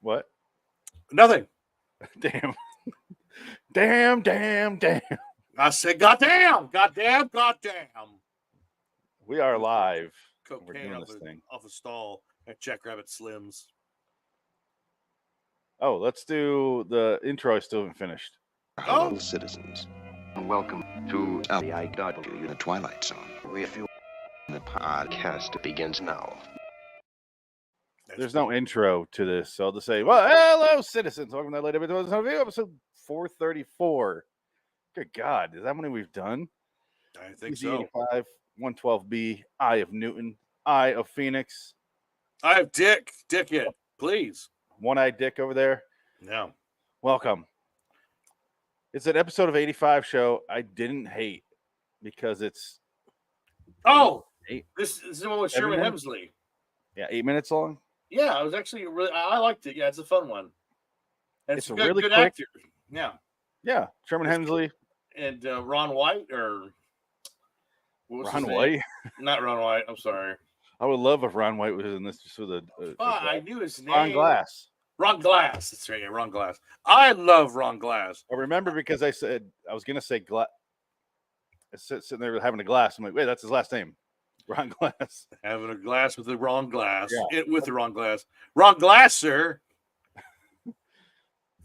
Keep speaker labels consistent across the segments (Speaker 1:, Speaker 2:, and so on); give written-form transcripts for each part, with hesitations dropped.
Speaker 1: What?
Speaker 2: Nothing.
Speaker 1: Damn. Damn.
Speaker 2: I said, goddamn.
Speaker 1: We are live. We're
Speaker 2: Cocaine
Speaker 1: doing this thing.
Speaker 2: off a stall at Jackrabbit Slims.
Speaker 1: Oh, let's do the intro. I still haven't finished.
Speaker 3: Hello, citizens, and welcome to the IW, the Twilight Zone. The podcast begins now.
Speaker 1: There's no intro to this, so I'll just say, well, hello, citizens. Welcome to that later episode 434. Good God, is that many we've done?
Speaker 2: I think so.
Speaker 1: 85, 112B, Eye of Newton, Eye of Phoenix.
Speaker 2: I have Dick it, please.
Speaker 1: One-eyed Dick over there.
Speaker 2: No.
Speaker 1: Welcome. It's an episode of 85 show I didn't hate because it's...
Speaker 2: Oh,
Speaker 1: eight.
Speaker 2: This is the one with Sherman Hemsley.
Speaker 1: Yeah, 8 minutes long.
Speaker 2: Yeah, it was actually really... I liked it. Yeah, it's a fun one. And
Speaker 1: It's
Speaker 2: a
Speaker 1: a
Speaker 2: good,
Speaker 1: really
Speaker 2: good
Speaker 1: quick...
Speaker 2: actor. Yeah.
Speaker 1: Yeah, Sherman Hemsley.
Speaker 2: And Ron White, or... What was
Speaker 1: Ron
Speaker 2: his
Speaker 1: White?
Speaker 2: name? Not Ron White, I'm sorry.
Speaker 1: I would love if Ron White was in this just with
Speaker 2: I knew his name.
Speaker 1: Ron Glass.
Speaker 2: Ron Glass. That's right, yeah, Ron Glass. I love Ron Glass.
Speaker 1: I remember because I said I was going to say glass. Sitting there having a glass. I'm like, wait, that's his last name. Ron Glass.
Speaker 2: Having a glass with the wrong glass.
Speaker 1: Yeah.
Speaker 2: With the wrong glass. Wrong glass, sir.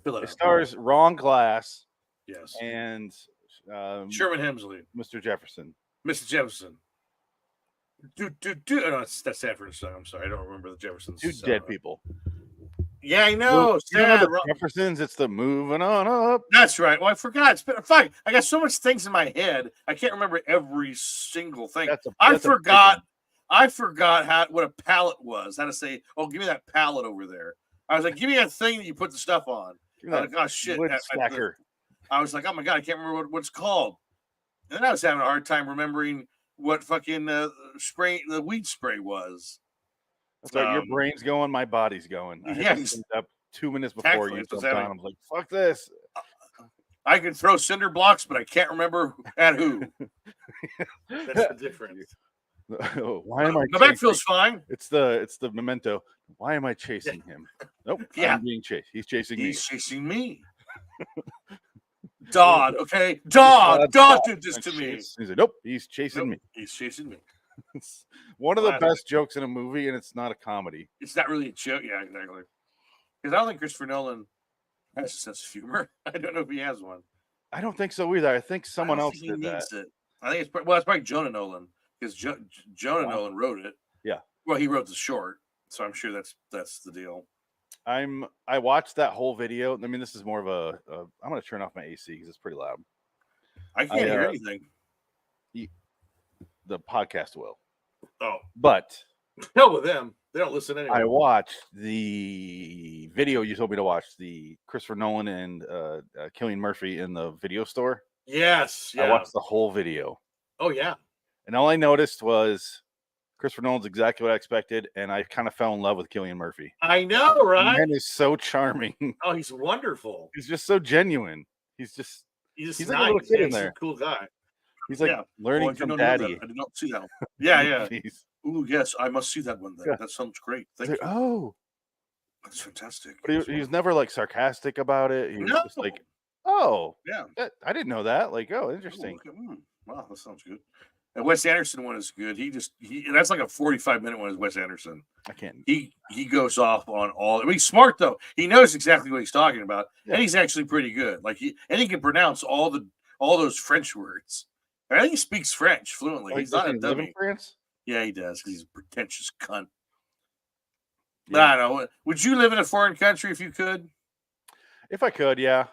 Speaker 1: It stars Ron Glass.
Speaker 2: Yes.
Speaker 1: And
Speaker 2: Sherman Hemsley.
Speaker 1: Mr. Jefferson.
Speaker 2: Mr. Jefferson. Oh, no, that's Sanford's song. I'm sorry. I don't remember the Jeffersons.
Speaker 1: Two dead people.
Speaker 2: Yeah, I know.
Speaker 1: You know the Jeffersons, it's the moving on up. That's
Speaker 2: right. Well, I forgot. It's been fuck. I got so much things in my head. I can't remember every single thing. I forgot what a pallet was. How to say, oh, give me that pallet over there. I was like, give me that thing that you put the stuff on. I was like, oh shit. I was like, oh my God, I can't remember what it's called. And then I was having a hard time remembering what fucking the weed spray was.
Speaker 1: That's right. Your brain's going, my body's going. I had to up 2 minutes before you jumped on. I'm like, fuck this.
Speaker 2: I can throw cinder blocks, but I can't remember at who. That's the difference.
Speaker 1: Why am I?
Speaker 2: My back feels fine.
Speaker 1: It's the memento. Why am I chasing him? Nope.
Speaker 2: Yeah.
Speaker 1: I'm being chased. He's chasing me.
Speaker 2: He's chasing me. Dodd, okay? Dodd did this to me.
Speaker 1: He's like, nope, he's chasing me.
Speaker 2: He's chasing me.
Speaker 1: It's one of the best jokes in a movie, and it's not a comedy.
Speaker 2: It's not really a joke. Yeah, exactly. Because I don't think Christopher Nolan has a sense of humor. I don't know if he has one.
Speaker 1: I don't think so either. I think someone else did that.
Speaker 2: I think it's probably Jonah Nolan, because Jonah Nolan wrote it.
Speaker 1: Yeah.
Speaker 2: Well, he wrote the short, so I'm sure that's the deal.
Speaker 1: I watched that whole video. I mean, this is more of I'm going to turn off my AC because it's pretty loud.
Speaker 2: I can't hear anything.
Speaker 1: The podcast will.
Speaker 2: Oh.
Speaker 1: But
Speaker 2: hell with them. They don't listen anyway.
Speaker 1: I watched the video you told me to watch, the Christopher Nolan and Cillian Murphy in the video store.
Speaker 2: Yes. Yeah.
Speaker 1: I watched the whole video.
Speaker 2: Oh, yeah.
Speaker 1: And all I noticed was Christopher Nolan's exactly what I expected, and I kind of fell in love with Cillian Murphy.
Speaker 2: I know, right?
Speaker 1: Man is so charming.
Speaker 2: Oh, he's wonderful.
Speaker 1: He's just so genuine. He's
Speaker 2: nice.
Speaker 1: like a little kid in there.
Speaker 2: He's a cool guy.
Speaker 1: He's like learning from Daddy.
Speaker 2: I did not see that one. Yeah. Ooh, yes, I must see that one then. Yeah. That sounds great. Thank you.
Speaker 1: Oh,
Speaker 2: that's fantastic.
Speaker 1: But he was never like sarcastic about it. He was just like, oh, yeah, I didn't know that. Like, oh, interesting.
Speaker 2: Wow, that sounds good. And Wes Anderson one is good. That's like a 45-minute one is Wes Anderson.
Speaker 1: I can't.
Speaker 2: He goes off on all. I mean, he's smart though. He knows exactly what he's talking about, and he's actually pretty good. Like he can pronounce all those French words. I think he speaks French fluently. He's not a dummy.
Speaker 1: In France?
Speaker 2: Yeah, he does because he's a pretentious cunt. Yeah. But I don't know. Would you live in a foreign country if you could?
Speaker 1: If I could, yeah.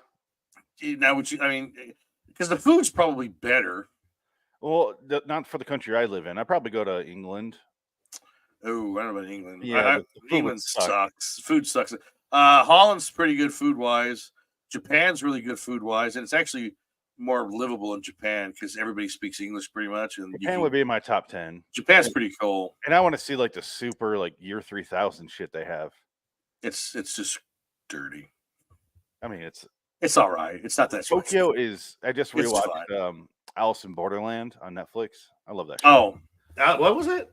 Speaker 2: Now, would you? I mean, because the food's probably better.
Speaker 1: Well, not for the country I live in. I'd probably go to England.
Speaker 2: Oh, I don't know about England.
Speaker 1: Yeah,
Speaker 2: England sucks. Food sucks. Holland's pretty good food-wise. Japan's really good food-wise, and it's actually more livable in Japan because everybody speaks English pretty much. And
Speaker 1: Japan would be in my top 10.
Speaker 2: Japan's pretty cool.
Speaker 1: And I want to see like the super like year 3000 shit they have.
Speaker 2: It's just dirty.
Speaker 1: I mean,
Speaker 2: it's all right. It's not that
Speaker 1: Tokyo is. I just rewatched Alice in Borderland on Netflix. I love that show.
Speaker 2: Oh, what was it?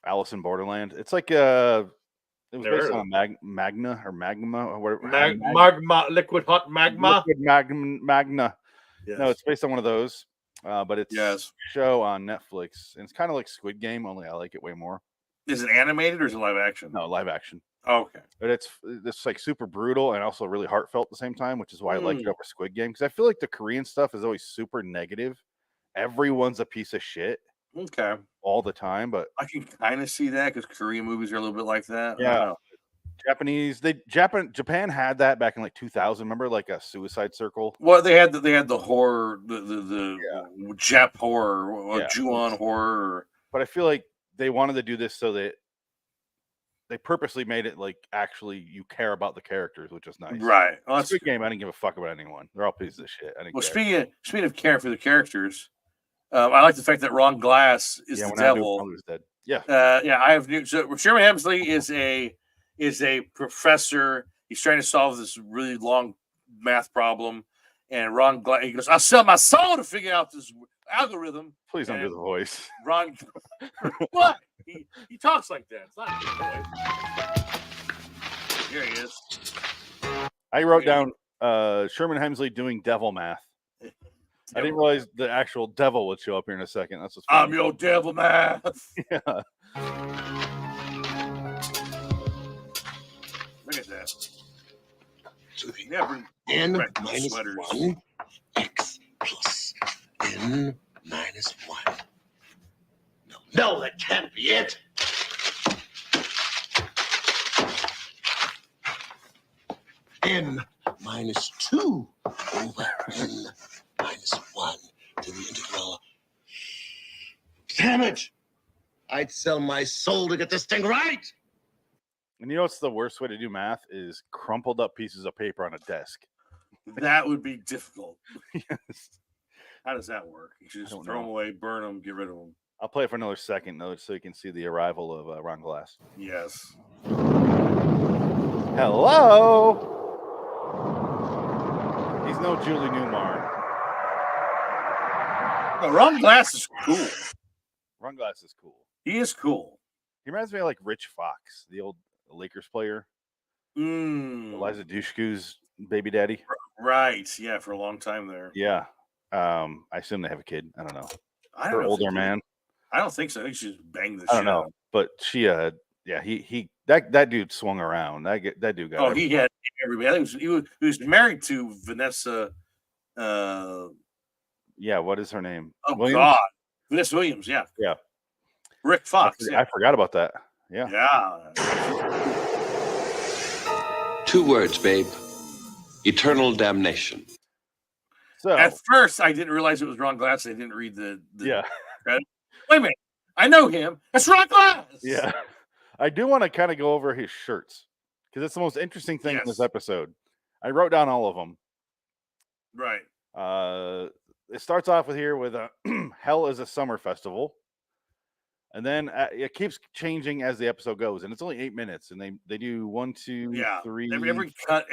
Speaker 1: Alice in Borderland. It's like it It was
Speaker 2: Never
Speaker 1: based
Speaker 2: heard
Speaker 1: on a magma or whatever.
Speaker 2: magma, liquid hot magma.
Speaker 1: Liquid magna.
Speaker 2: Yes.
Speaker 1: No, it's based on one of those. But it's a
Speaker 2: Yes.
Speaker 1: show on Netflix. And it's kind of like Squid Game, only I like it way more.
Speaker 2: Is it animated or is it live action?
Speaker 1: No, live action.
Speaker 2: Okay.
Speaker 1: But it's like super brutal and also really heartfelt at the same time, which is why I like it over Squid Game. Because I feel like the Korean stuff is always super negative. Everyone's a piece of shit.
Speaker 2: Okay.
Speaker 1: All the time, but
Speaker 2: I can kind of see that because Korean movies are a little bit like that.
Speaker 1: Yeah. Japanese, Japan had that back in like 2000. Remember, like a Suicide Circle?
Speaker 2: Well, they had the horror, the Jap horror, or Ju-on horror.
Speaker 1: But I feel like they wanted to do this so that they purposely made it like actually you care about the characters, which is nice.
Speaker 2: Right. Well,
Speaker 1: Squid Game, I didn't give a fuck about anyone. They're all pieces of shit. I didn't
Speaker 2: care. Speaking of caring for the characters, I like the fact that Ron Glass is the devil.
Speaker 1: Dead. Yeah.
Speaker 2: I have news. So Sherman Hemsley is a professor. He's trying to solve this really long math problem, and Ron Glass, he goes, "I'll sell my soul to figure out this algorithm."
Speaker 1: Please don't do the voice.
Speaker 2: Ron, what? He talks like that. It's not a good voice. Here he is.
Speaker 1: I wrote down Sherman Hemsley doing devil math. I didn't realize the actual devil would show up here in a second. That's what's funny.
Speaker 2: I'm your devil math.
Speaker 1: Yeah.
Speaker 2: Look at that.
Speaker 3: So the
Speaker 2: Never
Speaker 3: n
Speaker 2: minus
Speaker 3: minus 1 x plus n minus 1. No, that can't be it. N minus 2 over n minus 1 to the integral. Damn it! I'd sell my soul to get this thing right.
Speaker 1: And you know what's the worst way to do math is crumpled up pieces of paper on a desk.
Speaker 2: That would be difficult.
Speaker 1: Yes.
Speaker 2: How does that work? You should just throw them away, burn them, get rid of them.
Speaker 1: I'll play it for another second, though, so you can see the arrival of Ron Glass.
Speaker 2: Yes.
Speaker 1: Hello. He's no Julie Newmar.
Speaker 2: No, Ron Glass is cool.
Speaker 1: Ron Glass is cool.
Speaker 2: He is cool.
Speaker 1: He reminds me of like Rich Fox, the old Lakers player. Eliza Dushku's baby daddy.
Speaker 2: Right. Yeah, for a long time there.
Speaker 1: Yeah. I assume they have a kid. I don't know.
Speaker 2: Her
Speaker 1: older man.
Speaker 2: I don't think so. I think she just banged the shit.
Speaker 1: I don't know. Out. But she that dude swung around. That dude got
Speaker 2: he had everybody. I think he was married to Vanessa
Speaker 1: yeah, what is her name?
Speaker 2: Oh Williams? God. Vanessa Williams, yeah.
Speaker 1: Yeah.
Speaker 2: Rick Fox.
Speaker 1: I forgot about that. Yeah.
Speaker 2: Yeah.
Speaker 3: 2 words, babe. Eternal damnation.
Speaker 2: So at first I didn't realize it was Ron Glass. I didn't read the credit. Wait a minute. I know him. That's Ron Glass.
Speaker 1: Yeah. I do want to kind of go over his shirts because it's the most interesting thing in this episode. I wrote down all of them.
Speaker 2: Right.
Speaker 1: It starts off with Hell is a Summer Festival. And then it keeps changing as the episode goes, and it's only 8 minutes, and they do 1, 2, 3,
Speaker 2: every cut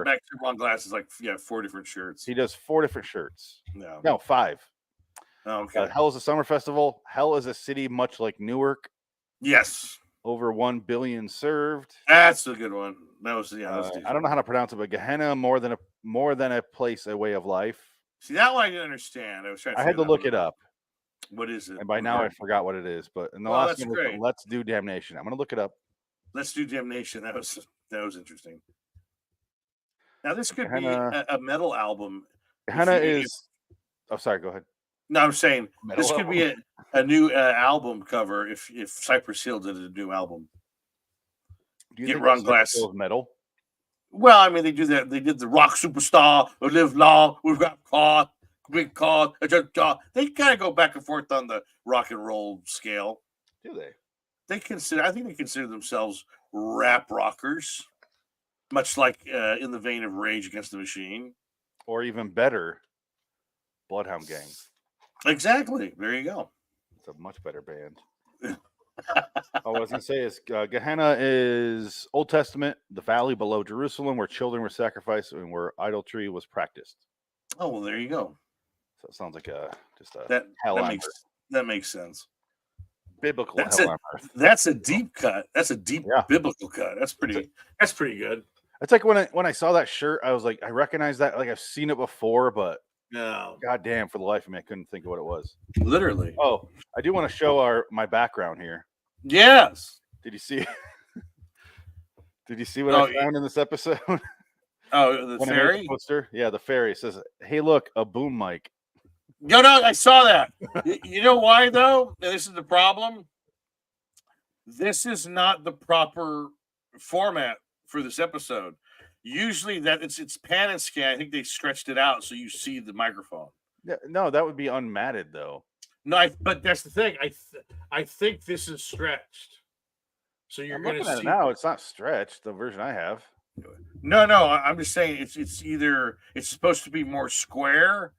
Speaker 2: back to Ron Glass is like 4 different shirts.
Speaker 1: He does 4 different shirts.
Speaker 2: No,
Speaker 1: 5.
Speaker 2: Okay.
Speaker 1: Hell is a Summer Festival. Hell is a city much like Newark.
Speaker 2: Yes.
Speaker 1: Over 1 billion served.
Speaker 2: That's a good one. That was
Speaker 1: I don't know how to pronounce it, but Gehenna more than a place, a way of life.
Speaker 2: See, that one I didn't understand.
Speaker 1: I had to look it up.
Speaker 2: What is it?
Speaker 1: And by now I forgot what it is. But in the last one was Let's Do Damnation. I'm going to look it up.
Speaker 2: Let's Do Damnation. That was interesting. Now this could be a metal album.
Speaker 1: Gehenna is. Oh, sorry. Go ahead.
Speaker 2: No, I'm saying this could be a new album cover if Cypress Hill did a new album.
Speaker 1: Do you think Ron Glass metal?
Speaker 2: Well, I mean, they do that. They did the rock superstar who live long. We've got caught. Big card. They kind of go back and forth on the rock and roll scale.
Speaker 1: Do they?
Speaker 2: I think they consider themselves rap rockers, much like in the vein of Rage Against the Machine,
Speaker 1: or even better, Bloodhound Gang.
Speaker 2: Exactly. There you go.
Speaker 1: It's a much better band. I was going to say is Gehenna is Old Testament, the valley below Jerusalem, where children were sacrificed and where idolatry was practiced.
Speaker 2: Oh well, there you go.
Speaker 1: So it sounds like just a
Speaker 2: that makes sense.
Speaker 1: biblical
Speaker 2: That's
Speaker 1: hell on earth.
Speaker 2: That's a deep cut. That's a deep
Speaker 1: Yeah.
Speaker 2: biblical cut. That's pretty good.
Speaker 1: It's like when I saw that shirt, I was like, I recognize that. Like I've seen it before, but
Speaker 2: No,
Speaker 1: goddamn, for the life of me, I couldn't think of what it was.
Speaker 2: literally.
Speaker 1: Oh, I do want to show my background here.
Speaker 2: Yes.
Speaker 1: Did you see? Did you see what I found in this episode?
Speaker 2: Oh, the
Speaker 1: When I made
Speaker 2: fairy.
Speaker 1: the poster? Yeah, the fairy says, "Hey, look, a boom mic."
Speaker 2: No, I saw that. You know why though? This is the problem. This is not the proper format for this episode. Usually that it's pan and scan. I think they stretched it out so you see the microphone.
Speaker 1: No, that would be unmatted though.
Speaker 2: No, but that's the thing. I think this is stretched. So you're going to see
Speaker 1: it now. It's not stretched. The version I have.
Speaker 2: No. I'm just saying it's either it's supposed to be more square,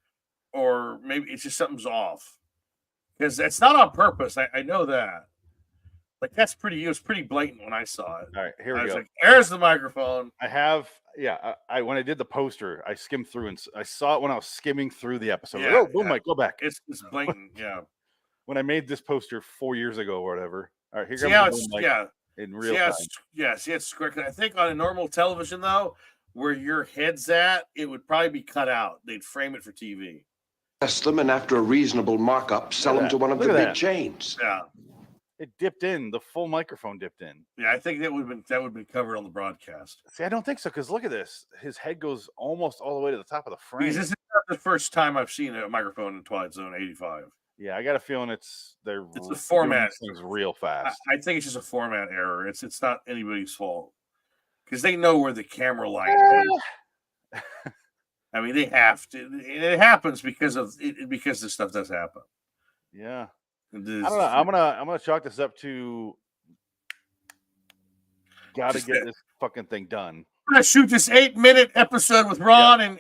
Speaker 2: or maybe it's just something's off. Because it's not on purpose. I know that. Like it was pretty blatant when I saw it.
Speaker 1: All right, here we go.
Speaker 2: Like, there's the microphone.
Speaker 1: I have, I when I did the poster, I skimmed through and I saw it when I was skimming through the episode.
Speaker 2: Yeah,
Speaker 1: boom mic, go back.
Speaker 2: It's blatant, yeah.
Speaker 1: When I made this poster 4 years ago or whatever. All right, here
Speaker 2: comes
Speaker 1: the boom mic in real time.
Speaker 2: See, it's square. I think on a normal television though, where your head's at, it would probably be cut out. They'd frame it for TV.
Speaker 3: Test them, and after a reasonable markup, sell them to one of the big chains.
Speaker 2: Yeah.
Speaker 1: It dipped in. The full microphone dipped in.
Speaker 2: Yeah, I think that would have been covered on the broadcast.
Speaker 1: See, I don't think so, because look at this. His head goes almost all the way to the top of the frame.
Speaker 2: Because this is not the first time I've seen a microphone in Twilight Zone 85.
Speaker 1: Yeah, I got a feeling it's the
Speaker 2: format.
Speaker 1: Things real fast.
Speaker 2: I think it's just a format error. It's not anybody's fault. Because they know where the camera line is. I mean, they have to. It happens because this stuff does happen.
Speaker 1: Yeah. I don't know. I'm gonna chalk this up to gotta get this fucking thing done.
Speaker 2: We're gonna shoot this 8-minute episode with Ron and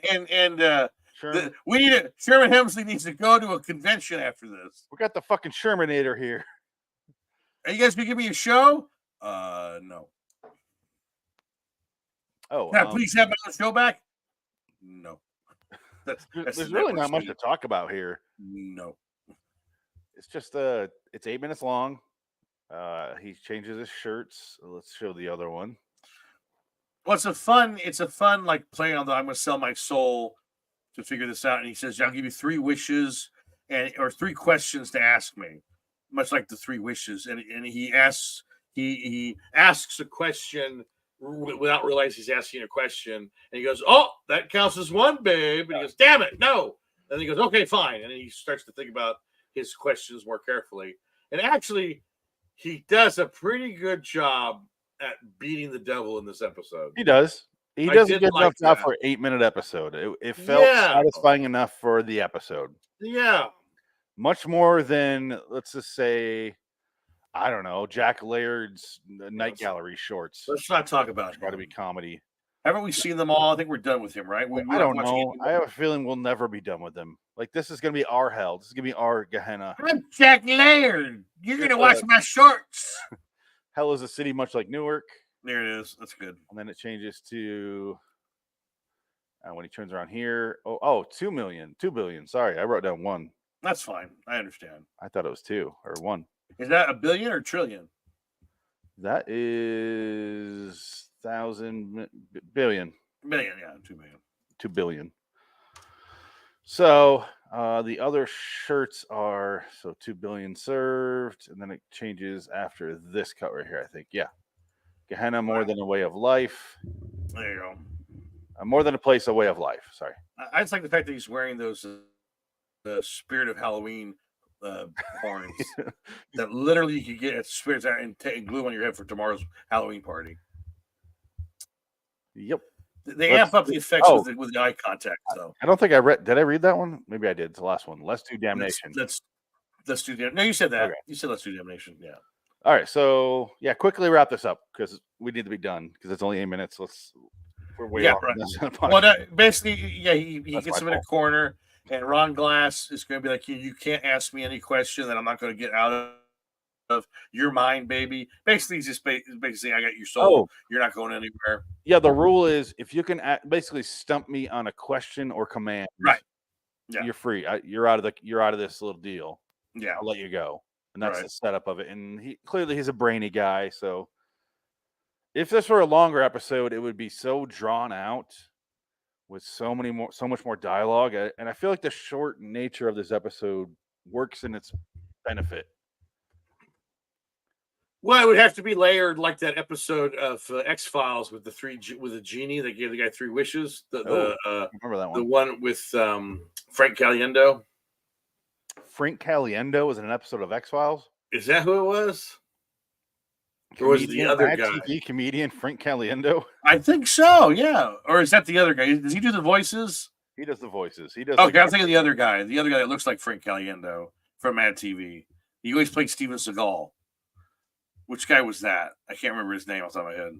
Speaker 2: Sherman. Sherman Hemsley needs to go to a convention after this.
Speaker 1: We got the fucking Shermanator here.
Speaker 2: Are you guys gonna give me a show? No.
Speaker 1: Oh,
Speaker 2: can I please have my show back? No.
Speaker 1: There's really not much to talk about here.
Speaker 2: No.
Speaker 1: It's just it's 8 minutes long. He changes his shirts. Let's show the other one.
Speaker 2: Well, it's a fun like play on the I'm gonna sell my soul to figure this out. And he says, I'll give you 3 wishes or 3 questions to ask me. Much like the 3 wishes. And he asks a question without realizing he's asking a question. And he goes, "Oh, that counts as 1, babe." And he goes, "Damn it, no." And he goes, "Okay, fine." And then he starts to think about his questions more carefully. And actually, he does a pretty good job at beating the devil in this episode.
Speaker 1: He does. He does a good enough job for an 8-minute episode. It felt satisfying enough for the episode.
Speaker 2: Yeah.
Speaker 1: Much more than, let's just say, I don't know, Jack Laird's Night Gallery shorts.
Speaker 2: Let's not talk about it.
Speaker 1: Try to be comedy.
Speaker 2: Haven't we seen them all? I think we're done with him, right?
Speaker 1: I don't know. I have a feeling we'll never be done with him. Like, this is going to be our hell. This is going to be our Gehenna.
Speaker 2: I'm Jack Laird. You're going to watch my shorts.
Speaker 1: Hell is a city much like Newark.
Speaker 2: There it is. That's good.
Speaker 1: And then it changes to when he turns around here. 2 million. 2 billion. Sorry, I wrote down 1.
Speaker 2: That's fine. I understand.
Speaker 1: I thought it was 2 or 1.
Speaker 2: Is that a billion or trillion?
Speaker 1: That is billion.
Speaker 2: Billion, yeah, 2 billion.
Speaker 1: 2 billion. So the other shirts are 2 billion served, and then it changes after this cut right here, I think. Yeah. Gehenna, more than a way of life.
Speaker 2: There you go.
Speaker 1: More than a place, a way of life. Sorry.
Speaker 2: I just like the fact that he's wearing those the Spirit of Halloween horns that literally you could get at Spirits and glue on your head for tomorrow's Halloween party.
Speaker 1: Yep.
Speaker 2: They amp up the effects with the eye contact, though.
Speaker 1: I don't think I read. Did I read that one? Maybe I did. It's the last one. Let's do damnation.
Speaker 2: Let's do damnation. No, you said that. Okay. You said let's do damnation. Yeah.
Speaker 1: All right. So quickly wrap this up because we need to be done because it's only 8 minutes. We're way off.
Speaker 2: Right. Well, basically, he gets him in a corner, and Ron Glass is going to be like, you can't ask me any question that I'm not going to get out of your mind, baby. Basically, he's just basically, I got your soul. You're not going anywhere.
Speaker 1: Yeah, the rule is if you can basically stump me on a question or command,
Speaker 2: right? Yeah,
Speaker 1: you're free. You're out of this little deal.
Speaker 2: Yeah,
Speaker 1: I'll let you go. and that's the setup of it. And he's a brainy guy, so if this were a longer episode, it would be so drawn out with so much more dialogue, and I feel like the short nature of this episode works in its benefit.
Speaker 2: Well, it would have to be layered like that episode of X-Files with the genie that gave the guy 3 wishes.
Speaker 1: Remember that one?
Speaker 2: The one with Frank Caliendo.
Speaker 1: Frank Caliendo was in an episode of X-Files.
Speaker 2: Is that who it was? Or was it the other guy?
Speaker 1: TV comedian Frank Caliendo?
Speaker 2: I think so, yeah. Or is that the other guy? Does he do the voices?
Speaker 1: He does the voices. He does.
Speaker 2: Okay, I'm thinking of the other guy. The other guy that looks like Frank Caliendo from Mad TV. He always played Steven Seagal. Which guy was that? I can't remember his name off the top of my head.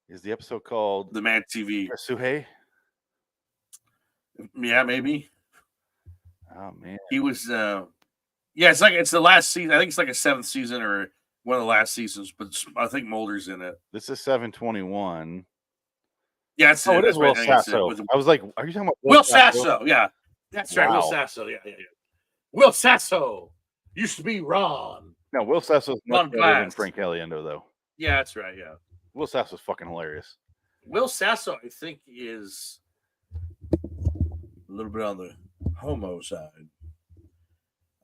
Speaker 2: Is
Speaker 1: the episode called
Speaker 2: The Mad TV?
Speaker 1: Suhei?
Speaker 2: Yeah, maybe.
Speaker 1: Oh man.
Speaker 2: He was it's the last season. I think it's like a 7th season or one of the last seasons, but I think Mulder's in it.
Speaker 1: This is 721.
Speaker 2: Yeah,
Speaker 1: it is Will Sasso. I was like, are you talking about
Speaker 2: Will Sasso? Yeah. That's right. Will Sasso. Yeah. Will Sasso used to be Ron.
Speaker 1: No, Will Sasso's much better than Frank Caliendo, though.
Speaker 2: Yeah, that's right. Yeah.
Speaker 1: Will Sasso's fucking hilarious.
Speaker 2: Will Sasso, I think, is a little bit on the homo side.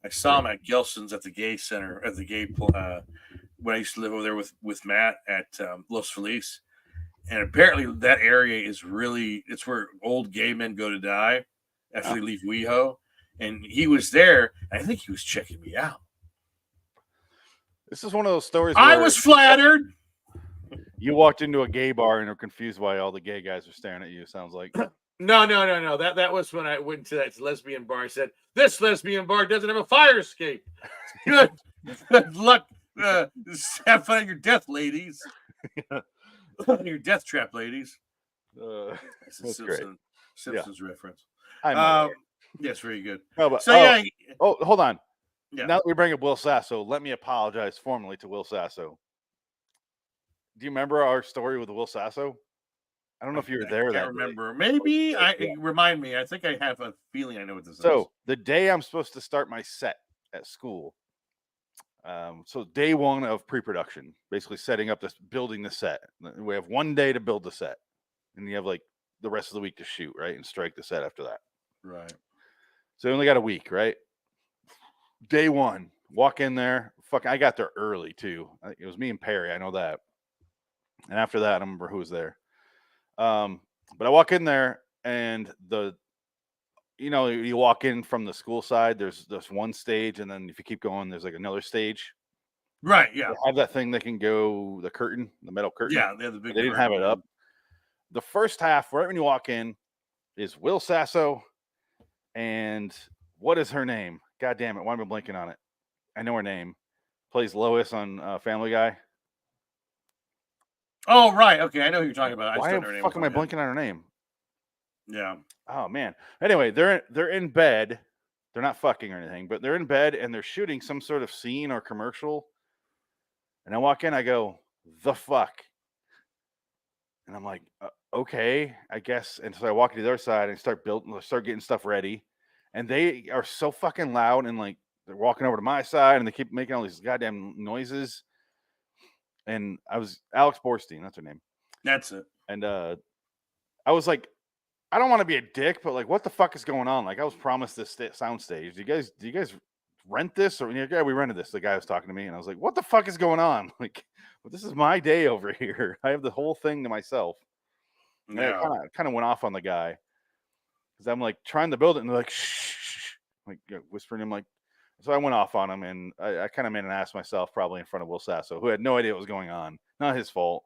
Speaker 2: I saw him at Gelson's at the gay center, at the gay when I used to live over there with Matt at Los Feliz. And apparently that area is it's where old gay men go to die after they leave WeHo. And he was there. And I think he was checking me out.
Speaker 1: This is one of those stories
Speaker 2: I was flattered.
Speaker 1: You walked into a gay bar and are confused why all the gay guys are staring at you, sounds like.
Speaker 2: No. That was when I went to that lesbian bar. I said, this lesbian bar doesn't have a fire escape. Good luck. Have fun at your death, ladies. Your death trap, ladies.
Speaker 1: That's
Speaker 2: Simpsons reference. Yes, very good.
Speaker 1: Hold on.
Speaker 2: Yeah.
Speaker 1: Now that we bring up Will Sasso, let me apologize formally to Will Sasso. Do you remember our story with Will Sasso? I don't know if you were there.
Speaker 2: I can't remember. Maybe remind me. I think I have a feeling I know what this is.
Speaker 1: So the day I'm supposed to start my set at school. So day 1 of pre-production, basically setting up building the set. We have 1 day to build the set, and you have like the rest of the week to shoot, right, and strike the set after that.
Speaker 2: Right.
Speaker 1: So we only got a week, right? Day 1, walk in there. I got there early too. It was me and Perry. I know that. And after that, I don't remember who was there. But I walk in there, and you walk in from the school side. There's one stage, and then if you keep going, there's like another stage.
Speaker 2: Right. Yeah.
Speaker 1: They have that thing that can go the metal curtain.
Speaker 2: Yeah, they have the big.
Speaker 1: They didn't have it up. The first half, right when you walk in, is Will Sasso, and what is her name? God damn it! Why am I blanking on it? I know her name. Plays Lois on Family Guy.
Speaker 2: Oh, right. Okay, I know who you're talking about.
Speaker 1: Why the fuck am I blanking on her name?
Speaker 2: Yeah.
Speaker 1: Oh man. Anyway, they're in bed. They're not fucking or anything, but they're in bed and they're shooting some sort of scene or commercial. And I walk in, I go, the fuck? And I'm like, okay, I guess. And so I walk to the other side and start getting stuff ready. And they are so fucking loud, and like they're walking over to my side and they keep making all these goddamn noises. And I was Alex Borstein, that's her name.
Speaker 2: That's it.
Speaker 1: And I was like, I don't want to be a dick, but like, what the fuck is going on? Like, I was promised this sound stage. Do you guys rent this? Or yeah, we rented this. The guy was talking to me, and I was like, what the fuck is going on? Like, well, this is my day over here. I have the whole thing to myself. And I kind of went off on the guy because I'm like trying to build it, and they're like, shh, like whispering him like. So I went off on him, and I kind of made an ass myself, probably in front of Will Sasso, who had no idea what was going on. Not his fault.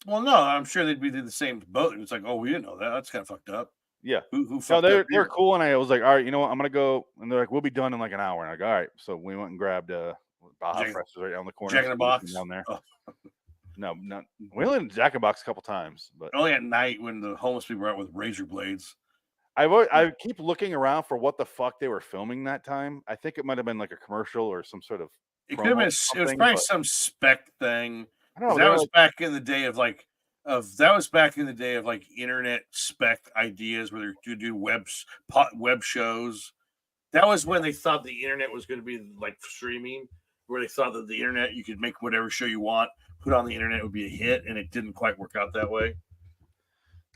Speaker 2: Well, no, I'm sure they'd be the same boat. It's like, oh, we didn't know that. That's kind of fucked up.
Speaker 1: Yeah.
Speaker 2: Who fucked
Speaker 1: up? They're cool, and I was like, all right, you know what? I'm gonna go, and they're like, we'll be done in like an hour. And I go, all right. So we went and grabbed Baja Fresh right down the corner.
Speaker 2: Jack in the Box
Speaker 1: down there. Oh. No, we only did Jack in the Box a couple times, but
Speaker 2: only at night when the homeless people were out with razor blades.
Speaker 1: I keep looking around for what the fuck they were filming that time. I think it might have been like a commercial or some sort of.
Speaker 2: It could have been. It was probably some spec thing. I don't know. That was back in the day of internet spec ideas where they do web shows. That was when they thought the internet was going to be like streaming. where they thought that the internet, you could make whatever show you want, put on the internet, it would be a hit, and it didn't quite work out that way.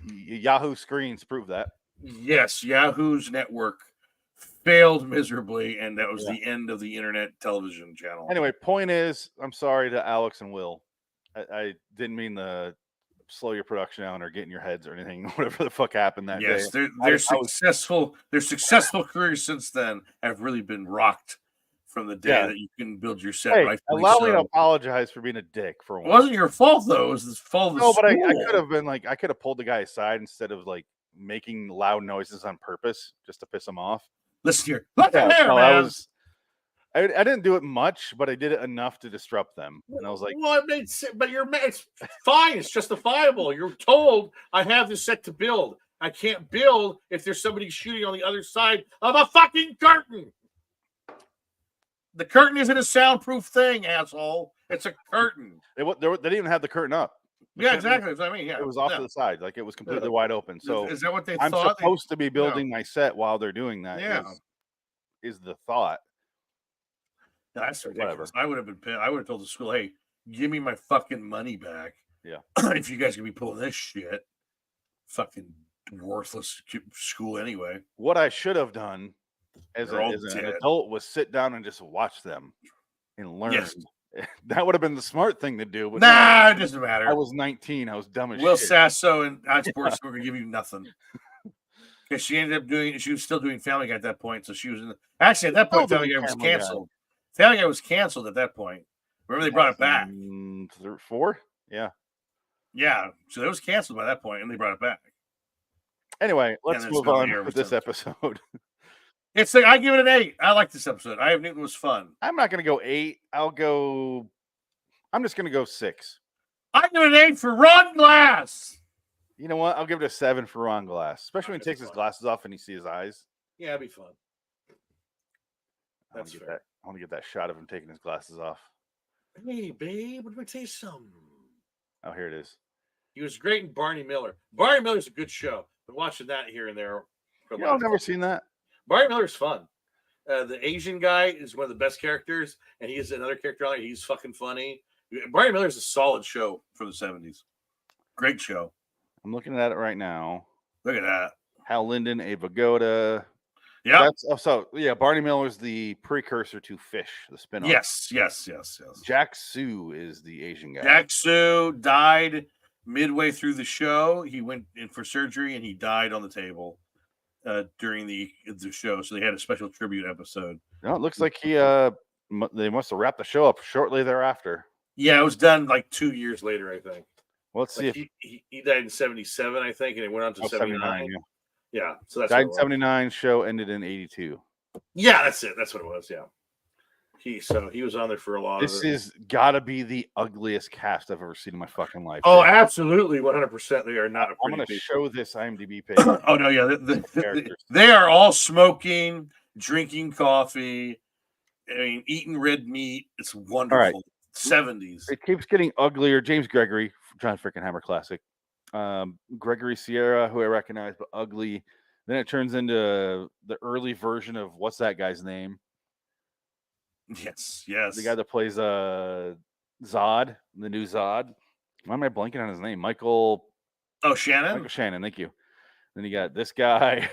Speaker 1: Yahoo screens prove that.
Speaker 2: Yes, Yahoo's network failed miserably, and that was the end of the internet television channel.
Speaker 1: Anyway, point is, I'm sorry to Alex and Will. I didn't mean to slow your production down or get in your heads or anything. Whatever the fuck happened that day.
Speaker 2: Their successful careers since then have really been rocked from the day that you can build your set.
Speaker 1: Hey, allow me to apologize for being a dick for once.
Speaker 2: It wasn't your fault though. It was the fault of the
Speaker 1: school.
Speaker 2: But
Speaker 1: I could have been like, I could have pulled the guy aside instead of like making loud noises on purpose just to piss him off.
Speaker 2: Listen here, man.
Speaker 1: I didn't do it much, but I did it enough to disrupt them. And I was like,
Speaker 2: well, it's fine. It's justifiable. You're told I have this set to build. I can't build if there's somebody shooting on the other side of a fucking curtain. The curtain isn't a soundproof thing, asshole. It's a curtain.
Speaker 1: They didn't even have the curtain up.
Speaker 2: Exactly. That's what I mean. Yeah,
Speaker 1: it was off to the side, like it was completely wide open. So
Speaker 2: is that what they
Speaker 1: I'm
Speaker 2: thought?
Speaker 1: supposed to be building my set while they're doing that.
Speaker 2: Yeah,
Speaker 1: is the thought.
Speaker 2: That's ridiculous. I would have told the school, hey, give me my fucking money back.
Speaker 1: Yeah.
Speaker 2: If you guys can be pulling this shit, fucking worthless school anyway.
Speaker 1: What I should have done as an adult was sit down and just watch them and learn. Yes. That would have been the smart thing to do. But
Speaker 2: it doesn't matter.
Speaker 1: I was 19. I was dumb as
Speaker 2: Will
Speaker 1: shit.
Speaker 2: Sasso and Sports were going to give you nothing. Because she was still doing Family Guy at that point. So she was actually at that point, Family Guy was canceled. Family Guy was canceled at that point. Remember they brought it back?
Speaker 1: 4? Yeah.
Speaker 2: Yeah. So it was canceled by that point, and they brought it back.
Speaker 1: Anyway, let's move on with this episode.
Speaker 2: It's like I give it an 8. I like this episode. I have Newton was fun.
Speaker 1: I'm not going to go 8. I'm just going to go 6.
Speaker 2: I give it an 8 for Ron Glass.
Speaker 1: You know what? I'll give it a 7 for Ron Glass, especially when he takes his glasses off and you see his eyes.
Speaker 2: Yeah, it'd be fun.
Speaker 1: I want to get that shot of him taking his glasses off.
Speaker 2: Hey, babe, let me tell you something.
Speaker 1: Oh, here it is.
Speaker 2: He was great in Barney Miller. Barney Miller's a good show. Been watching that here and there.
Speaker 1: I've never seen that.
Speaker 2: Barney Miller's fun. The Asian guy is one of the best characters, and he is another character on it. He's fucking funny. Barney Miller's a solid show for the 70s. Great show.
Speaker 1: I'm looking at it right now.
Speaker 2: Look at that.
Speaker 1: Hal Linden, Ava Goda.
Speaker 2: Yeah.
Speaker 1: Barney Miller's the precursor to Fish, the spinoff.
Speaker 2: Yes.
Speaker 1: Jack Sue is the Asian guy.
Speaker 2: Jack Sue died midway through the show. He went in for surgery and he died on the table during the show. So they had a special tribute episode.
Speaker 1: No, it looks like they must have wrapped the show up shortly thereafter.
Speaker 2: Yeah, it was done like 2 years later, I think.
Speaker 1: Well, let's see if
Speaker 2: he died in 77, I think, and it went on to 79. Yeah, so that's
Speaker 1: died in 79. Show ended in 82.
Speaker 2: Yeah, that's it. That's what it was. Yeah, he was on there for a lot.
Speaker 1: This is gotta be the ugliest cast I've ever seen in my fucking life.
Speaker 2: Oh, absolutely, 100%. They are not.
Speaker 1: I'm gonna show this IMDb page.
Speaker 2: Oh no, yeah, they are all smoking, drinking coffee. I mean, eating red meat. It's wonderful.
Speaker 1: All right.
Speaker 2: 70s.
Speaker 1: It keeps getting uglier. James Gregory, John Frickin' Hammer classic. Gregory Sierra, who I recognize, but ugly. Then it turns into the early version of what's that guy's name?
Speaker 2: Yes.
Speaker 1: The guy that plays Zod, the new Zod. Why am I blanking on his name? Michael
Speaker 2: Shannon.
Speaker 1: Michael Shannon, thank you. Then you got this guy,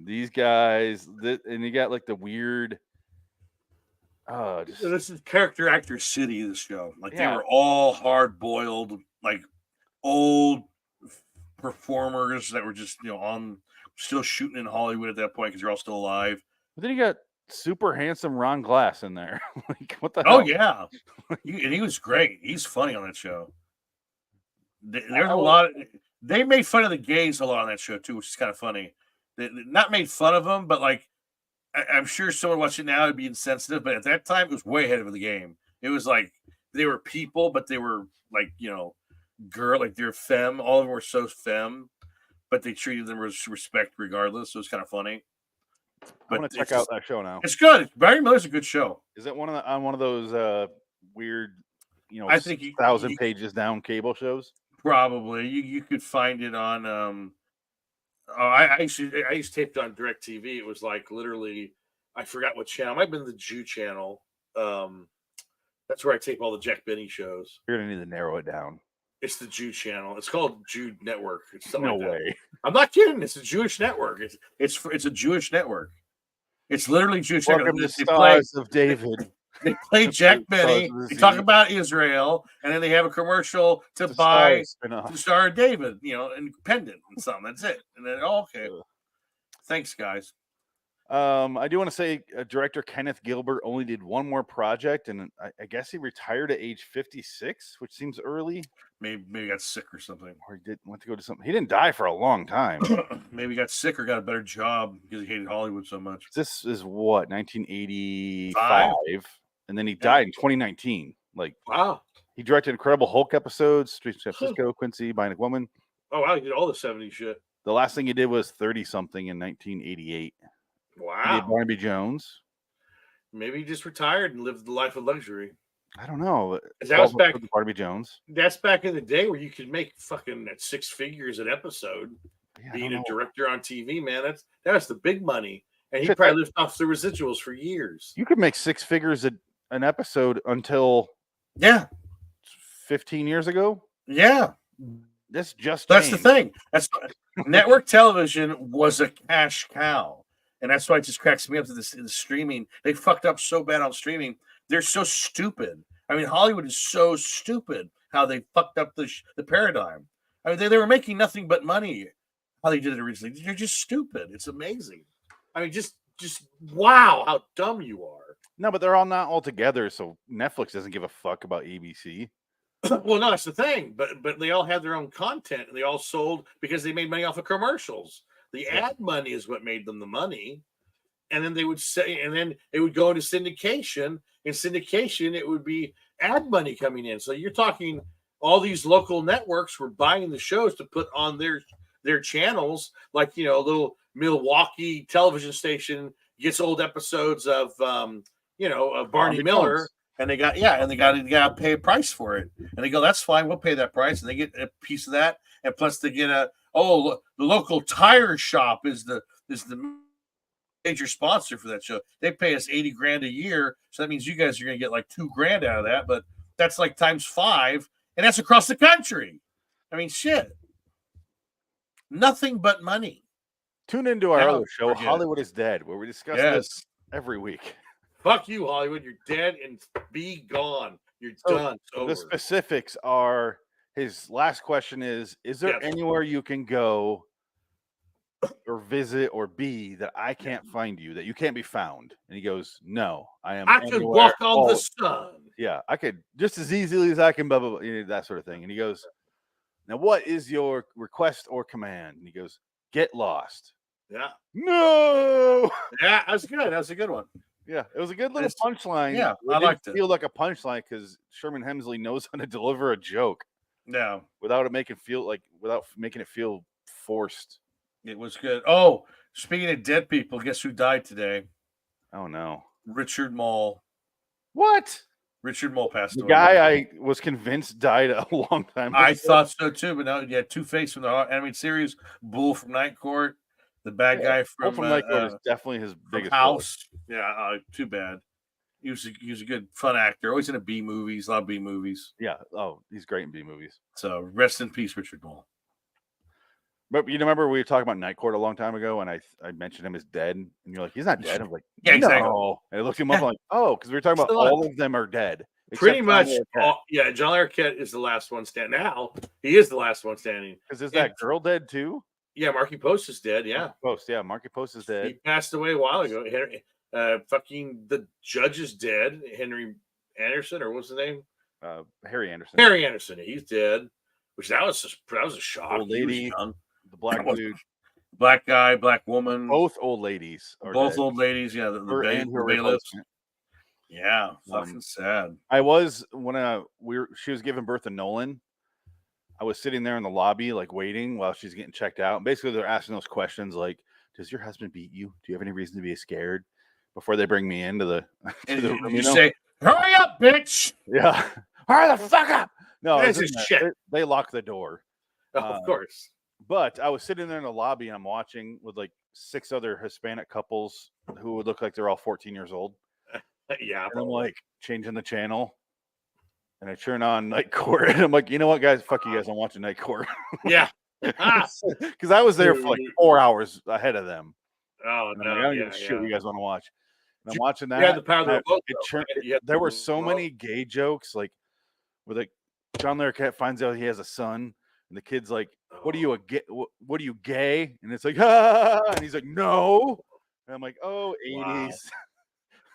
Speaker 1: these guys, and you got like the weird.
Speaker 2: This is character actor city. This show, they were all hard boiled, like old performers that were just still shooting in Hollywood at that point because they're all still alive.
Speaker 1: But then you got super handsome Ron Glass in there. Like what the hell?
Speaker 2: Oh yeah, and he was great. He's funny on that show. There's a lot. They made fun of the gays a lot on that show too, which is kind of funny. They not made fun of them, but like. I'm sure someone watching now would be insensitive, but at that time, it was way ahead of the game. It was like they were people, but they were like, girl, like they're femme. All of them were so femme, but they treated them with respect regardless. So it was kind of funny.
Speaker 1: I'm going to check out that show now.
Speaker 2: It's good. Barry Miller's a good show.
Speaker 1: Is it on one of those weird,
Speaker 2: I think
Speaker 1: 1,000 pages down cable shows?
Speaker 2: Probably. You could find it on. I used to tape it on DirecTV. It was like literally, I forgot what channel. It might have been the Jew channel. That's where I tape all the Jack Benny shows.
Speaker 1: You're gonna need to narrow it down.
Speaker 2: It's the Jude channel. It's called Jude Network. It's something
Speaker 1: No
Speaker 2: like that.
Speaker 1: way.
Speaker 2: I'm not kidding. It's a Jewish network. It's a Jewish network. It's literally Jewish.
Speaker 1: Welcome to Stars of David.
Speaker 2: They play Jack Benny. They talk about Israel, and then they have a commercial to buy to Star of David. Independent and something. That's it. And then okay. Thanks, guys.
Speaker 1: I do want to say director Kenneth Gilbert only did one more project, and I guess he retired at age 56, which seems early.
Speaker 2: Maybe he got sick or something.
Speaker 1: Or he went to go to something. He didn't die for a long time.
Speaker 2: Maybe he got sick or got a better job because he hated Hollywood so much.
Speaker 1: This is what, 1985, and then he died in 2019. Like,
Speaker 2: wow.
Speaker 1: He directed Incredible Hulk episodes, Street of San Francisco, Quincy, Bionic Woman.
Speaker 2: Oh wow, he did all the 70s shit.
Speaker 1: The last thing he did was 30-something in 1988.
Speaker 2: Wow.
Speaker 1: He did Barnaby Jones.
Speaker 2: Maybe he just retired and lived the life of luxury.
Speaker 1: I don't know.
Speaker 2: That was back
Speaker 1: Barnaby Jones.
Speaker 2: That's back in the day where you could make fucking at 6 figures an episode. Yeah, being a director on TV, man, that's the big money. And he probably lived off the residuals for years.
Speaker 1: You could make 6 figures an episode until 15 years ago.
Speaker 2: Yeah.
Speaker 1: That's
Speaker 2: the thing. That's network television was a cash cow. And that's why it just cracks me up to the streaming. They fucked up so bad on streaming. They're so stupid. I mean, Hollywood is so stupid how they fucked up the paradigm. I mean, they were making nothing but money how they did it originally. They're just stupid. It's amazing. I mean, just wow, how dumb you are.
Speaker 1: No, but they're all not all together, so Netflix doesn't give a fuck about ABC.
Speaker 2: Well, no, that's the thing. But they all had their own content, and they all sold because they made money off of commercials. The ad money is what made them the money. And then they would say, and then it would go into syndication. In syndication, it would be ad money coming in. So you're talking all these local networks were buying the shows to put on their channels, like, a little Milwaukee television station gets old episodes of Barney Miller. Jones. And they got to pay a price for it. And they go, that's fine, we'll pay that price. And they get a piece of that. And plus they get the local tire shop is the major sponsor for that show. They pay us $80,000 a year. So that means you guys are going to get like $2,000 out of that, but that's like times 5. And that's across the country. I mean, shit. Nothing but money.
Speaker 1: Tune into our other show, Hollywood is Dead, where we discuss this every week.
Speaker 2: Fuck you, Hollywood. You're dead and be gone. You're done.
Speaker 1: So the specifics are, his last question is there anywhere you can go or visit or be that I can't find you, that you can't be found? And he goes, no, I
Speaker 2: could walk on the sun.
Speaker 1: Yeah, I could just as easily as I can, blah, blah, blah, that sort of thing. And he goes, now what is your request or command? And he goes, get lost.
Speaker 2: Yeah.
Speaker 1: No.
Speaker 2: Yeah, that's good. That's a good one.
Speaker 1: Yeah, it was a good little punchline.
Speaker 2: Yeah, I liked it.
Speaker 1: Feel like a punchline because Sherman Hemsley knows how to deliver a joke.
Speaker 2: Yeah,
Speaker 1: without making it feel forced.
Speaker 2: It was good. Oh, speaking of dead people, guess who died today?
Speaker 1: Oh no,
Speaker 2: Richard Mole.
Speaker 1: What?
Speaker 2: Richard Mole passed away.
Speaker 1: The guy I was convinced died a long time ago.
Speaker 2: I thought so too, but now you had Two-Face from the animated series, Bull from Night Court. The bad guy from
Speaker 1: Night Court is definitely his biggest
Speaker 2: house. Role. Yeah, too bad. He was a good, fun actor. Always in B movies, a lot of B movies.
Speaker 1: Yeah. Oh, he's great in B movies.
Speaker 2: So rest in peace, Richard Mole.
Speaker 1: But you remember we were talking about Night Court a long time ago, and I mentioned him as dead, and you're like, he's not dead. I'm like,
Speaker 2: yeah, exactly.
Speaker 1: No. And I looked him up, I'm like, oh, because we were talking about all of them are dead.
Speaker 2: Pretty much. John Larroquette is the last one standing. Now he is the last one standing.
Speaker 1: Because is that girl dead too?
Speaker 2: Yeah, Marky Post is dead. Yeah,
Speaker 1: Marky Post is dead.
Speaker 2: He passed away a while ago. Fucking the judge is dead. Henry Anderson, or what's the name?
Speaker 1: Harry Anderson.
Speaker 2: Harry Anderson. He's dead. Which that was a shock.
Speaker 1: Old lady, the black dude,
Speaker 2: black guy, black woman.
Speaker 1: Both old ladies.
Speaker 2: Both old ladies. Yeah, the bailiffs. Yeah, fucking sad.
Speaker 1: I was when she was giving birth to Nolan. I was sitting there in the lobby, like waiting while she's getting checked out. And basically, they're asking those questions like, "Does your husband beat you? Do you have any reason to be scared?" Before they bring me into the room,
Speaker 2: you say, "Hurry up, bitch!"
Speaker 1: Yeah, hurry the fuck up. No,
Speaker 2: this is shit.
Speaker 1: They lock the door.
Speaker 2: Of course.
Speaker 1: But I was sitting there in the lobby and I'm watching with like 6 other Hispanic couples who would look like they're all 14 years old.
Speaker 2: Yeah,
Speaker 1: and I'm like changing the channel. and I turn on Night Court, and I'm like, you know what, guys, fuck you guys, I'm watching Night Court.
Speaker 2: Yeah.
Speaker 1: Because I was there for like 4 hours ahead of them.
Speaker 2: Oh,
Speaker 1: and I'm like, I don't give a shit what you guys want to watch. And I'm watching that.
Speaker 2: You had the power of the remote,
Speaker 1: there were so many gay jokes, like where like John Larroquette finds out he has a son, and the kid's like, "What are you what are you gay?" And it's like, ah, and he's like, "No." And I'm like, "Oh, 80s."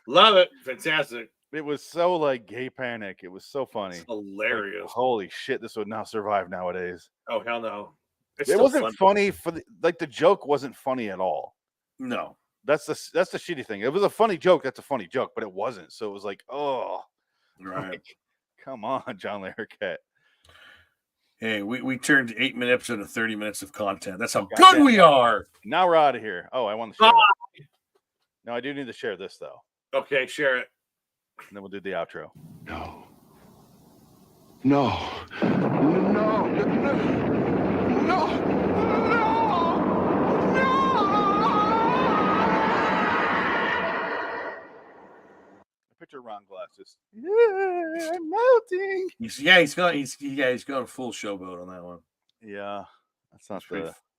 Speaker 2: Love it. Fantastic.
Speaker 1: It was so like gay panic. It was so funny.
Speaker 2: It's hilarious.
Speaker 1: Like, holy shit, this would not survive nowadays.
Speaker 2: Oh, hell no.
Speaker 1: It wasn't funny for the joke wasn't funny at all.
Speaker 2: No.
Speaker 1: That's the shitty thing. It was a funny joke. That's a funny joke, but it wasn't. So it was like, oh,
Speaker 2: right.
Speaker 1: Like, come on, John Larroquette.
Speaker 2: Hey, we turned 8-minute episode to 30 minutes of content. That's how good we are.
Speaker 1: Now we're out of here. Oh, I want to share. No, I do need to share this though.
Speaker 2: Okay, share it.
Speaker 1: And then we'll do the outro.
Speaker 3: No. No. No. No.
Speaker 1: Picture Ron Glasses. Yeah, I'm melting.
Speaker 2: He's going full showboat on that one.
Speaker 1: Yeah, that's not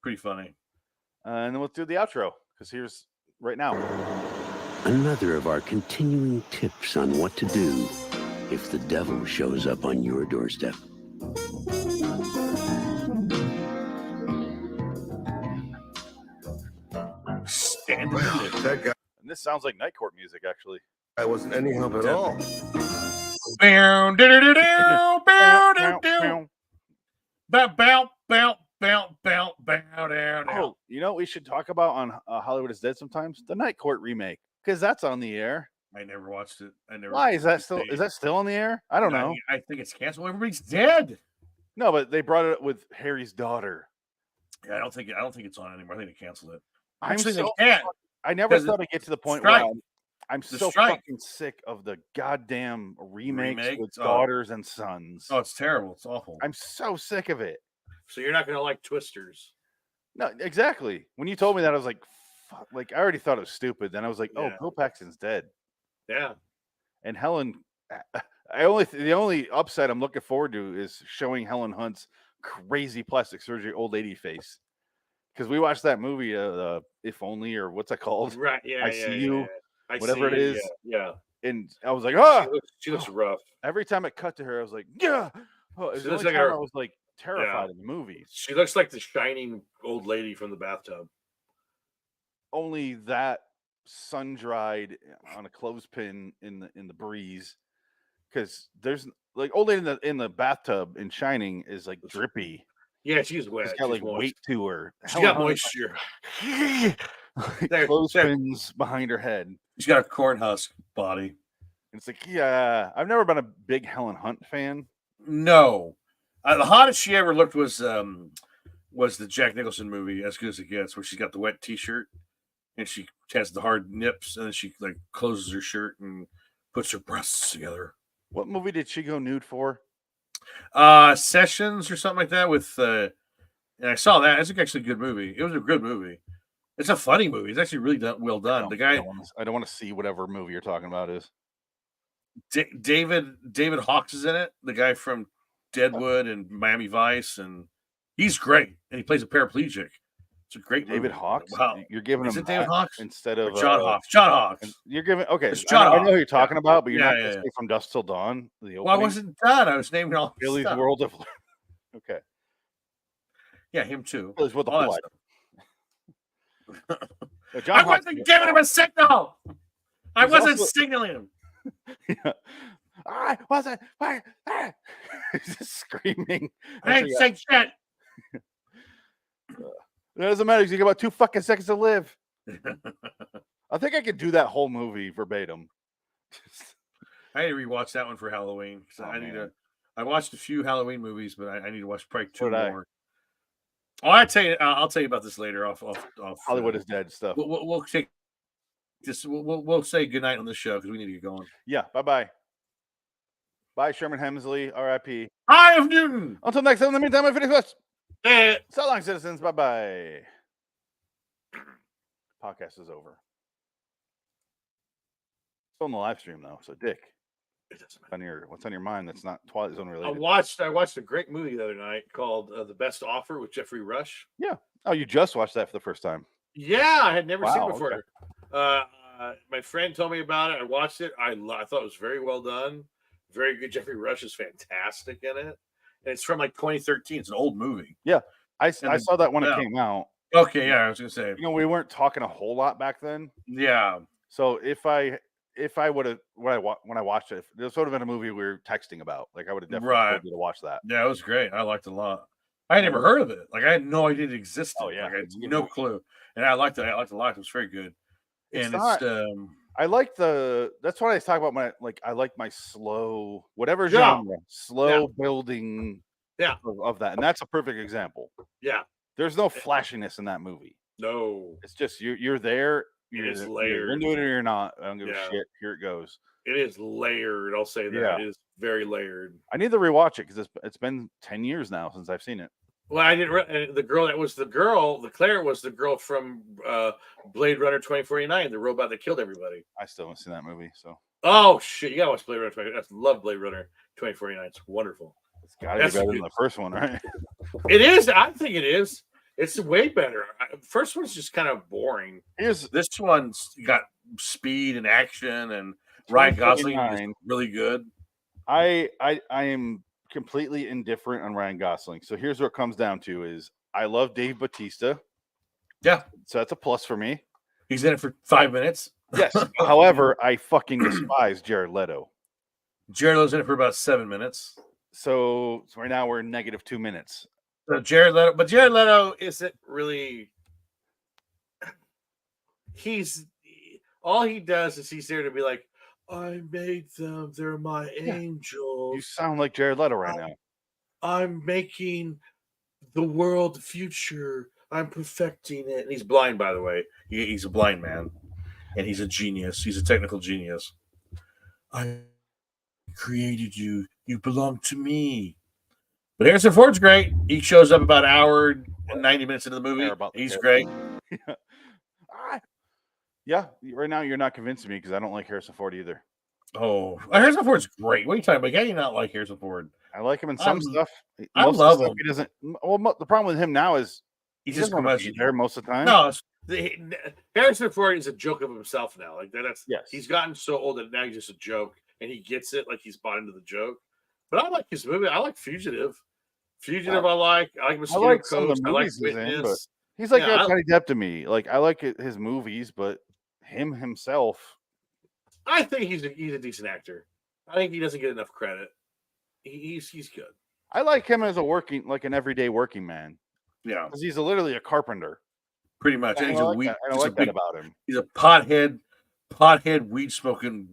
Speaker 2: pretty funny.
Speaker 1: And then we'll do the outro because here's right now.
Speaker 4: Another of our continuing tips on what to do if the devil shows up on your doorstep.
Speaker 2: Stand
Speaker 3: that guy.
Speaker 1: And this sounds like Night Court music, actually.
Speaker 3: I wasn't any help at all.
Speaker 2: Bow, bow, bow, bow, bow, bow, down.
Speaker 1: Oh, you know what we should talk about on Hollywood is Dead sometimes? The Night Court remake, because that's on the air.
Speaker 2: I never watched it.
Speaker 1: Why is that still on the air? I don't know.
Speaker 2: I think it's canceled. Everybody's dead.
Speaker 1: No, but they brought it with Harry's daughter.
Speaker 2: Yeah, I don't think it's on anymore. I think they canceled it.
Speaker 1: I never thought I'd get to the point where I'm so fucking sick of the goddamn remakes with daughters and sons.
Speaker 2: Oh, it's terrible. It's awful.
Speaker 1: I'm so sick of it.
Speaker 2: So you're not going to like Twisters.
Speaker 1: No, exactly. When you told me that, I was like, fuck, like I already thought it was stupid. Then I was like, oh, Bill Paxton's dead.
Speaker 2: Yeah.
Speaker 1: And Helen, the only upside I'm looking forward to is showing Helen Hunt's crazy plastic surgery old lady face. Because we watched that movie, If Only, or what's that called?
Speaker 2: Right. Yeah.
Speaker 1: I See You. Whatever it is.
Speaker 2: Yeah.
Speaker 1: And I was like, oh,
Speaker 2: she looks rough.
Speaker 1: Every time it cut to her, I was like, yeah. Oh, it was like I was like terrified in the movie.
Speaker 2: She looks like the shining old lady from the bathtub.
Speaker 1: Only that sun dried on a clothespin in the breeze. Because there's like old lady in the bathtub in Shining is like drippy.
Speaker 2: Yeah, she's wet.
Speaker 1: She's got like weight to her.
Speaker 2: She got moisture.
Speaker 1: Clothespins behind her head.
Speaker 2: She's got a corn husk body.
Speaker 1: And it's like, yeah, I've never been a big Helen Hunt fan.
Speaker 2: No, the hottest she ever looked was the Jack Nicholson movie, As Good as It Gets, where she's got the wet T-shirt and she has the hard nips, and then she like closes her shirt and puts her breasts together.
Speaker 1: What movie did she go nude for?
Speaker 2: Sessions or something like that with and I saw that. It's actually a good movie. It was a good movie. It's a funny movie. It's actually really well done. The guy
Speaker 1: I don't want to see whatever movie you're talking about is.
Speaker 2: David Hawkes is in it. The guy from Deadwood and Miami Vice, and he's great. And he plays a paraplegic. It's a great
Speaker 1: David
Speaker 2: movie.
Speaker 1: Hawkes.
Speaker 2: Wow.
Speaker 1: You're giving him
Speaker 2: David Hawkes
Speaker 1: instead of
Speaker 2: John Hawkes. John Hawkes.
Speaker 1: You're giving
Speaker 2: It's John
Speaker 1: I know who you're talking about, but you're not
Speaker 2: yeah.
Speaker 1: From Dusk Till Dawn.
Speaker 2: Well, I wasn't done. I was naming all
Speaker 1: Billy's
Speaker 2: stuff.
Speaker 1: World of. Okay.
Speaker 2: Yeah, him too.
Speaker 1: Billy's World of John
Speaker 2: I wasn't giving him a signal. I wasn't signaling him.
Speaker 1: Yeah. I wasn't. He's just screaming.
Speaker 2: I ain't saying shit.
Speaker 1: It doesn't matter. You got about 2 fucking seconds to live. I think I could do that whole movie verbatim.
Speaker 2: I need to rewatch that one for Halloween. I watched a few Halloween movies, but I need to watch probably 2 more. Oh, I'll tell you about this later. Off
Speaker 1: Hollywood is Dead stuff.
Speaker 2: We'll take this. We'll say goodnight on this show because we need to get going.
Speaker 1: Yeah. Bye. Bye, Sherman Hemsley. R.I.P.
Speaker 2: I am Newton.
Speaker 1: Until next time. In the meantime, I finish this.
Speaker 2: Yeah.
Speaker 1: So long, citizens. Bye. Podcast is over. Still in the live stream though, so dick.
Speaker 2: It doesn't matter.
Speaker 1: What's on your mind that's not Twilight Zone related?
Speaker 2: I watched a great movie the other night called The Best Offer with Jeffrey Rush.
Speaker 1: Yeah. Oh, you just watched that for the first time?
Speaker 2: Yeah, I had never seen it before.
Speaker 1: Okay.
Speaker 2: My friend told me about it. I watched it. I thought it was very well done. Very good. Jeffrey Rush is fantastic in it. And it's from like 2013. It's an old movie.
Speaker 1: Yeah. I saw that when it came out.
Speaker 2: Okay, yeah, I was gonna say.
Speaker 1: We weren't talking a whole lot back then.
Speaker 2: Yeah.
Speaker 1: So if I would have when I watched it, this would have been a movie we were texting about. Like I would have definitely told you to watch that.
Speaker 2: Yeah, it was great. I liked it a lot. I had never heard of it. Like I had no idea it existed.
Speaker 1: Oh yeah,
Speaker 2: like, I had no clue. And I liked it. I liked it a lot. It was very good. And
Speaker 1: I like that's what I talk about. I like my slow, whatever genre, building of that. And that's a perfect example.
Speaker 2: Yeah.
Speaker 1: There's no flashiness in that movie.
Speaker 2: No.
Speaker 1: It's just you're there.
Speaker 2: It is layered.
Speaker 1: You're into it or you're not. I don't give a shit. Here it goes.
Speaker 2: It is layered. I'll say that.
Speaker 1: Yeah.
Speaker 2: It is very layered.
Speaker 1: I need to rewatch it because it's been 10 years now since I've seen it.
Speaker 2: Well, I didn't. The girl that was the girl, the Claire was the girl from Blade Runner 2049, the robot that killed everybody.
Speaker 1: I still haven't seen that movie. So.
Speaker 2: Oh shit! You gotta watch Blade Runner 2049. I love Blade Runner 2049. It's wonderful.
Speaker 1: It's gotta be better than the first one, right?
Speaker 2: It is. I think it is. It's way better. First one's just kind of boring. This one's got speed and action, and Ryan Gosling is really good.
Speaker 1: I am completely indifferent on Ryan Gosling. So here's what it comes down to: is I love Dave Bautista.
Speaker 2: Yeah,
Speaker 1: so that's a plus for me.
Speaker 2: He's in it for 5 minutes.
Speaker 1: Yes. However, I fucking despise Jared Leto.
Speaker 2: Jared Leto's in it for about 7 minutes.
Speaker 1: So right now we're negative 2 minutes.
Speaker 2: So Jared Leto isn't really. All he does is he's there to be like, I made them. They're my angels.
Speaker 1: You sound like Jared Leto right now.
Speaker 2: I'm making the world the future. I'm perfecting it. And he's blind, by the way. He's a blind man. And he's a genius. He's a technical genius. I created you. You belong to me. But Harrison Ford's great. He shows up about an hour and 90 minutes into the movie. He's great.
Speaker 1: Yeah, right now you're not convincing me because I don't like Harrison Ford either.
Speaker 2: Oh, Harrison Ford's great. What are you talking about? How do you not like Harrison Ford?
Speaker 1: I like him in some stuff.
Speaker 2: I love him.
Speaker 1: He doesn't. Well, the problem with him now is
Speaker 2: he's just
Speaker 1: there most of the time.
Speaker 2: No, Harrison Ford is a joke of himself now. Like that's he's gotten so old that now he's just a joke, and he gets it. Like he's bought into the joke. But I like his movie. I like Fugitive. I like Mosquito Coast. I like Witness.
Speaker 1: He's like Johnny Depp to me. Like I like his movies, but him himself.
Speaker 2: I think he's a decent actor. I think he doesn't get enough credit. He's good.
Speaker 1: I like him as an everyday working man.
Speaker 2: Yeah,
Speaker 1: because he's literally a carpenter.
Speaker 2: Pretty much. And
Speaker 1: I like that about him.
Speaker 2: He's a pothead, weed smoking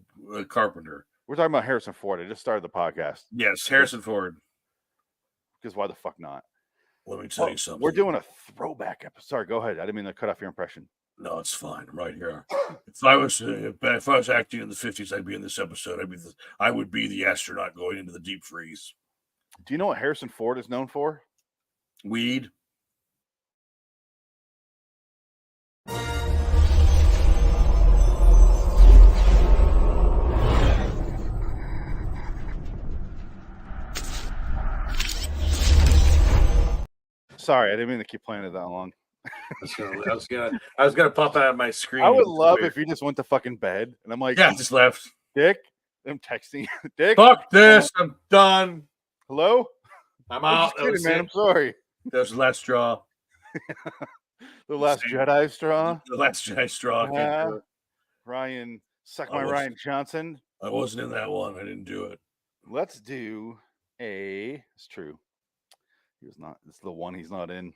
Speaker 2: carpenter.
Speaker 1: We're talking about Harrison Ford. I just started the podcast.
Speaker 2: Yes, Harrison Ford.
Speaker 1: Because why the fuck not?
Speaker 2: Let me tell you something.
Speaker 1: We're doing a throwback episode. Sorry, go ahead. I didn't mean to cut off your impression.
Speaker 2: No, it's fine. I'm right here. If I was acting in the 50s, I'd be in this episode. I would be the astronaut going into the deep freeze.
Speaker 1: Do you know what Harrison Ford is known for?
Speaker 2: Weed.
Speaker 1: Sorry, I didn't mean to keep playing it that long.
Speaker 2: I was gonna pop out of my screen.
Speaker 1: I would love if you just went to fucking bed and I'm like,
Speaker 2: just left.
Speaker 1: Dick, I'm texting. Dick,
Speaker 2: fuck this. I'm done.
Speaker 1: Hello,
Speaker 2: I'm out.
Speaker 1: Kidding, man. I'm sorry.
Speaker 2: There's the last straw.
Speaker 1: The last Jedi straw.
Speaker 2: The last Jedi straw.
Speaker 1: Ryan, suck my Ryan Johnson.
Speaker 2: I wasn't in that one. I didn't do it.
Speaker 1: Let's do it's true. He was not. It's the one he's not in.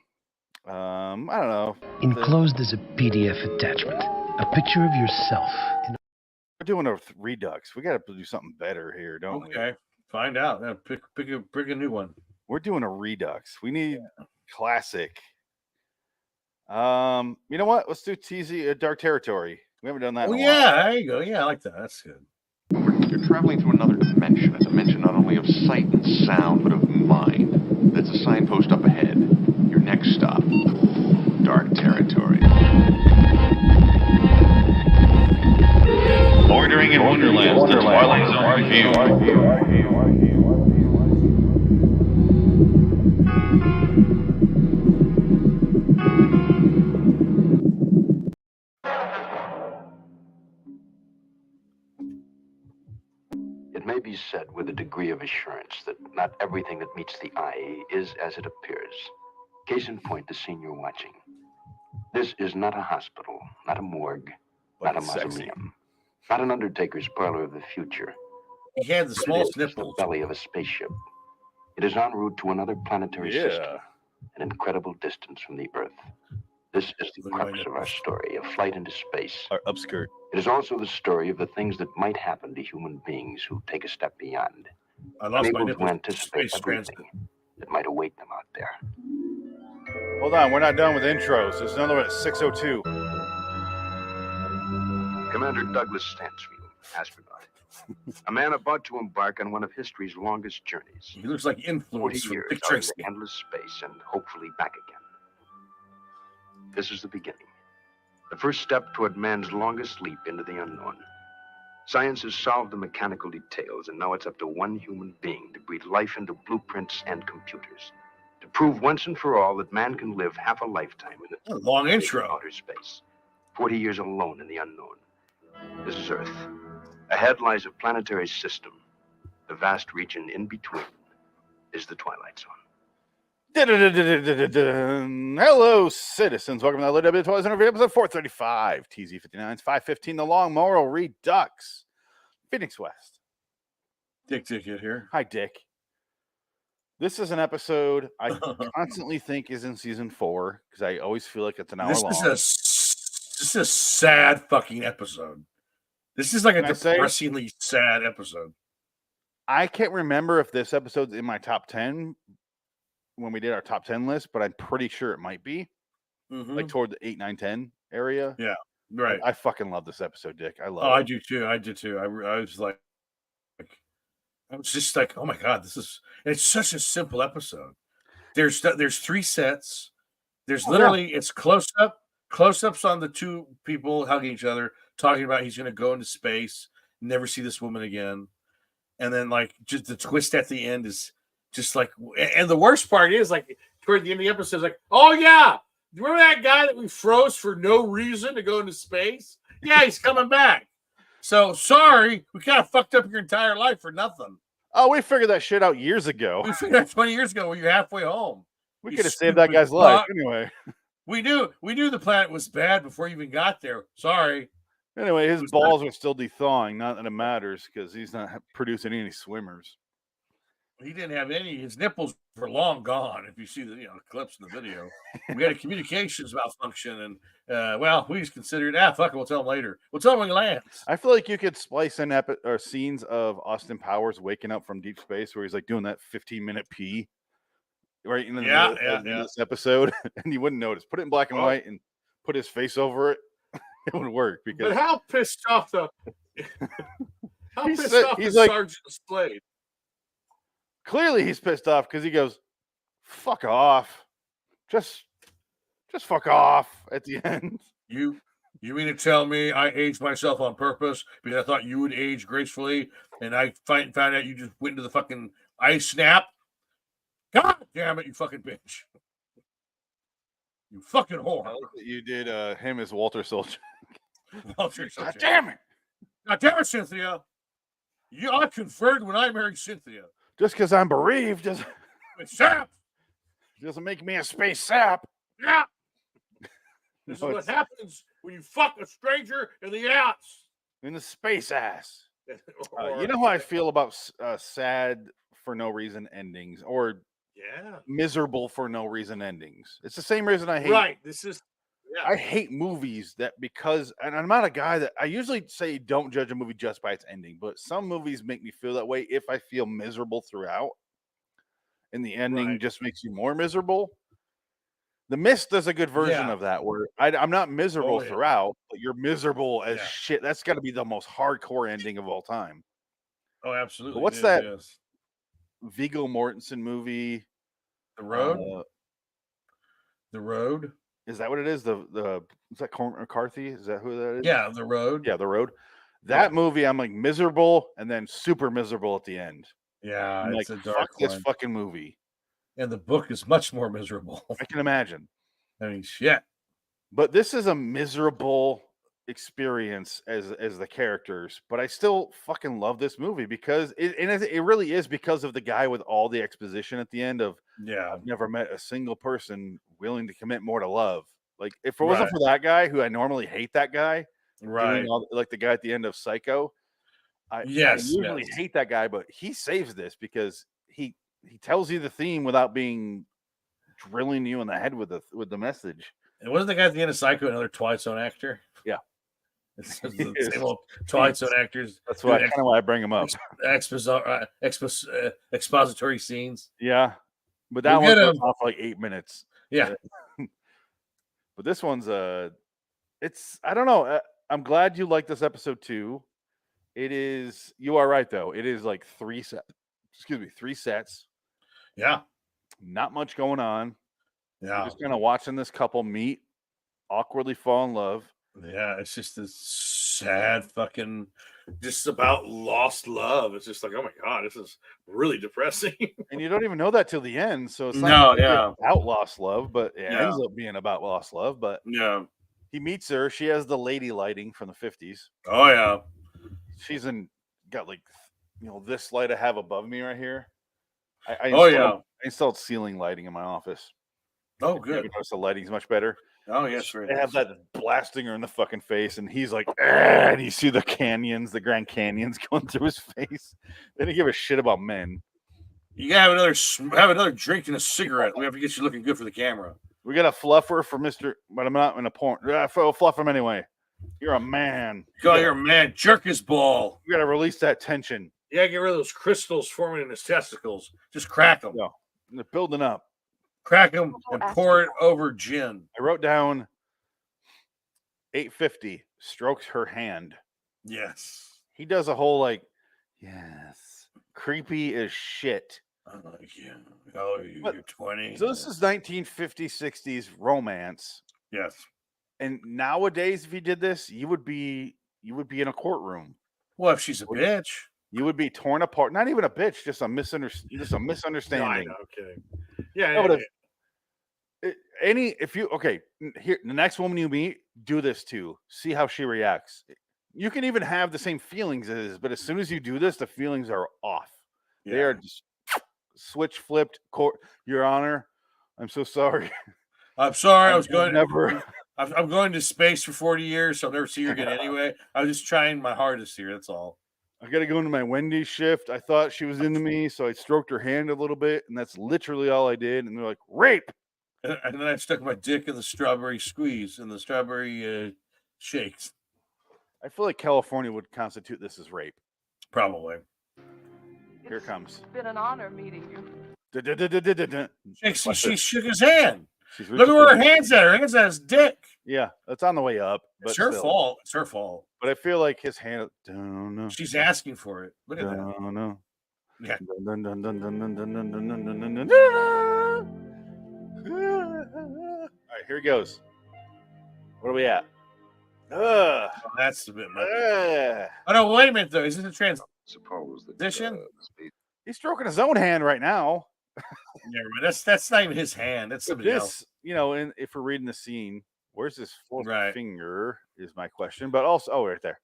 Speaker 1: I don't know.
Speaker 4: Enclosed is a PDF attachment, a picture of yourself.
Speaker 1: We're doing a Redux. We got to do something better here, don't we?
Speaker 2: Okay, find out. Pick a new one.
Speaker 1: We're doing a Redux. We need classic. You know what? Let's do TZ Dark Territory. We haven't done that.
Speaker 2: Oh yeah, there you go. Yeah, I like that. That's good.
Speaker 5: You're traveling through another dimension, a dimension not only of sight and sound, but of mind. That's a signpost up ahead. Your next stop, Dark Territory.
Speaker 6: Bordering in Wonderland, the Twilight Zone
Speaker 4: It may be said with a degree of assurance that not everything that meets the eye is as it appears. Case in point, the scene you're watching. This is not a hospital, not a morgue, not a mausoleum, not an undertaker's parlor of the future.
Speaker 2: He had the smallest
Speaker 4: It is
Speaker 2: nipples.
Speaker 4: the belly of a spaceship. It is en route to another planetary system, an incredible distance from the Earth. This is the crux of our story, a flight into space.
Speaker 1: Our upskirt.
Speaker 4: It is also the story of the things that might happen to human beings who take a step beyond,
Speaker 2: I lost my
Speaker 4: unable to
Speaker 2: nipples.
Speaker 4: anticipate everything that might await them out there.
Speaker 1: Hold on, we're not done with intros. There's another one at 6:02.
Speaker 4: Commander Douglas Stansfield, astronaut. A man about to embark on one of history's longest journeys.
Speaker 2: He looks like
Speaker 4: 40
Speaker 2: influence from
Speaker 4: years
Speaker 2: Dick
Speaker 4: out
Speaker 2: Tracy.
Speaker 4: into endless space and hopefully back again. This is the beginning. The first step toward man's longest leap into the unknown. Science has solved the mechanical details, and now it's up to one human being to breathe life into blueprints and computers. To prove once and for all that man can live half a lifetime in the
Speaker 2: Long intro.
Speaker 4: outer space. 40 years alone in the unknown. This is Earth. Ahead lies a planetary system. The vast region in between is the Twilight Zone.
Speaker 1: Hello, citizens. Welcome to the LW Toys Interview, episode 435. TZ59's 515, The Long Morrow Redux. Phoenix West.
Speaker 2: Dick Ticket here.
Speaker 1: Hi, Dick. This is an episode I constantly think is in season 4 because I always feel like it's an hour long.
Speaker 2: This is a sad fucking episode. This is like a depressingly sad episode.
Speaker 1: I can't remember if this episode's in my top 10 when we did our top 10 list, but I'm pretty sure it might be like toward the 8, 9, 10 area.
Speaker 2: Yeah, right.
Speaker 1: I fucking love this episode, Dick. I love it.
Speaker 2: I do too. I did too. I was like, I was just like, oh my God, it's such a simple episode. There's 3 sets. There's literally, it's close-ups on the 2 people hugging each other, talking about he's going to go into space, never see this woman again. And then like just the twist at the end is just like, and the worst part is like toward the end of the episode, it's like, oh yeah, do you remember that guy that we froze for no reason to go into space? Yeah, he's coming back. So sorry, we kind of fucked up your entire life for nothing.
Speaker 1: Oh, we figured that shit out years ago.
Speaker 2: We figured out 20 years ago when you're halfway home.
Speaker 1: We could have saved that guy's life anyway.
Speaker 2: We knew the planet was bad before you even got there. Sorry.
Speaker 1: Anyway, his balls are still thethawing. Not that it matters because he's not producing any swimmers.
Speaker 2: He didn't have any. His nipples were long gone. If you see the clips in the video, we had a communications malfunction, and we just considered fuck it. We'll tell him later. We'll tell him when he lands.
Speaker 1: I feel like you could splice in scenes of Austin Powers waking up from deep space where he's like doing that 15-minute pee right in the middle of this episode, and you wouldn't notice. Put it in black and white and put his face over it. It would work because.
Speaker 2: But how pissed off the?
Speaker 1: He's like
Speaker 2: Sergeant Slade.
Speaker 1: Clearly, he's pissed off because he goes, "Fuck off, just fuck off." At the end,
Speaker 2: you mean to tell me I aged myself on purpose because I thought you would age gracefully, and I found out you just went into the fucking ice snap? God damn it, you fucking bitch! You fucking whore!
Speaker 1: I like that you did him as Walter Soldier.
Speaker 2: Walter Soldier.
Speaker 1: God damn it!
Speaker 2: God damn it, Cynthia! I conferred when I married Cynthia.
Speaker 1: Just because I'm bereaved
Speaker 2: doesn't
Speaker 1: make me a space sap.
Speaker 2: Yeah. This is what happens when you fuck a stranger in the ass.
Speaker 1: In the space ass. You know how I feel about sad for no reason endings or miserable for no reason endings. It's the same reason I hate.
Speaker 2: Right.
Speaker 1: I hate movies and I'm not a guy that I usually say don't judge a movie just by its ending, but some movies make me feel that way if I feel miserable throughout and the ending just makes you more miserable. The Mist does a good version of that where I'm not miserable throughout, but you're miserable as shit. That's got to be the most hardcore ending of all time.
Speaker 2: Oh, absolutely.
Speaker 1: But what's that Viggo Mortensen movie?
Speaker 2: The Road? The Road?
Speaker 1: Is that what it is? Is that Cormac McCarthy? Is that who that is?
Speaker 2: Yeah, The Road.
Speaker 1: Yeah, The Road. That movie, I'm like miserable and then super miserable at the end.
Speaker 2: Yeah,
Speaker 1: I'm like,
Speaker 2: it's a
Speaker 1: fuck
Speaker 2: dark
Speaker 1: this
Speaker 2: one.
Speaker 1: fucking movie.
Speaker 2: And the book is much more miserable.
Speaker 1: I can imagine.
Speaker 2: I mean, shit.
Speaker 1: But this is a miserable experience as the characters, but I still fucking love this movie because it really is because of the guy with all the exposition at the end of
Speaker 2: Yeah.
Speaker 1: I've never met a single person willing to commit more to love. Like if it
Speaker 2: Right.
Speaker 1: wasn't for that guy, who I normally hate that guy,
Speaker 2: Right.
Speaker 1: doing all, like the guy at the end of Psycho, I usually hate that guy, but he saves this because he tells you the theme without being drilling you in the head with the message.
Speaker 2: And wasn't the guy at the end of Psycho another Twilight Zone actor?
Speaker 1: Yeah.
Speaker 2: It's the same old Twilight Zone actors.
Speaker 1: That's why kind of why I bring him up.
Speaker 2: Expository scenes.
Speaker 1: Yeah, but that one goes off like 8 minutes.
Speaker 2: Yeah.
Speaker 1: But this one's it's I don't know. I'm glad you like this episode too. It is. You are right though. It is like 3 sets.
Speaker 2: Yeah.
Speaker 1: Not much going on.
Speaker 2: Yeah.
Speaker 1: You're just kind of watching this couple meet, awkwardly fall in love.
Speaker 2: Yeah, it's just this sad fucking, just about lost love. It's just like, oh my god, this is really depressing.
Speaker 1: And you don't even know that till the end, so it's not about lost love, but it ends up being about lost love. But he meets her. She has the lady lighting from the 50s.
Speaker 2: Oh yeah,
Speaker 1: she's got like this light I have above me right here. I installed ceiling lighting in my office.
Speaker 2: Oh, good.
Speaker 1: You notice the lighting's much better.
Speaker 2: Oh yes,
Speaker 1: they have that blasting her in the fucking face, and he's like, and you see the canyons, the Grand Canyons going through his face. They didn't give a shit about men.
Speaker 2: You gotta have another drink and a cigarette. We have to get you looking good for the camera.
Speaker 1: We got a fluffer for Mr. But I'm not in a porn. I'll fluff him anyway. You're a man.
Speaker 2: You're a man. Jerk his ball.
Speaker 1: You gotta release that tension.
Speaker 2: Yeah, get rid of those crystals forming in his testicles. Just crack them.
Speaker 1: No, they're building up.
Speaker 2: Crack them and pour it over gin.
Speaker 1: I wrote down 850 strokes her hand.
Speaker 2: Yes.
Speaker 1: He does a whole yes. Creepy as shit.
Speaker 2: I'm like, yeah. Oh, you're 20.
Speaker 1: So this is 1950s, 60s romance.
Speaker 2: Yes.
Speaker 1: And nowadays, if you did this, you would be in a courtroom.
Speaker 2: Well, if she's a bitch,
Speaker 1: you would be torn apart. Not even a bitch, just a misunderstanding.
Speaker 2: No, I know, kidding. Yeah.
Speaker 1: No, here, the next woman you meet, do this too. See how she reacts. You can even have the same feelings as, but as soon as you do this, the feelings are off. Yeah. They are just switch flipped. Your Honor, I'm so sorry.
Speaker 2: I'm sorry. I'm going to space for 40 years, so I'll never see her again anyway. I was just trying my hardest here. That's all.
Speaker 1: I got to go into my Wendy's shift. I thought she was into me, so I stroked her hand a little bit, and that's literally all I did. And they're like, rape.
Speaker 2: And then I stuck my dick in the strawberry squeeze and the strawberry shakes.
Speaker 1: I feel like California would constitute this as rape.
Speaker 2: Probably.
Speaker 1: Here it comes.
Speaker 6: It's been an honor meeting you.
Speaker 2: She shook his hand. Look at where her hand's at. Her hand's at his dick.
Speaker 1: Yeah, that's on the way up. But
Speaker 2: it's her fault. It's her fault.
Speaker 1: But I feel like his hand. Don't know.
Speaker 2: She's asking for it. Look at that.
Speaker 1: Don't know.
Speaker 2: Yeah.
Speaker 1: All right, here he goes. What are we at?
Speaker 2: Oh, that's a bit much. Oh no! Wait a minute, though. Is this a transition?
Speaker 1: He's stroking his own hand right now.
Speaker 2: Yeah, that's not even his hand. That's somebody else.
Speaker 1: And if we're reading the scene, where's his fourth finger? Is my question. But also, right there.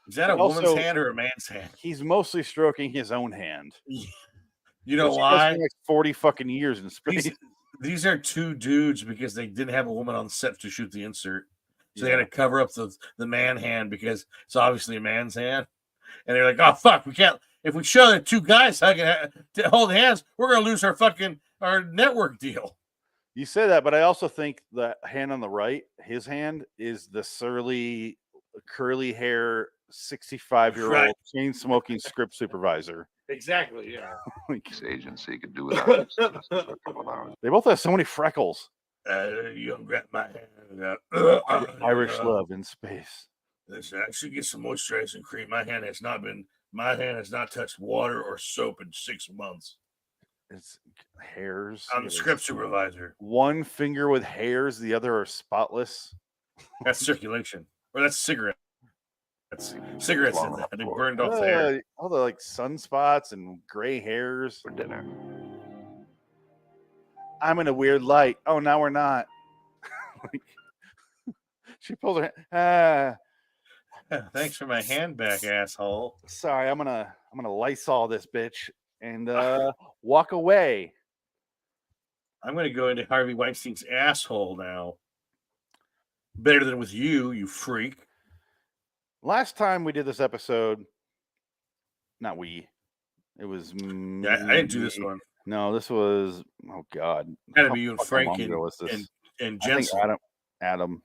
Speaker 2: Is that a woman's hand or a man's hand?
Speaker 1: He's mostly stroking his own hand.
Speaker 2: You know why?
Speaker 1: 40 fucking years in space.
Speaker 2: These are two dudes because they didn't have a woman on set to shoot the insert. So they had to cover up the man hand because it's obviously a man's hand. And they're like, oh, fuck, we can't. If we show the two guys hold hands, we're going to lose our network deal.
Speaker 1: You say that, but I also think the hand on the right, his hand, is the surly, curly hair, 65-year-old chain smoking script supervisor.
Speaker 2: Exactly, yeah.
Speaker 5: This agency could do without this for a couple of hours.
Speaker 1: They both have so many freckles.
Speaker 2: You don't grab my hand.
Speaker 1: Irish love in space.
Speaker 2: Listen, I should get some moisturizing cream. My hand has not touched water or soap in 6 months.
Speaker 1: It's hairs.
Speaker 2: I'm the script supervisor.
Speaker 1: One finger with hairs, the other are spotless.
Speaker 2: That's circulation. Or that's a cigarette. cigarettes in there. They burned off the hair.
Speaker 1: All the like sunspots and gray hairs.
Speaker 5: For dinner.
Speaker 1: I'm in a weird light. Oh, now we're not. She pulls her hand.
Speaker 2: Thanks for my hand back, asshole.
Speaker 1: Sorry, I'm gonna Lysol this bitch and walk away.
Speaker 2: I'm gonna go into Harvey Weinstein's asshole now. Better than with you, you freak.
Speaker 1: Last time we did this episode, not we. It was me.
Speaker 2: Yeah, I didn't do this one.
Speaker 1: No, this was God.
Speaker 2: Had to be you and Frank and
Speaker 1: I think
Speaker 2: Jensen.
Speaker 1: Adam.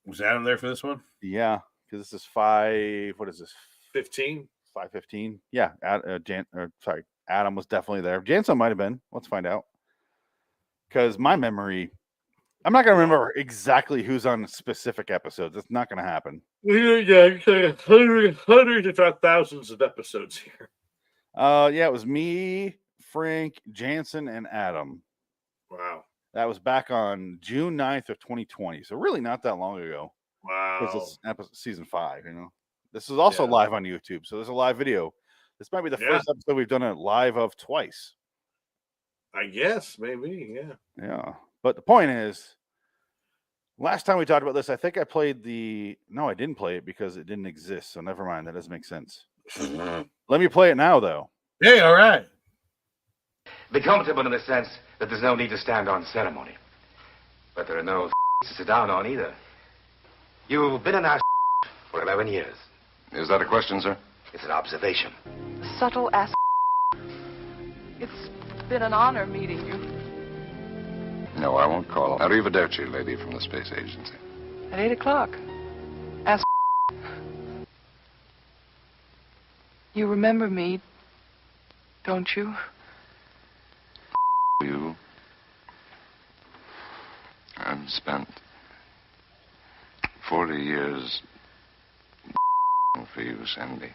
Speaker 2: Was Adam there for this one?
Speaker 1: Yeah, because this is 5. What is this?
Speaker 2: 15.
Speaker 1: 5:15. Yeah, Adam was definitely there. Jansen might have been. Let's find out. Because my memory, I'm not gonna remember exactly who's on specific episodes. It's not gonna happen.
Speaker 2: Yeah, hundreds, if not thousands of episodes here.
Speaker 1: Yeah, it was me, Frank, Jansen, and Adam.
Speaker 2: Wow.
Speaker 1: That was back on June 9th of 2020. So really not that long ago.
Speaker 2: Wow.
Speaker 1: Because it's season 5, you know. This is also live on YouTube, so there's a live video. This might be the first episode we've done it live of twice.
Speaker 2: I guess, maybe, yeah.
Speaker 1: Yeah. But the point is, last time we talked about this, I think I played no, I didn't play it because it didn't exist. So never mind. That doesn't make sense. Let me play it now, though.
Speaker 2: Hey, all right.
Speaker 7: Be comfortable in the sense that there's no need to stand on ceremony. But there are no to sit down on either. You've been an ass for 11 years.
Speaker 5: Is that a question, sir?
Speaker 7: It's an observation.
Speaker 6: Subtle ass. It's been an honor meeting you.
Speaker 5: No, I won't call. Arrivederci, lady from the space agency.
Speaker 6: At 8 o'clock. Ass. You remember me, don't you?
Speaker 5: You. I've spent 40 years for you, Sandy.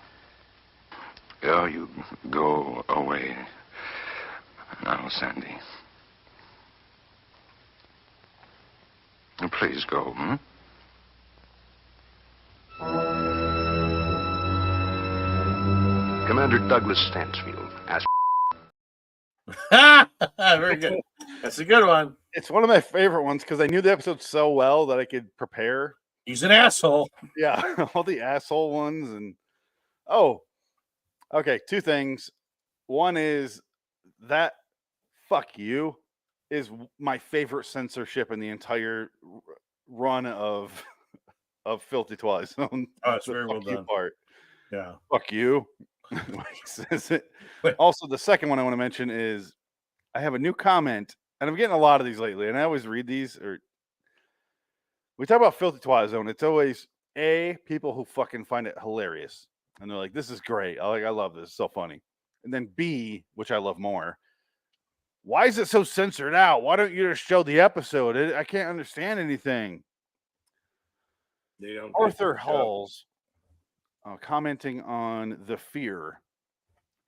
Speaker 5: Oh, you go away now, Sandy. Please go,
Speaker 4: Commander Douglas Stansfield asked.
Speaker 2: Very good. That's a good one.
Speaker 1: It's one of my favorite ones because I knew the episode so well that I could prepare.
Speaker 2: He's an asshole.
Speaker 1: Yeah, all the asshole ones. And okay, 2 things. One is that fuck you is my favorite censorship in the entire run of Filthy Twilight Zone.
Speaker 2: Oh, it's very well done.
Speaker 1: Part.
Speaker 2: Yeah.
Speaker 1: Fuck you. He says it. Also, the second one I want to mention is I have a new comment, and I'm getting a lot of these lately, and I always read these. Or we talk about Filthy Twilight Zone. It's always people who fucking find it hilarious, and they're like, "This is great. I love this. It's so funny." And then B, which I love more. Why is it so censored out? Why don't you just show the episode? I can't understand anything.
Speaker 2: They don't.
Speaker 1: Arthur Halls, commenting on The Fear,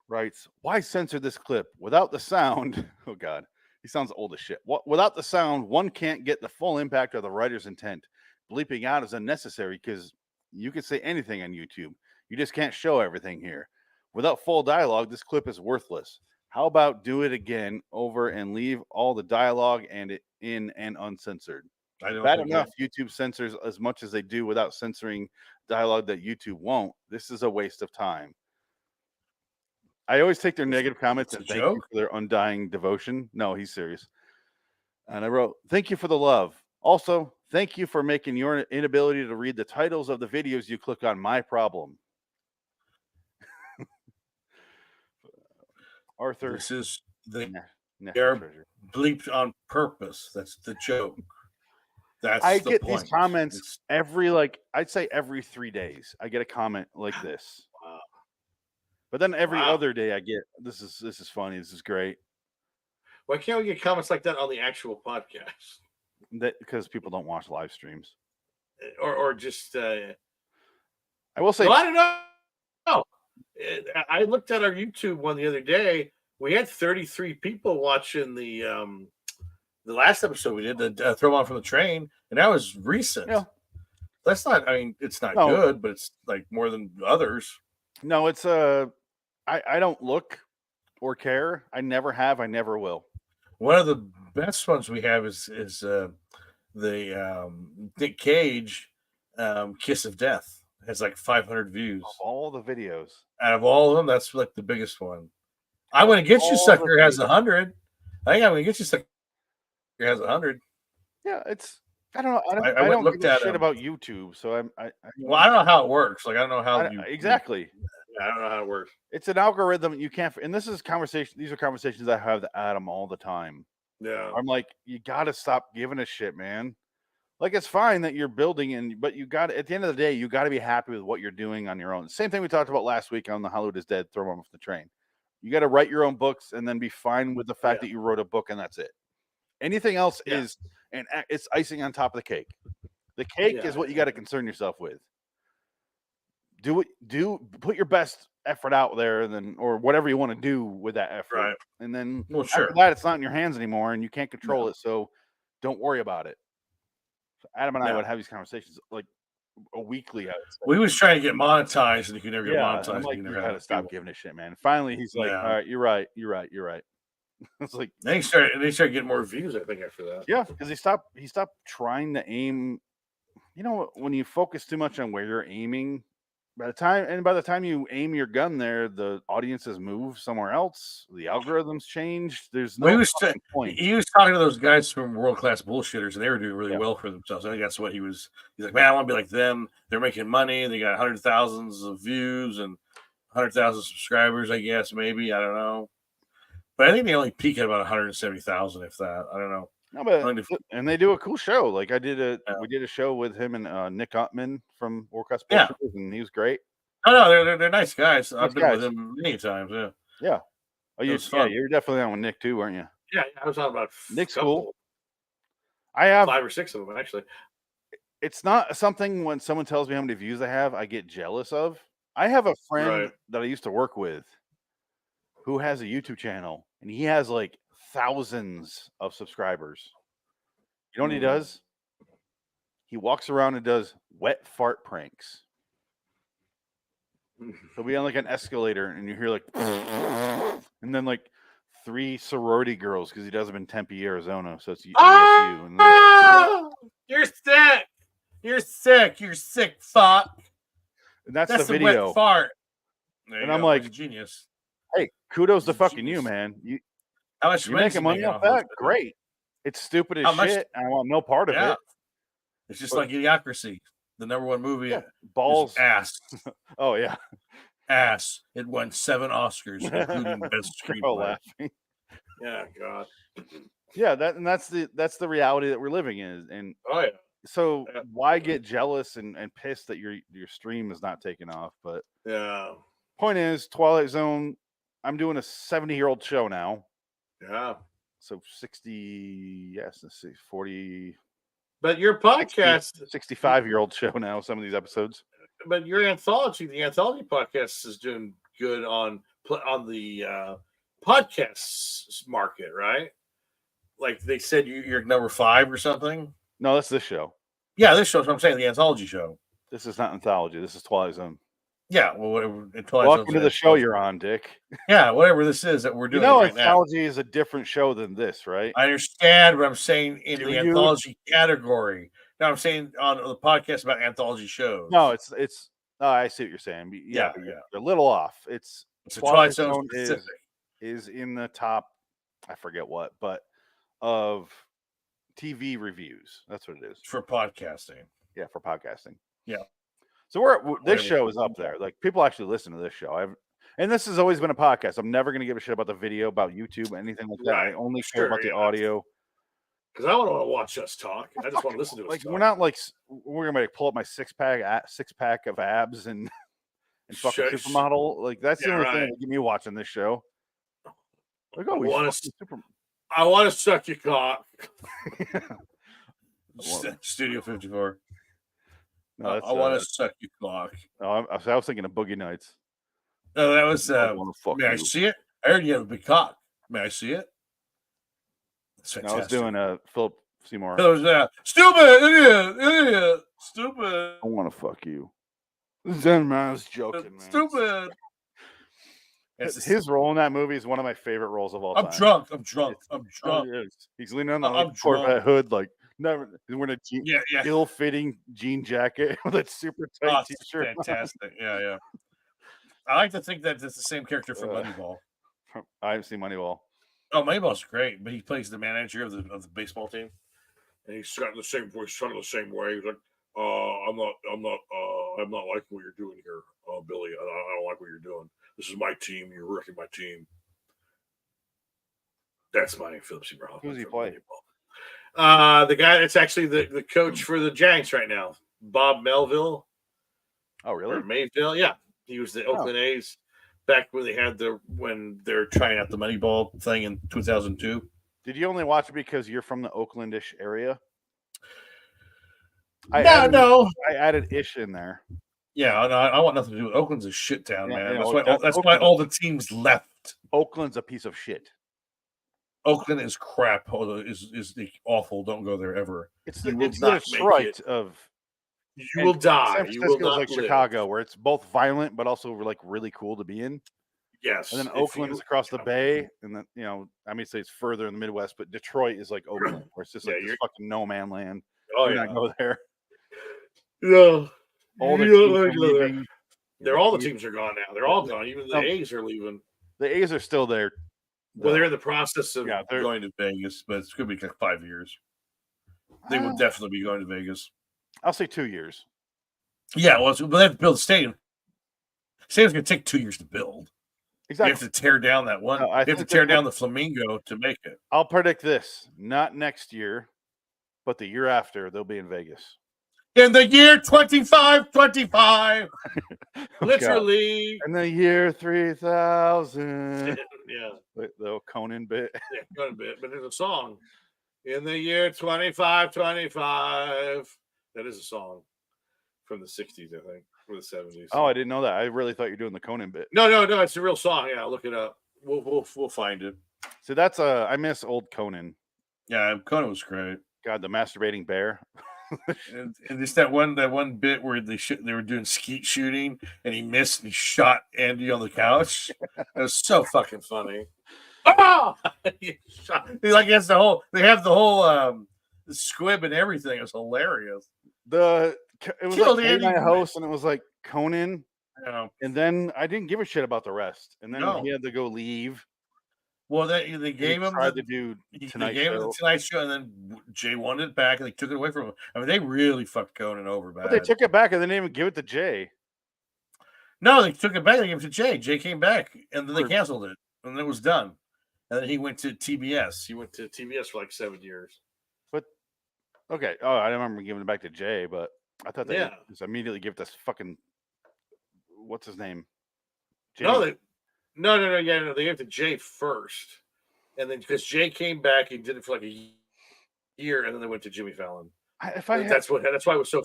Speaker 1: writes, "Why censor this clip? Without the sound," oh God, he sounds old as shit. Without the sound, one can't get the full impact of the writer's intent. Bleeping out is unnecessary because you can say anything on YouTube. You just can't show everything here. Without full dialogue, this clip is worthless. How about do it again over and leave all the dialogue and it in and uncensored? Bad enough YouTube censors as much as they do without censoring dialogue that YouTube won't. This is a waste of time. I always take their negative comments and thank you for their undying devotion. No, he's serious. And I wrote, "Thank you for the love. Also, thank you for making your inability to read the titles of the videos you click on my problem." Arthur,
Speaker 2: this is they're
Speaker 1: treasure.
Speaker 2: bleeped on purpose. That's the joke.
Speaker 1: I get these comments every I'd say every 3 days. I get a comment like this.
Speaker 2: Wow.
Speaker 1: But then every other day I get this is funny. This is great.
Speaker 2: Why can't we get comments like that on the actual podcast?
Speaker 1: Because people don't watch live streams.
Speaker 2: Or just
Speaker 1: I will say,
Speaker 2: I don't know. I looked at our YouTube one the other day. We had 33 people watching the last episode we did, the Throw On from the Train, and that was recent.
Speaker 1: Yeah.
Speaker 2: That's not. I mean, it's not
Speaker 1: No.
Speaker 2: good, but it's like more than others.
Speaker 1: No, it's I don't look or care. I never have. I never will.
Speaker 2: One of the best ones we have is the Nick Cage Kiss of Death. It has like 500 views.
Speaker 1: Of all the videos,
Speaker 2: Out of all of them, that's like the biggest one. I'm gonna get you, sucker. Has 100. I think I'm gonna get you, sucker. Has 100.
Speaker 1: Yeah, it's. I don't know.
Speaker 2: I
Speaker 1: don't
Speaker 2: looked
Speaker 1: give a
Speaker 2: at
Speaker 1: shit
Speaker 2: him.
Speaker 1: about YouTube, so
Speaker 2: Well, I don't know how it works. Like I don't know how you
Speaker 1: exactly.
Speaker 2: I don't know how it works.
Speaker 1: It's an algorithm you can't. And this is conversation. These are conversations I have with Adam all the time.
Speaker 2: Yeah.
Speaker 1: I'm like, you got to stop giving a shit, man. Like it's fine that you're building, but you got at the end of the day, you got to be happy with what you're doing on your own. Same thing we talked about last week on the Hollywood is Dead. Throw them off the train. You got to write your own books and then be fine with the fact that you wrote a book and that's it. Anything else is it's icing on top of the cake. The cake is what you got to concern yourself with. Put your best effort out there, and then or whatever you want to do with that effort,
Speaker 2: Right.
Speaker 1: and then
Speaker 2: Sure.
Speaker 1: after that, it's not in your hands anymore, and you can't control it. So don't worry about it. So Adam and I would have these conversations like a weekly.
Speaker 2: We was trying to get monetized, and you could never get
Speaker 1: I'm
Speaker 2: monetized.
Speaker 1: like, you gotta stop giving a shit, man. Finally, he's like, all right, you're right. It's like
Speaker 2: they started getting more views, I think, after that.
Speaker 1: Yeah, because he stopped trying to aim. You know, when you focus too much on where you're aiming, by the time you aim your gun there, the audiences move somewhere else. The algorithms change. There's no point.
Speaker 2: He was talking to those guys from World Class Bullshitters, and they were doing really well for themselves. I think that's what he was. He's like, man, I want to be like them. They're making money. They got 100,000s of views and 100,000 subscribers. I guess maybe I don't know, but I think they only peak at about 170,000, if that. I don't know.
Speaker 1: No, but and they do a cool show. Like we did a show with him and Nick Ottman from World Class Bullshitters, and he was great.
Speaker 2: Oh no, they're nice guys. I've been with them many times.
Speaker 1: Yeah. Oh, you're definitely on with Nick too, weren't you?
Speaker 2: Yeah, I was talking about
Speaker 1: Nick's cool. I have
Speaker 2: 5 or 6 of them actually.
Speaker 1: It's not something when someone tells me how many views I have, I get jealous of. I have a friend that I used to work with who has a YouTube channel, and he has like thousands of subscribers. You know what he does? He walks around and does wet fart pranks. He'll be on like an escalator, and you hear like, and then like 3 sorority girls because he does them in Tempe, Arizona. So it's ASU. And
Speaker 2: you're sick. You're sick. You're sick fuck.
Speaker 1: And that's the video.
Speaker 2: Wet fart.
Speaker 1: And I'm like,
Speaker 2: genius.
Speaker 1: Hey, kudos to fucking you, man.
Speaker 2: How much
Speaker 1: you're making money off that? Great. It's stupid as shit. I want no part of it.
Speaker 2: It's just like Idiocracy, the #1 movie.
Speaker 1: Yeah. Balls.
Speaker 2: Ass.
Speaker 1: Oh, yeah.
Speaker 2: Ass. It won 7 Oscars, including Best Screenplay. Yeah, God.
Speaker 1: Yeah, that's the reality that we're living in. And so why get jealous and pissed that your stream is not taking off? But point is, Twilight Zone, I'm doing a 70-year-old show now.
Speaker 2: Yeah.
Speaker 1: So 60, let's see, 40.
Speaker 2: But your podcast,
Speaker 1: 65-year-old show now, some of these episodes.
Speaker 2: But your anthology, the anthology podcast is doing good on the podcasts market, right? Like they said you're number 5 or something.
Speaker 1: No, that's this show.
Speaker 2: Yeah, this show. I'm saying the anthology show.
Speaker 1: This is not anthology. This is Twilight Zone.
Speaker 2: Yeah, well, whatever.
Speaker 1: Welcome to the show you're on, Dick.
Speaker 2: Yeah, whatever this is that we're doing.
Speaker 1: Anthology is a different show than this, right?
Speaker 2: I understand, but I'm saying in the anthology category. Now I'm saying on the podcast about anthology shows.
Speaker 1: No, it's. Oh, I see what you're saying. Yeah, you're a little off. It's
Speaker 2: Twilight Zone
Speaker 1: is in the top. I forget what, but of TV reviews. That's what it is
Speaker 2: for podcasting.
Speaker 1: Yeah, for podcasting.
Speaker 2: Yeah.
Speaker 1: So this show is up there. Like people actually listen to this show. And this has always been a podcast. I'm never going to give a shit about the video, about YouTube, anything like that. I only care about the audio.
Speaker 2: Because I don't want to watch us talk. I just want to listen to us.
Speaker 1: Like we're not like we're going to pull up my six pack of abs and fucking supermodel. Like that's the only thing that get me watching this show. Like,
Speaker 2: I want to suck your cock. Studio 54.
Speaker 1: No,
Speaker 2: I want to suck your cock.
Speaker 1: No, I was thinking of Boogie Nights.
Speaker 2: No, that was. May I see it? I heard you have a big cock. May I see it?
Speaker 1: I was doing Philip Seymour.
Speaker 2: That was stupid idiot, stupid.
Speaker 1: want to fuck you. Zen man, I was joking, man.
Speaker 2: Stupid.
Speaker 1: His role in that movie is one of my favorite roles of all time.
Speaker 2: I'm drunk.
Speaker 1: He's leaning on the Corvette hood, like never. He's wearing a ill-fitting jean jacket with a super tight t-shirt.
Speaker 2: Fantastic. Yeah. I like to think that it's the same character from Moneyball.
Speaker 1: I haven't seen Moneyball.
Speaker 2: Oh, Moneyball's great, but he plays the manager of the baseball team, and he's got the same voice, kind of the same way. He's like, I'm not liking what you're doing here, Billy. I don't like what you're doing. This is my team. You're wrecking my team. That's my Philip Seymour Hoffman.
Speaker 1: Who's he playing?
Speaker 2: The guy that's actually the coach for the Giants right now, Bob Melville.
Speaker 1: Oh, really?
Speaker 2: Or Mayville, yeah. He was the Oakland A's back when they're trying out the Moneyball thing in 2002.
Speaker 1: Did you only watch it because you're from the Oaklandish area?
Speaker 2: No.
Speaker 1: I added ish in there.
Speaker 2: Yeah, I want nothing to do with Oakland's a shit town, man.
Speaker 1: Yeah,
Speaker 2: That's why all the teams left.
Speaker 1: Oakland's a piece of shit.
Speaker 2: Oakland is crap. Is awful. Don't go there ever.
Speaker 1: It's the Detroit of.
Speaker 2: You will die.
Speaker 1: San Francisco's like Chicago, where it's both violent but also like really cool to be in.
Speaker 2: Yes.
Speaker 1: And then Oakland is across the bay, and then I mean, say it's further in the Midwest, but Detroit is like Oakland, where it's just like this fucking no man land.
Speaker 2: Oh,
Speaker 1: not go there.
Speaker 2: No.
Speaker 1: All the teams are leaving.
Speaker 2: All the teams are gone now. They're all gone. Even the A's are leaving.
Speaker 1: The A's are still there.
Speaker 2: Well, they're in the process of going to Vegas, but it's going to be like 5 years. They will definitely be going to Vegas.
Speaker 1: I'll say 2 years.
Speaker 2: Yeah, well, they have to build a stadium. Stadium's going to take 2 years to build.
Speaker 1: Exactly.
Speaker 2: You have to tear down that one. You have to tear down the Flamingo to make it.
Speaker 1: I'll predict this: not next year, but the year after, they'll be in Vegas.
Speaker 2: In the year 2525, literally.
Speaker 1: In the year 3000.
Speaker 2: Yeah.
Speaker 1: The Conan bit.
Speaker 2: Yeah, Conan bit. But there's a song. In the year 2525. That is a song from the 60s, I think, or the 70s.
Speaker 1: Oh, I didn't know that. I really thought you were doing the Conan bit.
Speaker 2: No. It's a real song. Yeah, look it up. We'll find it.
Speaker 1: So that's I miss old Conan.
Speaker 2: Yeah, Conan was great.
Speaker 1: God, the masturbating bear.
Speaker 2: and just that one bit where they were doing skeet shooting and he missed and he shot Andy on the couch. It was so fucking funny. Oh! He have the whole squib and everything. It was hilarious.
Speaker 1: It was
Speaker 2: Killed
Speaker 1: like
Speaker 2: Andy.
Speaker 1: my house, and it was like Conan.
Speaker 2: Yeah.
Speaker 1: And then I didn't give a shit about the rest. And then he had to go leave.
Speaker 2: Well, they gave him
Speaker 1: the Tonight
Speaker 2: Show, and then Jay wanted it back, and they took it away from him. I mean, they really fucked Conan over bad.
Speaker 1: But they took it back, and they didn't even give it to Jay.
Speaker 2: No, they took it back. They gave it to Jay. Jay came back, and then they canceled it, and it was done. And then he went to TBS. He went to TBS for like 7 years.
Speaker 1: But okay, I don't remember giving it back to Jay, but I thought they just immediately give this fucking what's his name?
Speaker 2: Jay. No. They gave it to Jay first, and then because Jay came back, he did it for like a year, and then they went to Jimmy Fallon. That's why it was so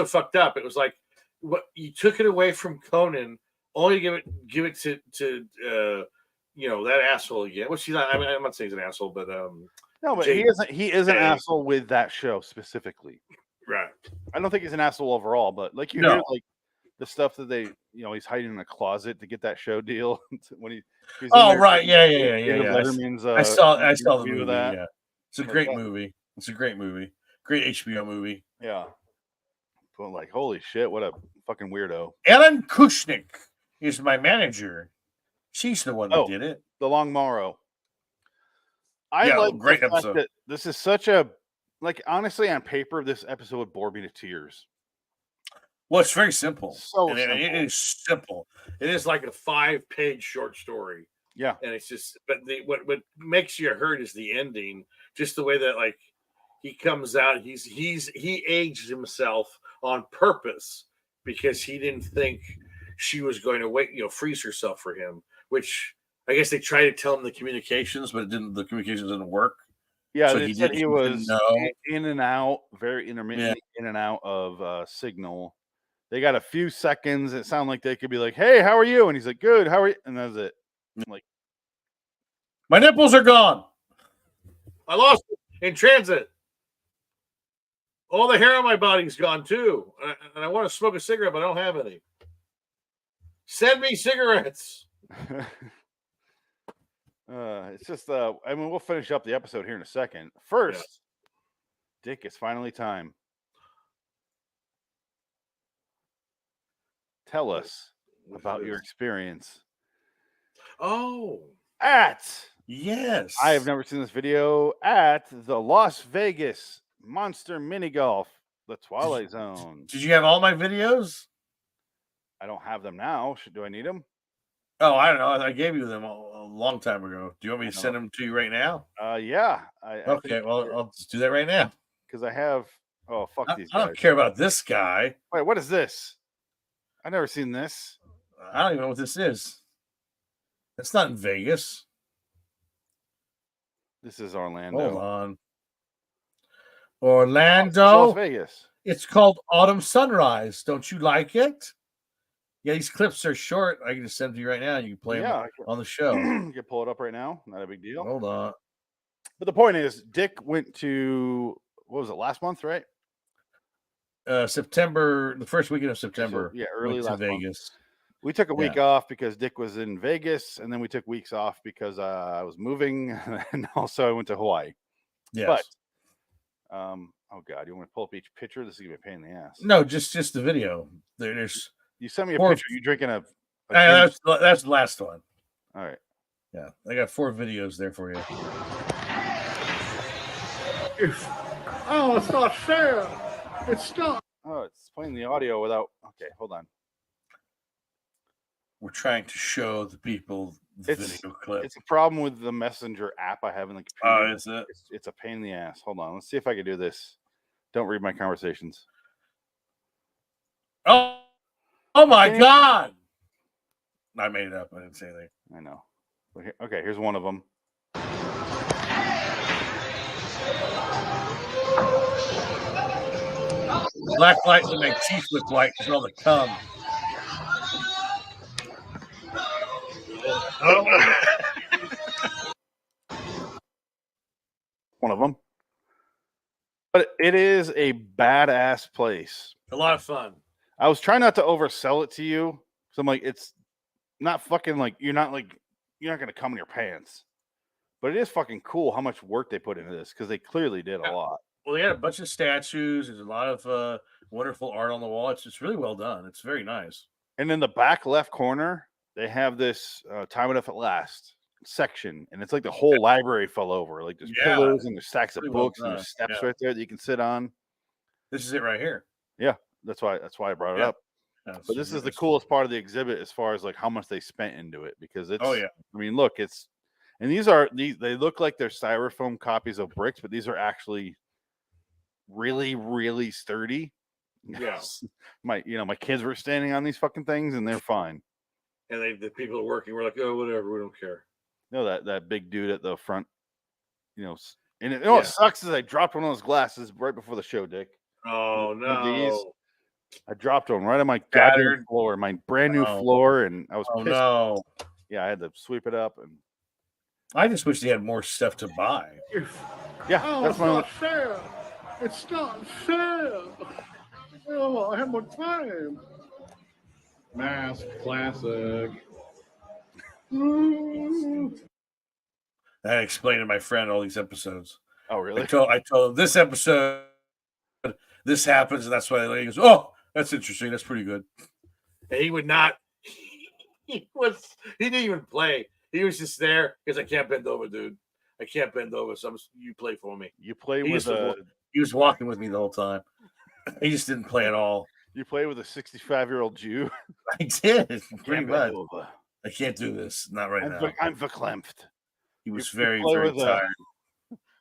Speaker 2: fucked up. It was like what you took it away from Conan, only to give it to that asshole again. Which he's not. I mean, I'm not saying he's an asshole, but
Speaker 1: no, but Jay, he is an asshole with that show specifically.
Speaker 2: Right.
Speaker 1: I don't think he's an asshole overall, but like you hear like the stuff that they, he's hiding in a closet to get that show deal when he's
Speaker 2: right, yeah.
Speaker 1: Letterman's,
Speaker 2: I saw the movie.
Speaker 1: Of that.
Speaker 2: Yeah, it's a great movie. It's a great movie. Great HBO movie.
Speaker 1: Yeah. But like, holy shit, what a fucking weirdo.
Speaker 2: Ellen Kushnick is my manager. She's the one that did it.
Speaker 1: The Long Morrow. I like
Speaker 2: great episode.
Speaker 1: That this is such a honestly, on paper, this episode would bore me to tears.
Speaker 2: Well, it's very simple.
Speaker 1: Simple.
Speaker 2: It is simple. It is like a 5-page short story.
Speaker 1: Yeah.
Speaker 2: And it's just, but what makes you hurt is the ending. Just the way that like he comes out, he aged himself on purpose because he didn't think she was going to freeze herself for him, which I guess they tried to tell him the communications, but the communications didn't work.
Speaker 1: Yeah, so he was in and out, very intermittent, in and out of signal. They got a few seconds. It sounded like they could be like, "Hey, how are you?" And he's like, "Good, how are you?" And that's it. Like,
Speaker 2: my nipples are gone. I lost it in transit. All the hair on my body's gone too, and I want to smoke a cigarette, but I don't have any. Send me cigarettes.
Speaker 1: It's just I mean, we'll finish up the episode here in a second. First, Dick, it's finally time. Tell us about your experience.
Speaker 2: Oh,
Speaker 1: yes. I have never seen this video at the Las Vegas Monster Mini Golf, the Twilight Zone.
Speaker 2: Did you have all my videos?
Speaker 1: I don't have them now. Do I need them?
Speaker 2: Oh, I don't know. I gave you them a long time ago. Do you want me to send them to you right now?
Speaker 1: Yeah.
Speaker 2: Okay, well, I'll just do that right now.
Speaker 1: Because I have. Oh, fuck these guys.
Speaker 2: I don't care about this guy.
Speaker 1: Wait, what is this? I've never seen this.
Speaker 2: I don't even know what this is. It's not in Vegas.
Speaker 1: This is Orlando.
Speaker 2: Hold on. Orlando.
Speaker 1: Las Vegas.
Speaker 2: It's called Autumn Sunrise. Don't you like it? Yeah, these clips are short. I can just send them to you right now. And you can play them on the show.
Speaker 1: You can pull it up right now. Not a big deal.
Speaker 2: Hold on.
Speaker 1: But the point is, Dick went to, what was it, last month, right?
Speaker 2: September, the first weekend of September.
Speaker 1: So, early last
Speaker 2: Vegas.
Speaker 1: Month. We took a week off because Dick was in Vegas, and then we took weeks off because I was moving, and also I went to Hawaii.
Speaker 2: Yes.
Speaker 1: But, oh God, you want to pull up each picture? This is gonna be a pain in the ass.
Speaker 2: No, just the video. There's.
Speaker 1: You sent me a picture. You drinking a
Speaker 2: that's the last one.
Speaker 1: All right.
Speaker 2: Yeah, I got 4 videos there for you.
Speaker 3: Oh, it's not fair. It's not.
Speaker 1: Oh, it's playing the audio without. Okay, hold on.
Speaker 2: We're trying to show the people the video clip.
Speaker 1: It's a problem with the Messenger app I have in the computer.
Speaker 2: Oh, is it?
Speaker 1: It's a pain in the ass. Hold on. Let's see if I can do this. Don't read my conversations.
Speaker 2: Oh my God! I made it up. I didn't say anything.
Speaker 1: I know. Okay, here's one of them.
Speaker 2: Black light to make teeth look white because all the cum.
Speaker 1: One of them. But it is a badass place.
Speaker 2: A lot of fun.
Speaker 1: I was trying not to oversell it to you. So I'm like, it's not fucking like you're not gonna come in your pants. But it is fucking cool how much work they put into this because they clearly did a lot.
Speaker 2: Well, they had a bunch of statues. There's a lot of wonderful art on the wall. It's just really well done. It's very nice.
Speaker 1: And in the back left corner, they have this Time Enough at Last section. And it's like the whole library fell over. Like there's pillows and there's stacks of books and there's steps right there that you can sit on.
Speaker 2: This is it right here.
Speaker 1: Yeah. That's why I brought it up. But this is the coolest part of the exhibit as far as like how much they spent into it because it's I mean, look, they look like they're styrofoam copies of bricks, but these are actually really, really sturdy.
Speaker 2: Yes.
Speaker 1: My kids were standing on these fucking things and they're fine.
Speaker 2: And the people working were like, oh, whatever, we don't care.
Speaker 1: No, that big dude at the front, and what sucks is I dropped one of those glasses right before the show, Dick.
Speaker 2: Oh no.
Speaker 1: I dropped one right on my goddamn floor, my brand new floor, and I was pissed.
Speaker 2: No.
Speaker 1: Yeah, I had to sweep it up, and
Speaker 2: I just wish they had more stuff to buy.
Speaker 1: Yeah,
Speaker 3: that's not fair. It's not fair. Oh, I have more time. Mask classic.
Speaker 2: I explained to my friend all these episodes.
Speaker 1: Oh, really?
Speaker 2: I told him this episode, this happens, and that's why he goes, oh, that's interesting. That's pretty good. And he would not. He didn't even play. He was just there because I can't bend over, dude. I can't bend over. So you play for me.
Speaker 1: You play
Speaker 2: he was walking with me the whole time. He just didn't play at all.
Speaker 1: You play with a 65-year-old Jew.
Speaker 2: I did. Pretty much. I can't do this. Not right now.
Speaker 1: I'm verklempt.
Speaker 2: He was very tired.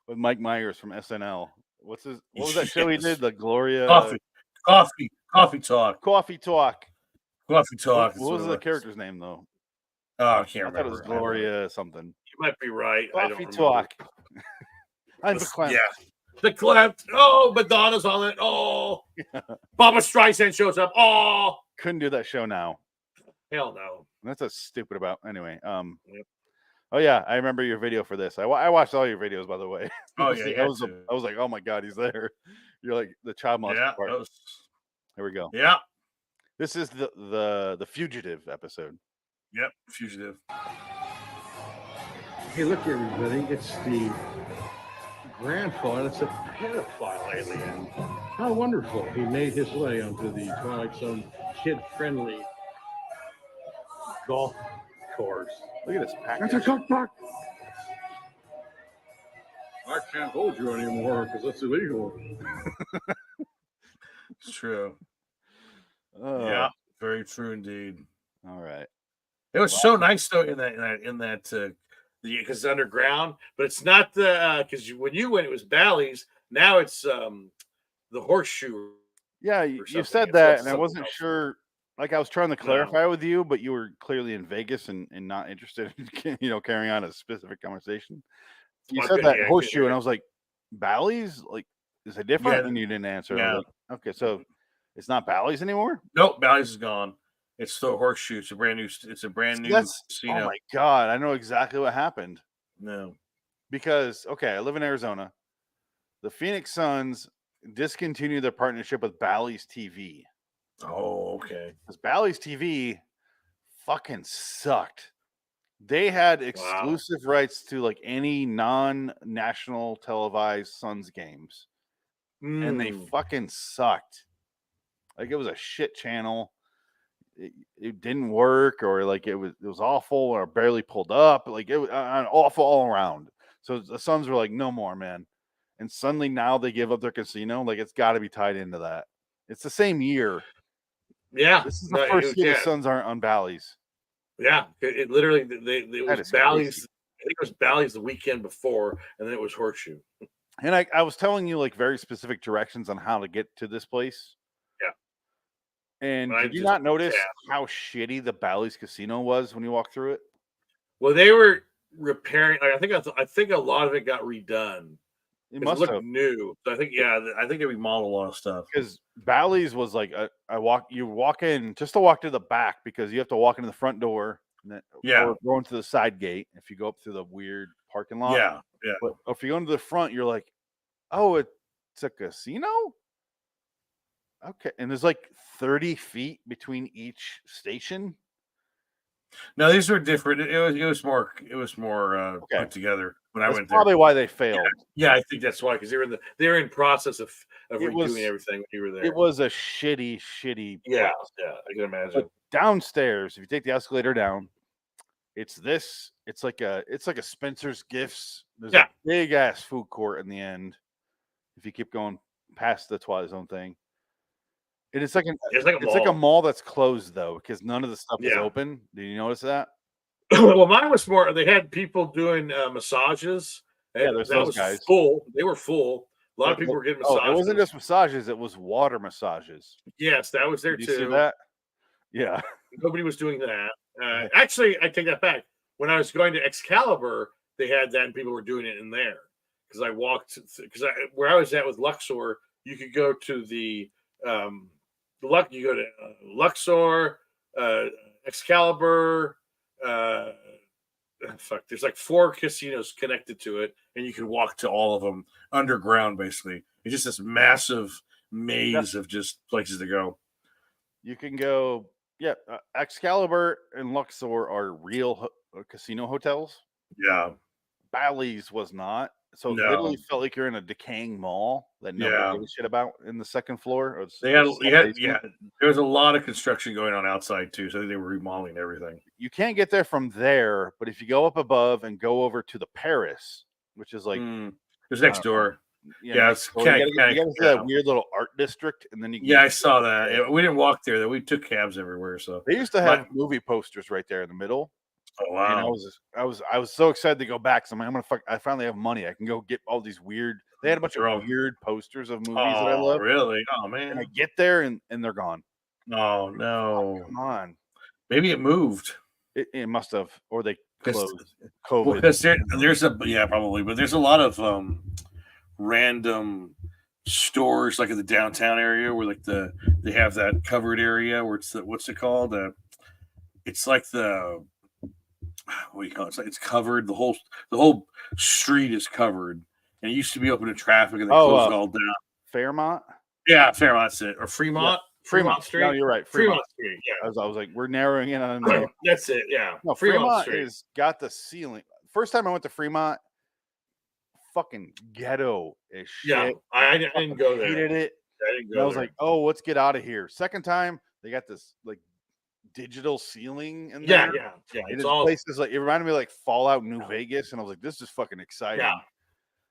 Speaker 1: With Mike Myers from SNL. What was that show he did? The Gloria
Speaker 2: Coffee Talk.
Speaker 1: Coffee Talk.
Speaker 2: What
Speaker 1: was the character's name though?
Speaker 2: Oh, I can't remember.
Speaker 1: I thought it was Gloria something.
Speaker 2: You might be right.
Speaker 1: Coffee Talk. I'm verklempt.
Speaker 2: Yeah. The clamped. Oh, Madonna's on it. Oh, Barbra Streisand shows up. Oh,
Speaker 1: couldn't do that show now.
Speaker 2: Hell no.
Speaker 1: That's what's stupid about. Anyway, Oh yeah, I remember your video for this. I watched all your videos, by the way.
Speaker 2: Oh yeah,
Speaker 1: I was like, oh my god, he's there. You're like the child molester
Speaker 2: Yeah,
Speaker 1: part. Here we go.
Speaker 2: yeah.
Speaker 1: This is the fugitive episode.
Speaker 2: Yep, fugitive.
Speaker 8: Hey, look, everybody! It's the grandfather. It's a pedophile alien. How wonderful! He made his way onto the Twilight Zone kid-friendly golf course.
Speaker 1: Look at this package.
Speaker 8: That's a cock puck. I can't hold you anymore because that's illegal.
Speaker 2: It's true.
Speaker 1: Oh,
Speaker 2: Yeah, very true indeed.
Speaker 1: all right.
Speaker 2: It was so nice though in that because it's underground, but it's not the because when you went it was Bally's. Now it's the Horseshoe.
Speaker 1: Yeah,
Speaker 2: or
Speaker 1: you
Speaker 2: something.
Speaker 1: said
Speaker 2: It's
Speaker 1: that,
Speaker 2: like
Speaker 1: and I
Speaker 2: something
Speaker 1: wasn't
Speaker 2: else.
Speaker 1: sure. Like I was trying to clarify with you, but you were clearly in Vegas and not interested in carrying on a specific conversation. You
Speaker 2: Well,
Speaker 1: said
Speaker 2: good,
Speaker 1: that
Speaker 2: yeah,
Speaker 1: Horseshoe,
Speaker 2: good.
Speaker 1: and I was like, Bally's? Like, is it different?
Speaker 2: Yeah,
Speaker 1: And you didn't answer. I
Speaker 2: yeah.
Speaker 1: was like, okay, so it's not Bally's anymore?
Speaker 2: Nope, Bally's is gone. It's the Horseshoe. It's a brand new. It's a brand new
Speaker 1: Oh
Speaker 2: casino.
Speaker 1: my God, I know exactly what happened.
Speaker 2: No.
Speaker 1: Because, okay, I live in Arizona. The Phoenix Suns discontinued their partnership with Bally's TV.
Speaker 2: Oh, okay.
Speaker 1: Because Bally's TV fucking sucked. They had exclusive rights to like any non-national televised Suns games. And they fucking sucked. Like it was a shit channel. It didn't work, or like it was awful, or barely pulled up. Like it was awful all around. So the Suns were like, no more, man. And suddenly now they give up their casino. Like it's got to be tied into that. It's the same year.
Speaker 2: Yeah,
Speaker 1: This is the first year the Suns aren't on Bally's.
Speaker 2: Yeah, it literally it was Bally's.
Speaker 1: Crazy.
Speaker 2: I think it was Bally's the weekend before, and then it was Horseshoe.
Speaker 1: And I was telling you like very specific directions on how to get to this place.
Speaker 2: Yeah.
Speaker 1: And did you not notice how shitty the Bally's casino was when you walked through it?
Speaker 2: Well, they were repairing. I think a lot of it got redone.
Speaker 1: It must
Speaker 2: look
Speaker 1: have
Speaker 2: new. So I think they remodeled a lot of stuff.
Speaker 1: Because Bally's was like you walk in just to walk to the back because you have to walk into the front door and then or go into the side gate if you go up through the weird parking lot.
Speaker 2: Yeah.
Speaker 1: But if you go into the front, you're like, oh, it's a casino? Okay. And there's like 30 feet between each station.
Speaker 2: No, these were different. It was more put together when I went there.
Speaker 1: Probably why they failed.
Speaker 2: Yeah, I think that's why, because they were in process of redoing everything when you were there.
Speaker 1: It was a shitty
Speaker 2: Yeah,
Speaker 1: place.
Speaker 2: yeah, I can imagine.
Speaker 1: But downstairs, if you take the escalator down, it's like a Spencer's Gifts. There's a big ass food court in the end. If you keep going past the Twilight Zone thing. It's like a mall that's closed though, because none of the stuff is open. Did you notice that?
Speaker 2: Well, mine was more. They had people doing massages.
Speaker 1: Yeah, there's those guys.
Speaker 2: Full. They were full. A lot of people were getting massages.
Speaker 1: Oh, it wasn't just massages; it was water massages.
Speaker 2: Yes, that was there too.
Speaker 1: Did you see that? Yeah.
Speaker 2: Nobody was doing that. Actually, I take that back. When I was going to Excalibur, they had that, and people were doing it in there. Because I walked. Where I was at with Luxor, you could go to the. You go to Luxor, Excalibur. There's like 4 casinos connected to it, and you can walk to all of them underground. Basically, it's just this massive maze of just places to go.
Speaker 1: You can go. Yeah, Excalibur and Luxor are real casino hotels.
Speaker 2: Yeah,
Speaker 1: Bally's was not. So it literally felt like you're in a decaying mall that nobody gave a shit about in the second floor.
Speaker 2: There was a lot of construction going on outside too, so they were remodeling everything.
Speaker 1: You can't get there from there, but if you go up above and go over to the Paris, which is like
Speaker 2: it's next door. Yeah, it's
Speaker 1: you gotta see that weird little art district, and then you.
Speaker 2: Yeah, I saw that. Yeah, we didn't walk there; we took cabs everywhere. So
Speaker 1: they used to have movie posters right there in the middle.
Speaker 2: Oh wow!
Speaker 1: And I was so excited to go back. So I'm like, I finally have money. I can go get all these weird. They had a bunch of weird posters of movies that I love.
Speaker 2: Really? Oh man!
Speaker 1: And I get there and they're gone.
Speaker 2: Oh no!
Speaker 1: Come on.
Speaker 2: Maybe it moved.
Speaker 1: It must have, or they closed.
Speaker 2: COVID. Well, because there's probably, but there's a lot of random stores like in the downtown area where like they have that covered area where it's what's it called? It's like what do you call it? It's covered. The whole street is covered, and it used to be open to traffic, and they closed it all down.
Speaker 1: Fairmont.
Speaker 2: Yeah, Fairmont's it. Or Fremont.
Speaker 1: Yeah.
Speaker 2: Fremont Street.
Speaker 1: No, you're right.
Speaker 2: Fremont Street.
Speaker 1: I
Speaker 2: Yeah.
Speaker 1: was like, we're narrowing in on a name.
Speaker 2: That's it. Yeah.
Speaker 1: No,
Speaker 2: Fremont
Speaker 1: Fremont is got the ceiling. First time I went to Fremont, fucking ghetto as shit.
Speaker 2: Yeah, I didn't go there.
Speaker 1: Hated it.
Speaker 2: I didn't go
Speaker 1: And I was
Speaker 2: there.
Speaker 1: like, oh, let's get out of here. Second time, they got this like digital ceiling in
Speaker 2: yeah,
Speaker 1: there.
Speaker 2: yeah.
Speaker 1: And
Speaker 2: It's
Speaker 1: this
Speaker 2: all
Speaker 1: place is like, it reminded me of like Fallout New Vegas, and I was like, this is fucking exciting.
Speaker 2: Yeah.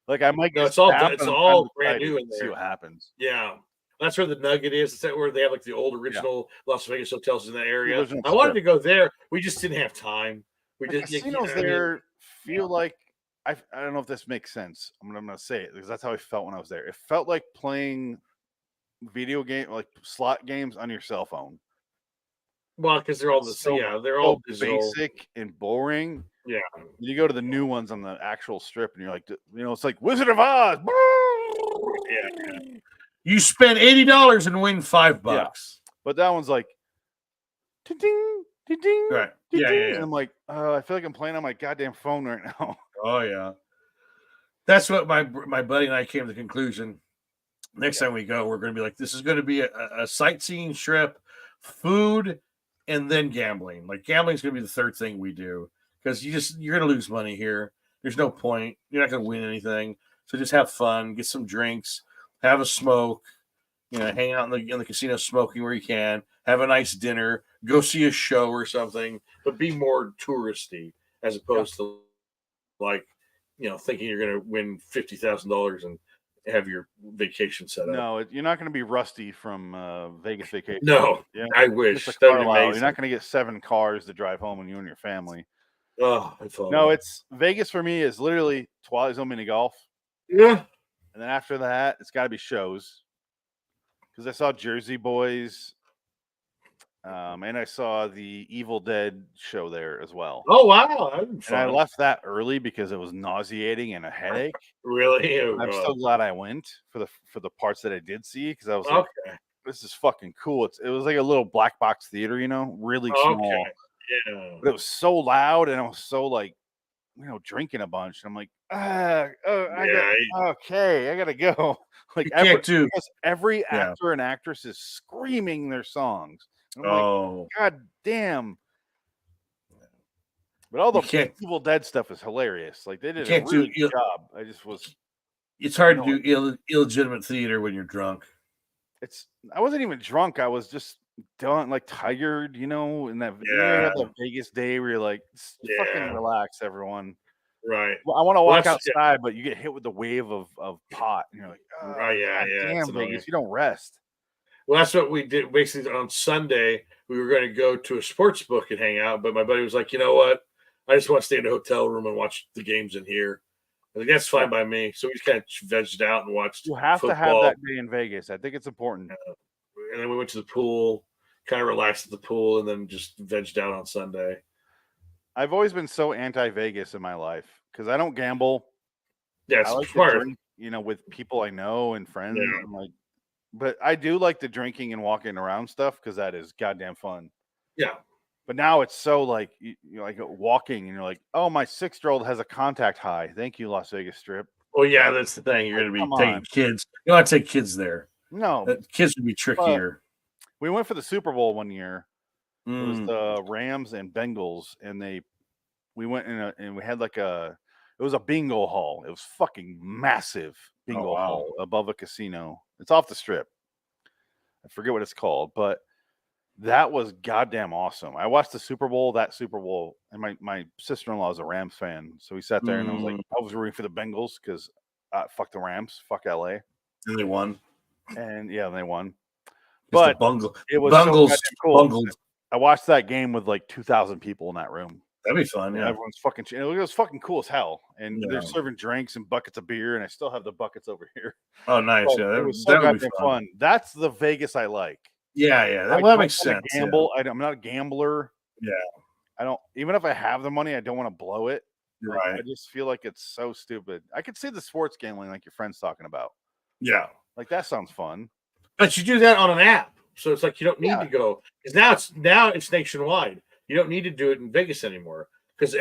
Speaker 1: Like I might
Speaker 2: No,
Speaker 1: get
Speaker 2: it's all
Speaker 1: stabbed,
Speaker 2: it's
Speaker 1: but I'm
Speaker 2: all
Speaker 1: kind of
Speaker 2: brand
Speaker 1: excited
Speaker 2: new in
Speaker 1: to see
Speaker 2: there.
Speaker 1: what happens.
Speaker 2: Yeah. That's where the Nugget is. Is that where they have like the old original Las Vegas hotels in that area?
Speaker 1: original
Speaker 2: I wanted
Speaker 1: strip.
Speaker 2: to go there. We just didn't have time. We
Speaker 1: The
Speaker 2: did
Speaker 1: casinos there feel like I don't know if this makes sense. I'm gonna say it because that's how I felt when I was there. It felt like playing video game, like slot games on your cell phone.
Speaker 2: Well, because they're all the
Speaker 1: So-
Speaker 2: they're
Speaker 1: So
Speaker 2: all digital.
Speaker 1: basic and boring.
Speaker 2: Yeah.
Speaker 1: You go to the new ones on the actual strip, and you're like, it's like Wizard of Oz.
Speaker 2: Yeah. You spend $80 and win $5.
Speaker 1: But that one's like, ding, ding,
Speaker 2: Right.
Speaker 1: ding.
Speaker 2: Yeah.
Speaker 1: And I'm like, I feel like I'm playing on my goddamn phone right now.
Speaker 2: Oh yeah. That's what my buddy and I came to the conclusion. Next time we go, we're going to be like, this is going to be a sightseeing trip, food, and then gambling. Like gambling is going to be the third thing we do because you're going to lose money here. There's no point. You're not going to win anything. So just have fun, get some drinks, have a smoke, hang out in the casino smoking where you can, have a nice dinner, go see a show or something, but be more touristy as opposed to like, thinking you're going to win $50,000 and have your vacation set up.
Speaker 1: No, you're not going to be Rusty from Vegas Vacation.
Speaker 2: No,
Speaker 1: Yeah.
Speaker 2: I wish.
Speaker 1: Just like
Speaker 2: That'd be
Speaker 1: Carlisle.
Speaker 2: amazing.
Speaker 1: You're not going to get 7 cars to drive home when you and your family.
Speaker 2: Oh,
Speaker 1: No, it's Vegas for me is literally Twilight Zone mini golf.
Speaker 2: Yeah.
Speaker 1: And then after that, it's got to be shows. Because I saw Jersey Boys. And I saw the Evil Dead show there as well.
Speaker 2: Oh, wow.
Speaker 1: And I left that early because it was nauseating and a headache.
Speaker 2: Really? Oh,
Speaker 1: I'm so glad I went for the parts that I did see because I was like,
Speaker 2: okay.
Speaker 1: this is fucking cool. It was like a little black box theater, really small.
Speaker 2: Okay. Yeah.
Speaker 1: But it was so loud and I was so like, drinking a bunch. And I'm like, okay, I gotta go. Like because every actor and actress is screaming their songs. And I'm like, God damn. But all the Evil Dead stuff is hilarious. Like they did a really good job. I just was.
Speaker 2: It's hard to do illegitimate theater when you're drunk.
Speaker 1: I wasn't even drunk. I was just done, like tired, and that the Vegas day where you're like, fucking relax, everyone.
Speaker 2: Right.
Speaker 1: Well, I want to walk outside, but you get hit with the wave of pot, and you're like, damn, Vegas, you don't rest.
Speaker 2: Well, that's what we did. Basically, on Sunday, we were going to go to a sports book and hang out, but my buddy was like, you know what? I just want to stay in a hotel room and watch the games in here. I think that's fine by me. So we just kind of vegged out and watched.
Speaker 1: You have to have that day in Vegas. I think it's important.
Speaker 2: And then we went to the pool, kind of relaxed at the pool, and then just vegged out on Sunday.
Speaker 1: I've always been so anti-Vegas in my life because I don't gamble.
Speaker 2: Yeah,
Speaker 1: I like
Speaker 2: smart.
Speaker 1: to drink, with people I know and friends. Yeah. And but I do like the drinking and walking around stuff because that is goddamn fun.
Speaker 2: Yeah.
Speaker 1: But now it's so like you're like walking and you're like, oh, my 6-year-old has a contact high. Thank you, Las Vegas Strip.
Speaker 2: Well, yeah, that's the thing. You're going to be taking kids. You don't want to take kids there.
Speaker 1: No,
Speaker 2: kids would be trickier.
Speaker 1: We went for the Super Bowl one year. It was the Rams and Bengals, and we went and we had it was a bingo hall. It was fucking massive bingo hall above a casino. It's off the strip. I forget what it's called, but that was goddamn awesome. I watched the Super Bowl, and my sister-in-law is a Rams fan. So we sat there and I was rooting for the Bengals because fuck the Rams, fuck LA.
Speaker 2: And they won.
Speaker 1: And yeah, they won. But it was
Speaker 2: Bungles,
Speaker 1: so cool.
Speaker 2: bungled.
Speaker 1: I watched that game with like 2,000 people in that room.
Speaker 2: That'd be fun. Yeah,
Speaker 1: everyone's fucking. It was fucking cool as hell, and they're serving drinks and buckets of beer, and I still have the buckets over here.
Speaker 2: Oh, nice! Yeah,
Speaker 1: it was so goddamn fun. That's the Vegas I like.
Speaker 2: Yeah, that makes sense.
Speaker 1: Gamble. Yeah. I'm not a gambler.
Speaker 2: Yeah,
Speaker 1: I don't. Even if I have the money, I don't want to blow it.
Speaker 2: Right.
Speaker 1: I just feel like it's so stupid. I could see the sports gambling, like your friend's talking about.
Speaker 2: Yeah,
Speaker 1: like that sounds fun.
Speaker 2: But you do that on an app, so it's like you don't need to go because now it's nationwide. You don't need to do it in Vegas anymore because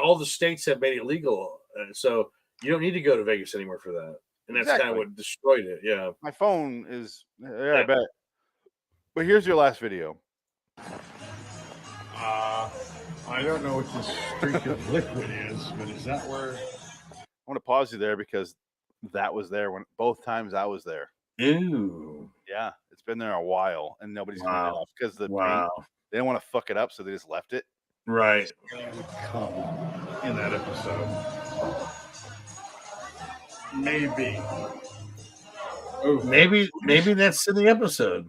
Speaker 2: all the states have made it legal. So you don't need to go to Vegas anymore for that. and that's kind of what destroyed it. Yeah.
Speaker 1: My phone is I bet. But here's your last video.
Speaker 8: I don't know what this streak of liquid is, but is that where?
Speaker 1: I want to pause you there because that was there when both times I was there.
Speaker 2: Ew.
Speaker 1: Yeah, it's been there a while, and nobody's cleaned it off because the paint, they didn't want to fuck it up, so they just left it.
Speaker 2: Right.
Speaker 8: Would come in that episode. Maybe.
Speaker 2: Oh, maybe that's in the episode.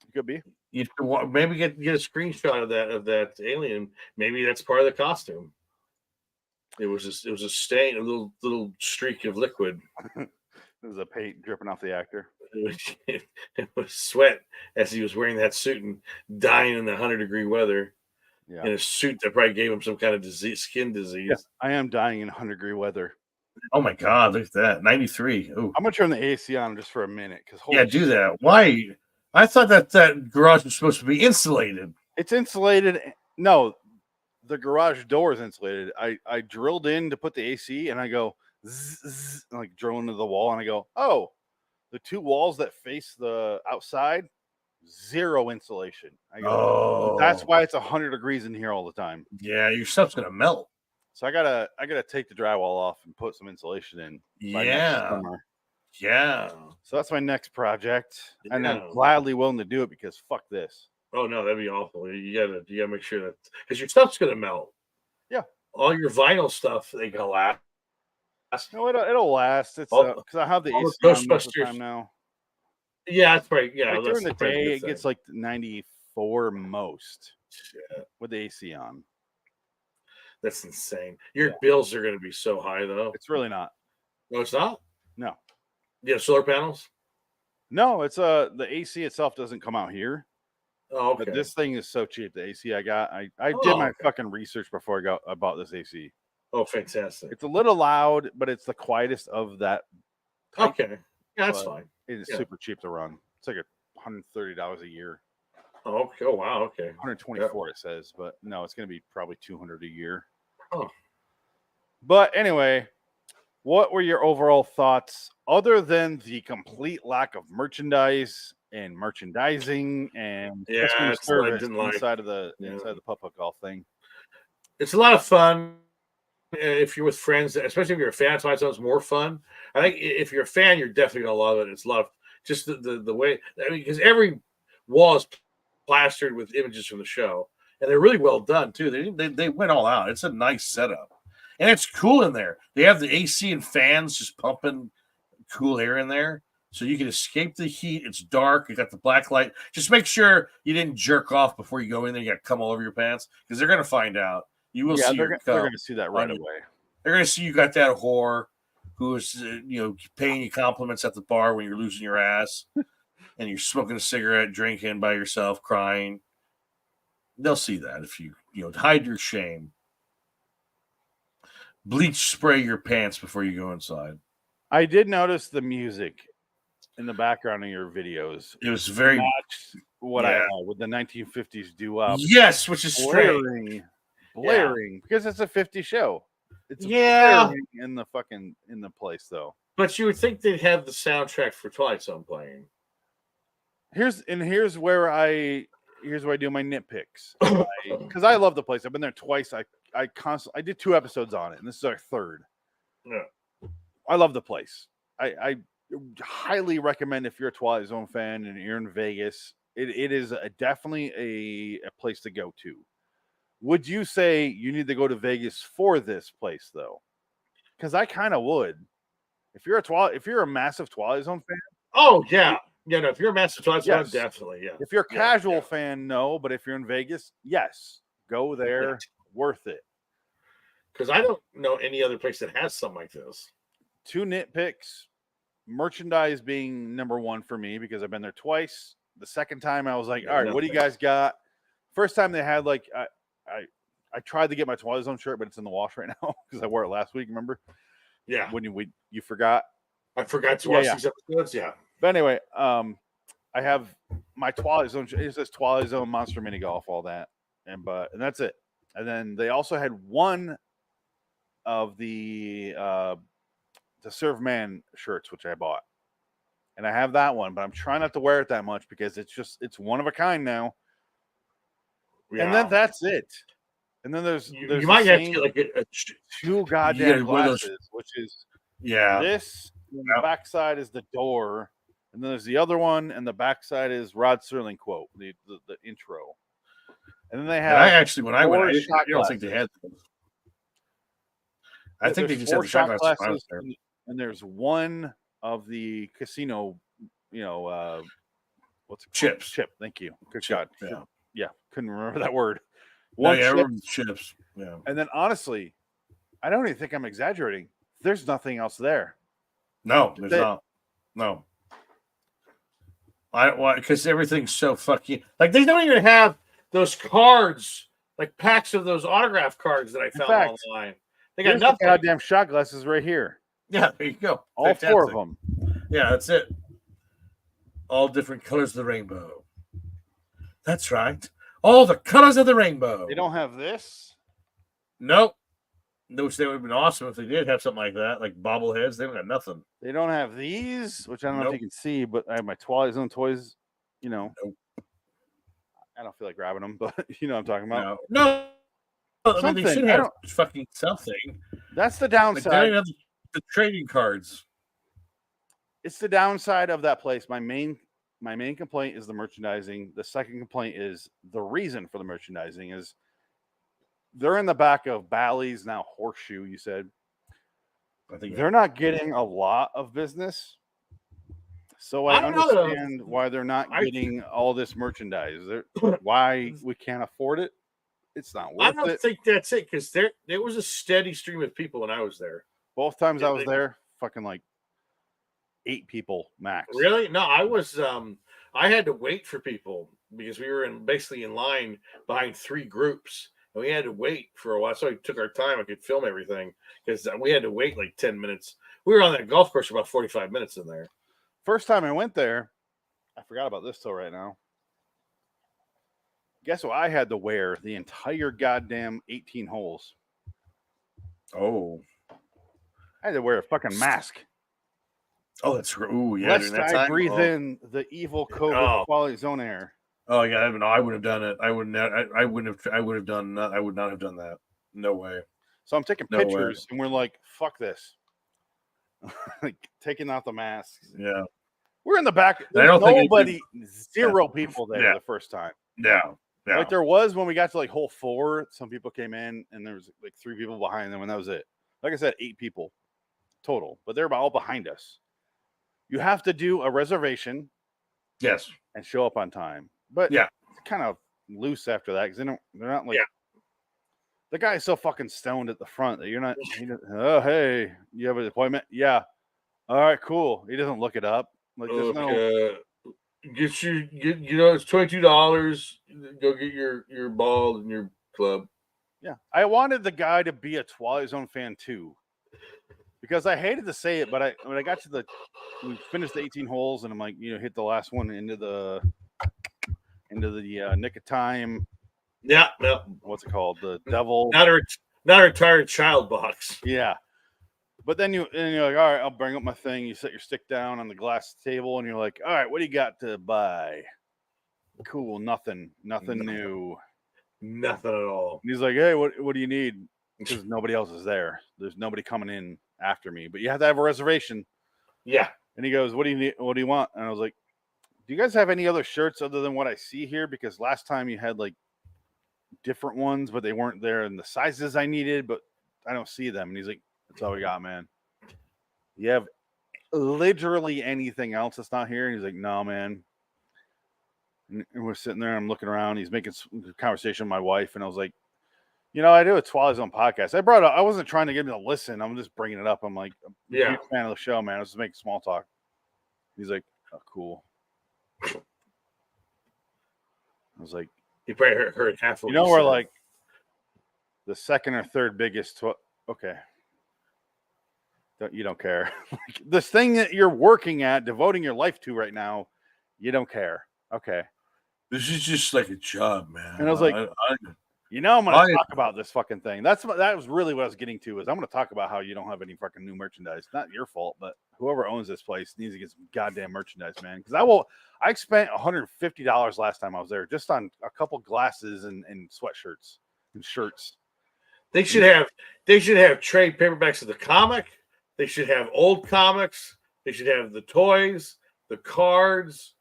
Speaker 1: It could be.
Speaker 2: You maybe get a screenshot of that alien. Maybe that's part of the costume. It was a stain, a little streak of liquid.
Speaker 1: It was a paint dripping off the actor.
Speaker 2: It was sweat as he was wearing that suit and dying in the 100-degree weather.
Speaker 1: Yeah.
Speaker 2: In a suit that probably gave him some kind of skin disease.
Speaker 1: Yeah, I am dying in 100-degree weather.
Speaker 2: Oh my God! Look at that, 93. Ooh.
Speaker 1: I'm gonna turn the AC on just for a minute because
Speaker 2: do that. Why? I thought that garage was supposed to be insulated.
Speaker 1: It's insulated. No, the garage door is insulated. I drilled in to put the AC, and I go zzz, zzz, and like drill into the wall, and I go, oh, the two walls that face the outside, zero insulation. I go, that's why it's 100 degrees in here all the time.
Speaker 2: Yeah, your stuff's gonna melt.
Speaker 1: So I gotta take the drywall off and put some insulation in.
Speaker 2: Yeah. Yeah.
Speaker 1: So that's my next project, and I'm gladly willing to do it because fuck this.
Speaker 2: Oh no, that'd be awful. You gotta make sure that because your stuff's gonna melt.
Speaker 1: Yeah.
Speaker 2: All your vinyl stuff, they gonna last.
Speaker 1: No, it'll last. It's because I have the AC on most of the time now.
Speaker 2: Yeah, that's right. Yeah,
Speaker 1: like during the day it gets like 94 most with the AC on.
Speaker 2: That's insane. Your bills are going to be so high, though.
Speaker 1: It's really not.
Speaker 2: No, it's not.
Speaker 1: No.
Speaker 2: You have solar panels?
Speaker 1: No, it's the AC itself doesn't come out here.
Speaker 2: Oh, okay.
Speaker 1: But this thing is so cheap. The AC I got, I did my fucking research before I bought this AC.
Speaker 2: Oh, fantastic!
Speaker 1: It's a little loud, but it's the quietest of that type.
Speaker 2: Okay, yeah, that's fine.
Speaker 1: It is super cheap to run. It's like $130 a year.
Speaker 2: Oh, okay. Oh, wow. Okay.
Speaker 1: 124 it says, but no, it's going to be probably 200 a year.
Speaker 2: Oh.
Speaker 1: But anyway, what were your overall thoughts other than the complete lack of merchandise and merchandising and customer service inside of the Pup Hook Golf thing?
Speaker 2: It's a lot of fun if you're with friends, especially if you're a fan. That's why it sounds more fun. I think if you're a fan, you're definitely gonna love it. It's a lot of just the way. I mean, because every wall is plastered with images from the show, and they're really well done too. They went all out. It's a nice setup, and it's cool in there. They have the AC and fans just pumping cool air in there, so you can escape the heat. It's dark. You got the black light. Just make sure you didn't jerk off before you go in there. You got to come all over your pants because they're gonna find out. You will see.
Speaker 1: They're going to see that right away.
Speaker 2: They're going to see you got that whore who is, paying you compliments at the bar when you're losing your ass, and you're smoking a cigarette, drinking by yourself, crying. They'll see that if you hide your shame. Bleach spray your pants before you go inside.
Speaker 1: I did notice the music in the background of your videos.
Speaker 2: It was very
Speaker 1: much what I had with the 1950s doo-wop.
Speaker 2: Yes, which is strange.
Speaker 1: Blaring because it's a 50 show. It's blaring in the place though.
Speaker 2: But you would think they'd have the soundtrack for Twilight Zone playing.
Speaker 1: Here's where I do my nitpicks because I love the place. I've been there twice. I did 2 episodes on it, and this is our 3rd.
Speaker 2: Yeah,
Speaker 1: I love the place. I highly recommend if you're a Twilight Zone fan and you're in Vegas. It is definitely a place to go to. Would you say you need to go to Vegas for this place though? Because I kind of would. If you're a massive Twilight Zone fan.
Speaker 2: Oh yeah. Yeah, no, if you're a massive Twilight Zone, definitely, yeah.
Speaker 1: If you're a casual fan, no, but if you're in Vegas, yes. Go there. Worth it.
Speaker 2: Because I don't know any other place that has something like this.
Speaker 1: 2 nitpicks. Merchandise being number 1 for me because I've been there twice. The second time I was like, all right, what do you guys got? First time they had like I tried to get my Twilight Zone shirt, but it's in the wash right now because I wore it last week. Remember?
Speaker 2: Yeah.
Speaker 1: When you forgot.
Speaker 2: I forgot to watch these episodes. Yeah.
Speaker 1: But anyway, I have my Twilight Zone. It says Twilight Zone Monster Mini Golf, all that, and that's it. And then they also had one of the to serve man shirts, which I bought. And I have that one, but I'm trying not to wear it that much because it's one of a kind now.
Speaker 2: Yeah.
Speaker 1: And then that's it. And then there's
Speaker 2: you might have to get like a
Speaker 1: two goddamn
Speaker 2: one of
Speaker 1: glasses,
Speaker 2: those,
Speaker 1: which is
Speaker 2: yeah.
Speaker 1: this. And the backside is the door, and then there's the other one, and the backside is Rod Serling quote, the intro. And then they have.
Speaker 2: And I actually, when I went, I don't
Speaker 1: glasses.
Speaker 2: think they had those. I think they
Speaker 1: There's
Speaker 2: just had the shot glasses.
Speaker 1: And there's one of the casino, what's it called?
Speaker 2: Chips.
Speaker 1: Chip. Thank you. Good
Speaker 2: Chip,
Speaker 1: shot. Yeah. Couldn't remember that word.
Speaker 2: No,
Speaker 1: One
Speaker 2: yeah, I
Speaker 1: chip.
Speaker 2: remember the chips. Yeah.
Speaker 1: And then honestly, I don't even think I'm exaggerating. There's nothing else there.
Speaker 2: No, there's not. No. Because everything's so fucking like they don't even have those cards, like packs of those autograph cards that I found online. They got nothing.
Speaker 1: The goddamn shot glasses right here.
Speaker 2: Yeah, there you go.
Speaker 1: All
Speaker 2: Fantastic.
Speaker 1: 4 of them.
Speaker 2: Yeah, that's it. All different colors of the rainbow. That's right. All the colors of the rainbow.
Speaker 1: They don't have this?
Speaker 2: Nope. Which they would have been awesome if they did have something like that, like bobbleheads. They don't got nothing.
Speaker 1: They don't have these, which I don't know if you can see, but I have my Twilight Zone toys, Nope. I don't feel like grabbing them, but you know what I'm talking about.
Speaker 2: No. I mean, they should have fucking something.
Speaker 1: That's the downside.
Speaker 2: Like, they don't have the trading cards.
Speaker 1: It's the downside of that place. My main complaint is the merchandising. The second complaint is the reason for the merchandising is they're in the back of Bally's, now Horseshoe, you said.
Speaker 2: I think
Speaker 1: they're not getting a lot of business. So I understand why they're not getting all this merchandise. Why we can't afford it. It's not worth it.
Speaker 2: I don't think that's it, because there was a steady stream of people when I was there.
Speaker 1: Both times I was there, fucking like 8 people max.
Speaker 2: Really? No, I was I had to wait for people because we were basically in line behind 3 groups. And we had to wait for a while. So we took our time. I could film everything because we had to wait like 10 minutes. We were on that golf course for about 45 minutes in there.
Speaker 1: First time I went there, I forgot about this till right now. Guess what? I had to wear the entire goddamn 18 holes.
Speaker 2: Oh.
Speaker 1: I had to wear a fucking mask.
Speaker 2: Oh, that's ooh, yeah.
Speaker 1: Lest I breathe in the evil COVID Twilight Zone air.
Speaker 2: Oh yeah, no, I would have done it. I would not have done that. No way.
Speaker 1: So I'm taking pictures, and we're like, "Fuck this!" Like taking out the masks.
Speaker 2: Yeah,
Speaker 1: we're in the back. Zero people there the first time.
Speaker 2: Yeah.
Speaker 1: Like there was when we got to like hole 4. Some people came in, and there was like 3 people behind them, and that was it. Like I said, 8 people total, but they're all behind us. You have to do a reservation,
Speaker 2: yes,
Speaker 1: and show up on time. But
Speaker 2: yeah,
Speaker 1: it's kind of loose after that because they're not like the guy is so fucking stoned at the front that you're not. Oh, hey, you have an appointment? Yeah. All right, cool. He doesn't look it up. Like there's no.
Speaker 2: It's $22. Go get your ball and your club.
Speaker 1: Yeah, I wanted the guy to be a Twilight Zone fan too, because I hated to say it, but when I got to we finished the 18 holes, and I'm like, hit the last one into the nick of time.
Speaker 2: Yeah.
Speaker 1: What's it called? The devil.
Speaker 2: Not a retired child box.
Speaker 1: Yeah. But then you're like, all right, I'll bring up my thing. You set your stick down on the glass table, and you're like, all right, what do you got to buy? Cool, nothing new.
Speaker 2: Nothing at all.
Speaker 1: And he's like, hey, what do you need? Because nobody else is there. There's nobody coming in after me, but you have to have a reservation.
Speaker 2: Yeah.
Speaker 1: And he goes, what do you need? What do you want? And I was like, do you guys have any other shirts other than what I see here? Because last time you had like different ones, but they weren't there in the sizes I needed, but I don't see them. And he's like, that's all we got, man. You have literally anything else that's not here? And he's like, no, man. And we're sitting there, and I'm looking around. He's making a conversation with my wife, and I was like, I do a Twilight Zone podcast. I wasn't trying to get him to listen. I'm just bringing it up. I'm like, I'm a huge fan of the show, man. I was just making small talk. He's like, oh, cool. I was like,
Speaker 2: you probably heard half of
Speaker 1: we're like the second or third biggest. Okay. You don't care. Like, this thing that you're working at, devoting your life to right now, you don't care. Okay.
Speaker 2: This is just like a job, man.
Speaker 1: And I was like, You know, I'm going to talk about this fucking thing. That was really what I was getting to. Is I'm going to talk about how you don't have any fucking new merchandise. Not your fault, but whoever owns this place needs to get some goddamn merchandise, man. Because I spent $150 last time I was there just on a couple glasses and sweatshirts and shirts.
Speaker 2: They should have trade paperbacks of the comic. They should have old comics. They should have the toys, the cards.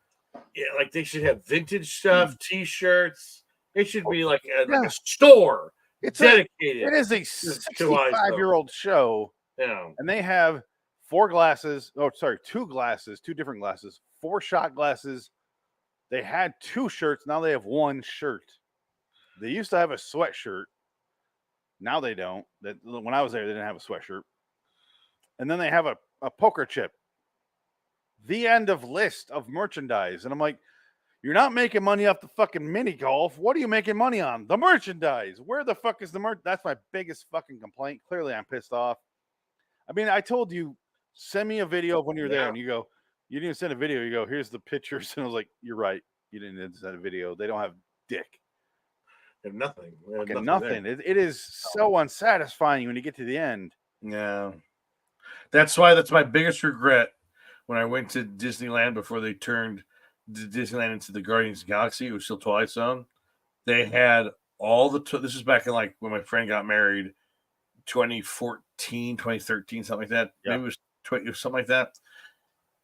Speaker 2: Yeah, like they should have vintage stuff, T-shirts. It should be like a store. It's dedicated.
Speaker 1: It is a 65-year-old show.
Speaker 2: Yeah.
Speaker 1: And they have 2 glasses, 2 different glasses, 4 shot glasses. They had 2 shirts. Now they have 1 shirt. They used to have a sweatshirt. Now they don't. When I was there, they didn't have a sweatshirt. And then they have a poker chip. The end of list of merchandise. And I'm like, you're not making money off the fucking mini golf. What are you making money on? The merchandise. Where the fuck is the merch? That's my biggest fucking complaint. Clearly, I'm pissed off. I mean, I told you, send me a video of when you're there. And you go, you didn't send a video. You go, here's the pictures. And I was like, you're right. You didn't send a video. They don't have dick.
Speaker 2: They have nothing.
Speaker 1: Nothing. It is so unsatisfying when you get to the end.
Speaker 2: Yeah. That's my biggest regret when I went to Disneyland before they turned Disneyland into the Guardians of the Galaxy. It was still Twilight Zone. They had all this is back in like when my friend got married, 2014, 2013, something like that.
Speaker 1: Yeah.
Speaker 2: Maybe it was something like that.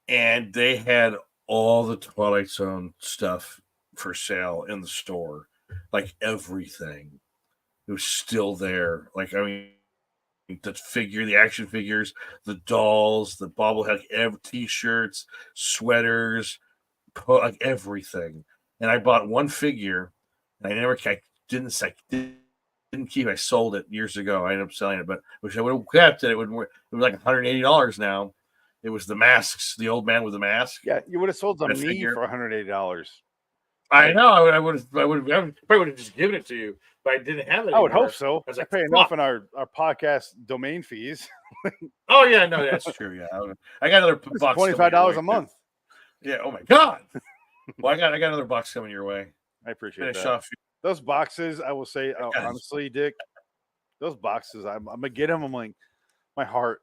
Speaker 2: And they had all the Twilight Zone stuff for sale in the store, like everything. It was still there. Like, I mean, the action figures, the dolls, the bobblehead, T-shirts, sweaters, like everything. And I bought 1 figure, and I didn't keep. I sold it years ago. I ended up selling it, but wish I would have kept it. It was like $180 now. It was the masks, the old man with the mask.
Speaker 1: Yeah, you would have sold them me for $180.
Speaker 2: I know. I probably would have just given it to you, but I didn't have it.
Speaker 1: I would hope so.
Speaker 2: I was
Speaker 1: I
Speaker 2: like,
Speaker 1: pay enough in our podcast domain fees.
Speaker 2: Oh yeah, no, that's true. Yeah, I got another box.
Speaker 1: $25 a month.
Speaker 2: Yeah. Oh my god. Well, I got another box coming your way.
Speaker 1: I appreciate that. Those boxes, I will say honestly, Dick. Those boxes, I'm gonna get them. I'm like, my heart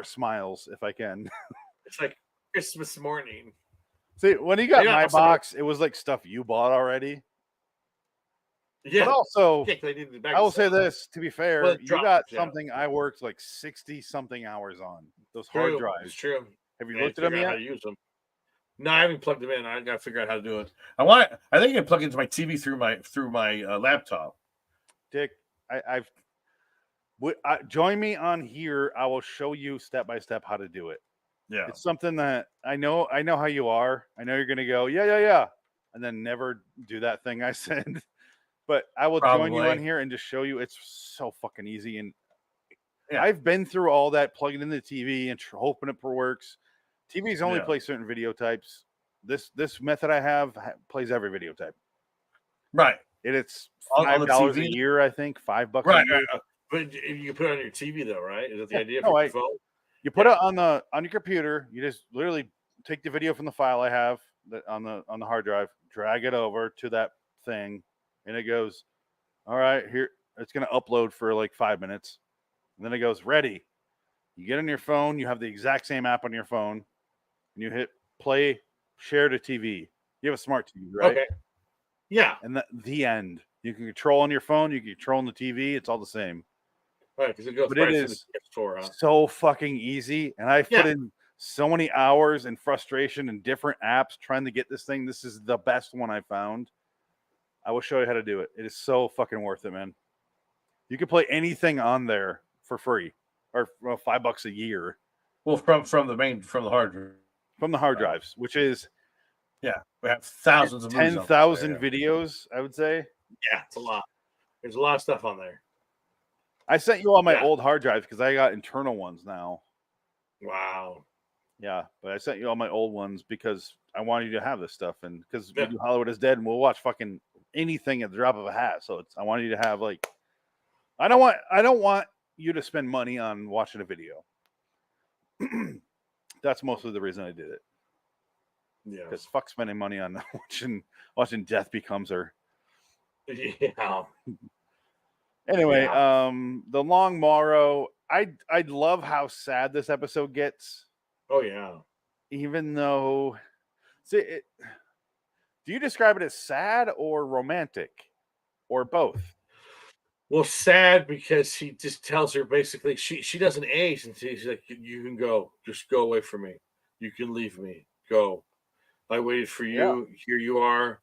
Speaker 1: smiles if I can.
Speaker 2: It's like Christmas morning.
Speaker 1: See, when you got my box, it was like stuff you bought already.
Speaker 2: Yeah.
Speaker 1: But also, I will say this, to be fair, you got something I worked like 60-something hours on. Those hard drives.
Speaker 2: It's true.
Speaker 1: Have you looked at them yet?
Speaker 2: How to use them. No, I haven't plugged them in. I got to figure out how to do it. I think I can plug into my TV through my laptop.
Speaker 1: Dick, join me on here. I will show you step by step how to do it.
Speaker 2: Yeah,
Speaker 1: it's something that I know how you are. I know you're gonna go, yeah, and then never do that thing I said. But I will join you on here and just show you. It's so fucking easy. And I've been through all that, plugging in the TV and hoping it works. TVs only play certain video types. This method I have plays every video type.
Speaker 2: Right.
Speaker 1: It's $5 a year, I think. $5 a year.
Speaker 2: But you can put it on your TV though, right? Is that the idea?
Speaker 1: No, you put it on your computer. You just literally take the video from the file I have on the hard drive, drag it over to that thing, and it goes, all right, here it's gonna upload for like 5 minutes. And then it goes, ready. You get on your phone, you have the exact same app on your phone, and you hit play, share to TV. You have a smart TV, right?
Speaker 2: Okay. Yeah.
Speaker 1: And the end. You can control on your phone, you can control on the TV, it's all the same.
Speaker 2: Right, because it goes
Speaker 1: but it is so fucking easy. And I've put in so many hours and frustration and different apps trying to get this thing. This is the best one I found. I will show you how to do it. It is so fucking worth it, man. You can play anything on there for free or $5 a year.
Speaker 2: Well, from the hard drive.
Speaker 1: From the hard drives, which is
Speaker 2: we have thousands of
Speaker 1: 10,000 videos, I would say.
Speaker 2: Yeah, it's a lot. There's a lot of stuff on there.
Speaker 1: I sent you all my old hard drives because I got internal ones now.
Speaker 2: Wow.
Speaker 1: Yeah, but I sent you all my old ones because I wanted you to have this stuff, and because Hollywood is dead, and we'll watch fucking anything at the drop of a hat. So I wanted you to have like, I don't want you to spend money on watching a video. That's mostly the reason I did it.
Speaker 2: Yeah,
Speaker 1: because fuck spending money on watching Death Becomes Her.
Speaker 2: Yeah.
Speaker 1: Anyway,
Speaker 2: Yeah.
Speaker 1: the long Morrow. I love how sad this episode gets,
Speaker 2: Oh yeah.
Speaker 1: even though. See, do you describe it as sad or romantic, or both?
Speaker 2: Well, sad because he just tells her basically she doesn't age, and she's like, "You can go, just go away from me. You can leave me. Go. I waited for
Speaker 1: Yeah.
Speaker 2: you. Here you are,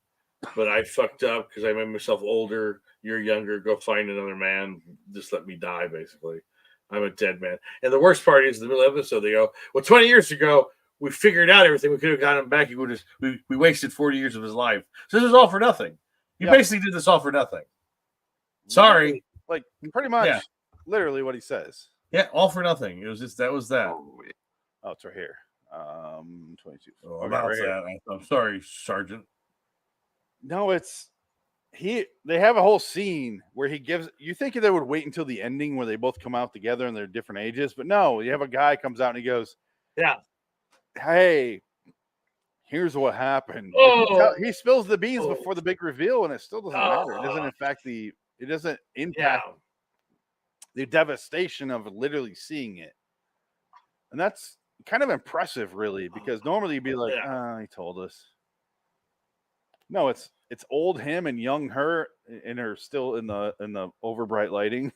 Speaker 2: but I fucked up because I made myself older. You're younger. Go find another man. Just let me die. Basically, I'm a dead man." And the worst part is in the middle of the episode they go, "Well, 20 years ago we figured out everything. We could have gotten him back. He would just we wasted 40 years of his life. So this is all for nothing. You
Speaker 1: Yeah.
Speaker 2: basically did this all for nothing." Sorry.
Speaker 1: Like pretty much,
Speaker 2: Yeah.
Speaker 1: literally what he says.
Speaker 2: Yeah, all for nothing. It was just that was that.
Speaker 1: Oh, it's right here. 22.
Speaker 2: Oh,
Speaker 1: Okay,
Speaker 2: about
Speaker 1: right here.
Speaker 2: that. I'm sorry, Sergeant.
Speaker 1: No, they have a whole scene where he gives. You think they would wait until the ending where they both come out together and they're different ages, but no, you have a guy comes out and he goes,
Speaker 2: Yeah.
Speaker 1: "Hey, here's what happened."
Speaker 2: Oh.
Speaker 1: He spills the beans before the big reveal, and it still doesn't matter. It doesn't it doesn't impact the devastation of literally seeing it, and that's kind of impressive, really, because normally you'd be like, he told us. No, it's old him and young her, and are still in the overbright lighting.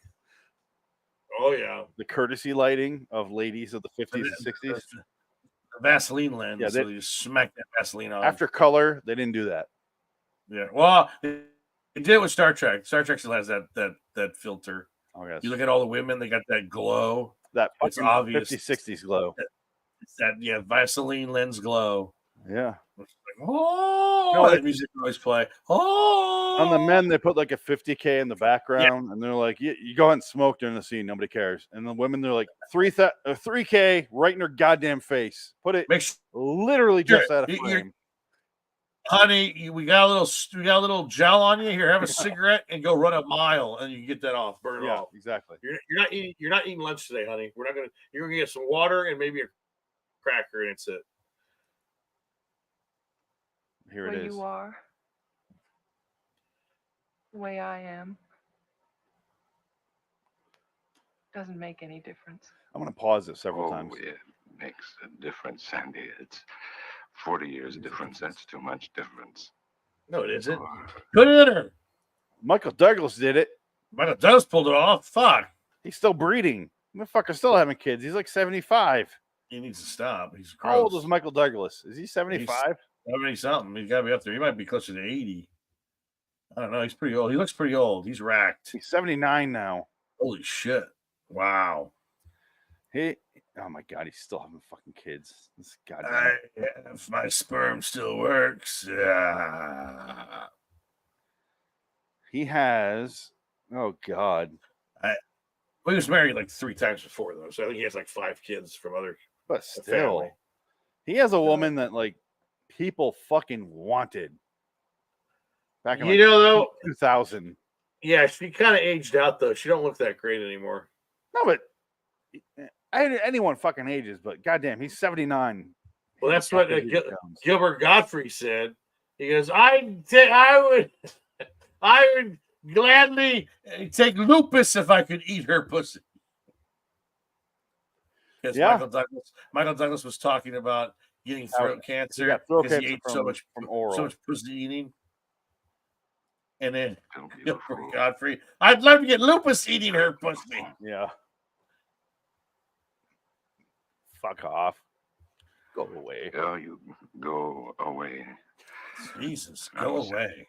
Speaker 2: Oh yeah,
Speaker 1: the courtesy lighting of ladies of the 50s and 60s.
Speaker 2: The Vaseline lens.
Speaker 1: Yeah,
Speaker 2: so you smack that Vaseline on.
Speaker 1: After color, they didn't do that.
Speaker 2: Yeah, well, they did it with Star Trek. Star Trek still has that filter.
Speaker 1: Oh yes.
Speaker 2: You look at all the women; they got that glow.
Speaker 1: That
Speaker 2: it's obvious.
Speaker 1: 50s, 60s glow.
Speaker 2: It's that Vaseline lens glow.
Speaker 1: Yeah.
Speaker 2: It's like, oh, that music always play. Oh,
Speaker 1: on the men they put like a 50K in the background, and they're like, you go ahead and smoke during the scene, nobody cares. And the women, they're like 3K right in her goddamn face. Put it literally just out of frame.
Speaker 2: Honey, we got a little gel on you. Here, have a cigarette and go run a mile, and you can get that off. Burn it off.
Speaker 1: Exactly.
Speaker 2: You're not eating lunch today, honey. You're gonna get some water and maybe a cracker, and it's it.
Speaker 1: Here it is.
Speaker 6: You are the way I am. Doesn't make any difference.
Speaker 1: I'm going to pause it several times.
Speaker 4: It makes a difference, Sandy. It's 40 years of difference. That's too much difference.
Speaker 2: No, it isn't. Put it in her.
Speaker 1: Michael Douglas did it.
Speaker 2: Michael Douglas pulled it off. Fuck.
Speaker 1: He's still breeding. The fucker's still having kids. He's like 75.
Speaker 2: He needs to stop. He's gross.
Speaker 1: How old is Michael Douglas? Is he 75?
Speaker 2: 70-something. He's got to be up there. He might be closer to 80. I don't know. He's pretty old. He looks pretty old. He's racked.
Speaker 1: He's 79 now.
Speaker 2: Holy shit. Wow.
Speaker 1: Oh my God, he's still having fucking kids. This goddamn.
Speaker 2: If my sperm still works. Yeah.
Speaker 1: He has. Oh God.
Speaker 2: He was married like 3 times before, though. So I think he has like 5 kids from other.
Speaker 1: But still,
Speaker 2: family.
Speaker 1: He has a woman that like people fucking wanted. Back in 2000.
Speaker 2: Yeah, she kind of aged out though. She don't look that great anymore.
Speaker 1: No, but anyone fucking ages. But goddamn, he's 79.
Speaker 2: Well, that's what Gilbert Gottfried said. He goes, I would gladly take lupus if I could eat her pussy. Because Michael Douglas was talking about getting throat cancer because he ate so much pussy eating. And then Godfrey, I'd love to get lupus eating her pussy.
Speaker 1: Yeah. Fuck off. Go away.
Speaker 4: Oh, you go away.
Speaker 2: Jesus, go away,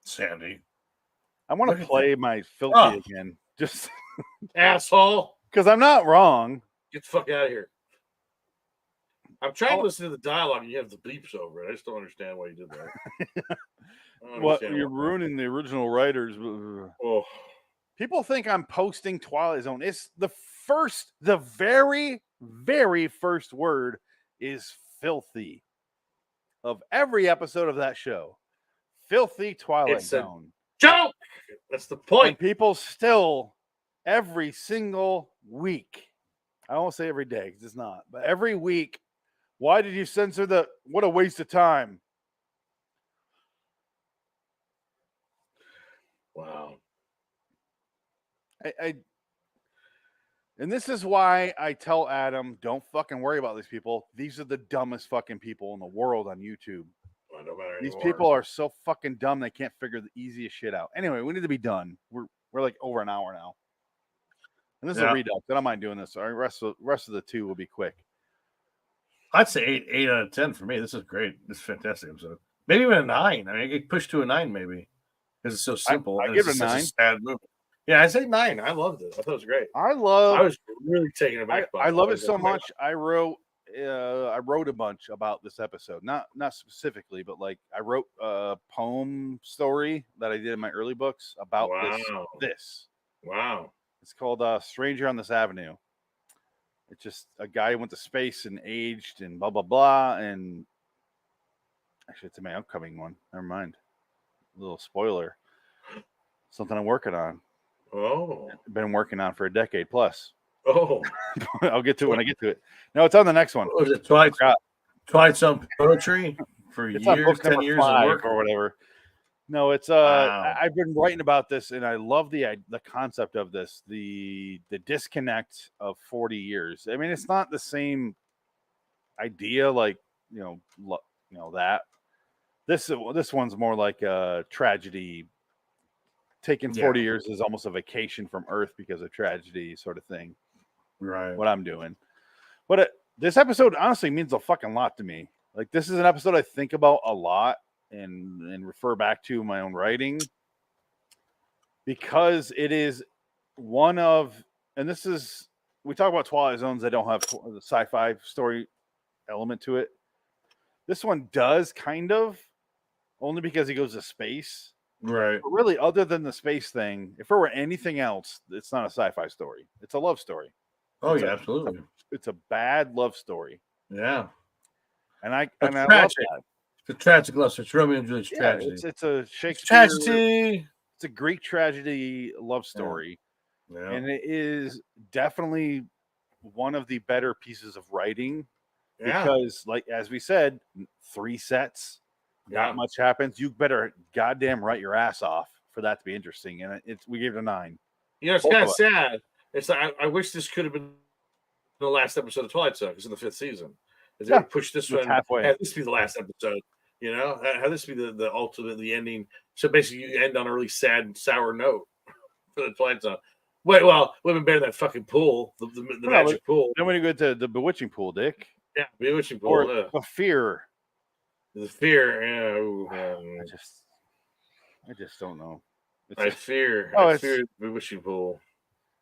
Speaker 2: Sandy.
Speaker 1: I want to play my filthy again. Just
Speaker 2: asshole.
Speaker 1: Because I'm not wrong.
Speaker 2: Get the fuck out of here. I'm trying to listen to the dialogue and you have the bleeps over it. I just don't understand why you did that.
Speaker 1: What, you're ruining the original writers.
Speaker 2: Oh.
Speaker 1: People think I'm posting Twilight Zone. It's the very, very first word is filthy of every episode of that show. Filthy Twilight Zone.
Speaker 2: Joke! That's the point.
Speaker 1: And people still, every single week, I won't say every day because it's not, but every week, why did you censor what a waste of time?
Speaker 2: Wow.
Speaker 1: And this is why I tell Adam, don't fucking worry about these people. These are the dumbest fucking people in the world on YouTube.
Speaker 2: Well, no matter
Speaker 1: These
Speaker 2: anymore.
Speaker 1: people are so fucking dumb they can't figure the easiest shit out. Anyway, we need to be done. We're like over an hour now. And this is a Redux. I don't mind doing this. All right, rest of the two will be quick.
Speaker 2: I'd say 8 out of 10 for me. This is great. This is a fantastic episode. Maybe even a 9. I mean, I get pushed to a 9 maybe. Because it's so simple.
Speaker 1: I give it a 9.
Speaker 2: Such a sad movie. Yeah, I say 9. I loved it. I thought it was great.
Speaker 1: I
Speaker 2: was really taken aback by it.
Speaker 1: I love it so much. I wrote a bunch about this episode. Not specifically, but like I wrote a poem story that I did in my early books about this.
Speaker 2: Wow.
Speaker 1: It's called Stranger on This Avenue. It's just a guy who went to space and aged and blah blah blah. And actually, it's in my upcoming one. Never mind. A little spoiler. Something I'm working on.
Speaker 2: Oh.
Speaker 1: Been working on for a decade plus.
Speaker 2: Oh.
Speaker 1: I'll get to it when I get to it. No, it's on the next one.
Speaker 2: Was it Twilight Zone poetry for
Speaker 1: it's
Speaker 2: years, 10 years of work
Speaker 1: or whatever? No, it's I've been writing about this and I love the concept of this, the disconnect of 40 years. I mean, it's not the same idea like, that. This one's more like a tragedy. Taking 40 years is almost a vacation from Earth because of tragedy sort of thing.
Speaker 2: Right.
Speaker 1: What I'm doing. But this episode honestly means a fucking lot to me. Like, this is an episode I think about a lot and refer back to my own writing because it is one of, and this is, we talk about Twilight Zones that don't have the sci-fi story element to it. This one does kind of, only because he goes to space.
Speaker 2: Right.
Speaker 1: But really, other than the space thing, if it were anything else, it's not a sci-fi story. It's a love story.
Speaker 2: Oh, yeah, absolutely.
Speaker 1: It's a bad love story.
Speaker 2: Yeah.
Speaker 1: And I
Speaker 2: love
Speaker 1: that.
Speaker 2: It's a tragic love story. It's Romeo and Juliet's tragedy.
Speaker 1: It's a Shakespeare
Speaker 2: tragedy.
Speaker 1: It's a Greek tragedy love story.
Speaker 2: Yeah.
Speaker 1: And it is definitely one of the better pieces of writing.
Speaker 2: Yeah.
Speaker 1: Because, like, as we said, 3 sets, not much happens. You better goddamn write your ass off for that to be interesting. And we gave it a 9.
Speaker 2: It's kind of sad. It's like, I wish this could have been the last episode of Twilight Zone. It's in the 5th season. If they push this one,
Speaker 1: halfway.
Speaker 2: Have this be the last episode. Have this be the ultimate, the ending. So basically, you end on a really sad and sour note for the Twilight Zone. Wait, well, it would have been better than that fucking pool, the magic pool.
Speaker 1: Then when you go to the bewitching pool, Dick.
Speaker 2: Yeah, bewitching pool.
Speaker 1: Or the fear.
Speaker 2: The fear.
Speaker 1: I just don't know.
Speaker 2: I fear the bewitching pool.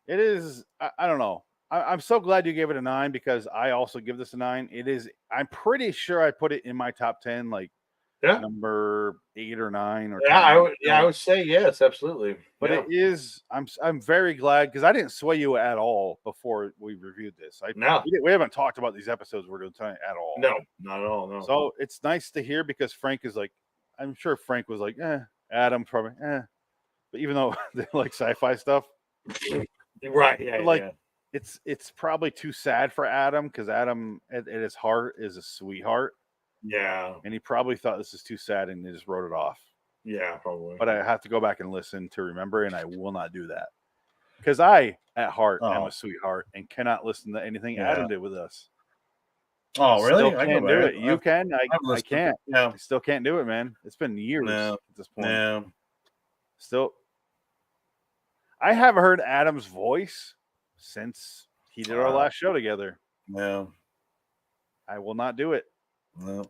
Speaker 1: It is. I don't know. I'm so glad you gave it a 9 because I also give this a 9. It is. I'm pretty sure I put it in my top 10, like number 8 or 9 or 10.
Speaker 2: I would say yes, absolutely.
Speaker 1: But it is. I'm very glad because I didn't sway you at all before we reviewed this. We haven't talked about these episodes we're doing tonight at all.
Speaker 2: No, not at all. No.
Speaker 1: So it's nice to hear because Frank is like, I'm sure Frank was like, Adam probably, but even though they like sci-fi stuff,
Speaker 2: right? Yeah,
Speaker 1: It's probably too sad for Adam because Adam at his heart is a sweetheart.
Speaker 2: Yeah.
Speaker 1: And he probably thought this is too sad and he just wrote it off.
Speaker 2: Yeah, probably.
Speaker 1: But I have to go back and listen to remember, and I will not do that. Because I, at heart, am a sweetheart and cannot listen to anything Adam did with us.
Speaker 2: Oh, really?
Speaker 1: Still can't do it. You can. I can't.
Speaker 2: Yeah.
Speaker 1: I still can't do it, man. It's been years at this point.
Speaker 2: Yeah.
Speaker 1: Still. I haven't heard Adam's voice since he did our last show together.
Speaker 2: No.
Speaker 1: I will not do it.
Speaker 2: No.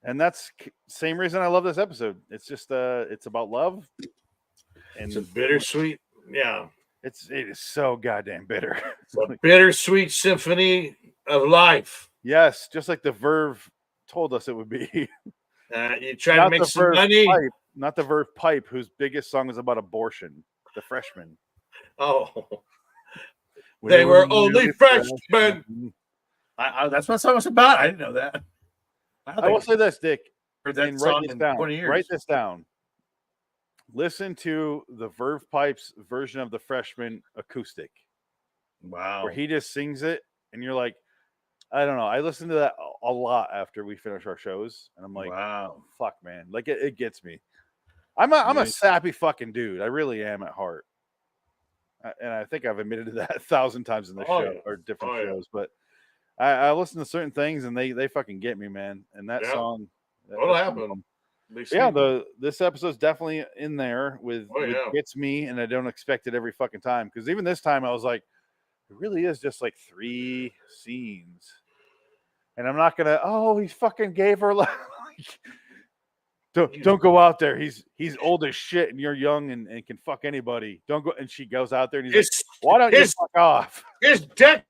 Speaker 1: And that's same reason I love this episode. It's just it's about love. And
Speaker 2: it's a bittersweet. Yeah.
Speaker 1: It is so goddamn bitter.
Speaker 2: It's a bittersweet symphony of life.
Speaker 1: Yes, just like the Verve told us it would be.
Speaker 2: You try to make some money.
Speaker 1: Not the Verve Pipe, whose biggest song is about abortion. The Freshman.
Speaker 2: Oh. They were only freshmen. That's what the song was about. I didn't know that.
Speaker 1: I will say this, Dick.
Speaker 2: Heard that song in 20 years.
Speaker 1: Write this down. Listen to the Verve Pipe's version of the Freshman acoustic.
Speaker 2: Wow.
Speaker 1: Where he just sings it, and you're like, I don't know. I listen to that a lot after we finish our shows, and I'm like,
Speaker 2: wow,
Speaker 1: fuck, man. Like, it gets me. I'm a sappy fucking dude. I really am at heart. And I think I've admitted to that 1,000 times in the show or different shows. But I listen to certain things and they fucking get me, man. And that song.
Speaker 2: What happened?
Speaker 1: This episode's definitely in there with gets me, and I don't expect it every fucking time. Because even this time I was like, it really is just like 3 scenes. And I'm not gonna, he fucking gave her like don't go out there. He's old as shit and you're young and can fuck anybody. Don't go. And she goes out there and he's like, why don't you fuck off?
Speaker 2: His dick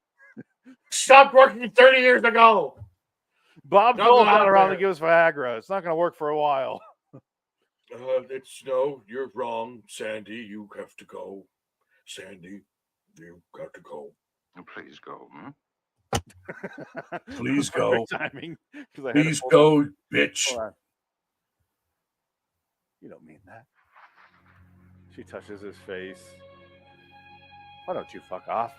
Speaker 2: stopped working 30 years ago.
Speaker 1: Bob Dole's not around to give us Viagra. It's not gonna work for a while.
Speaker 2: You're wrong, Sandy. You have to go. Sandy, you got to go.
Speaker 4: Please go.
Speaker 2: Please go.
Speaker 1: Timing.
Speaker 2: Please go, bitch.
Speaker 1: You don't mean that. She touches his face. Why don't you fuck off?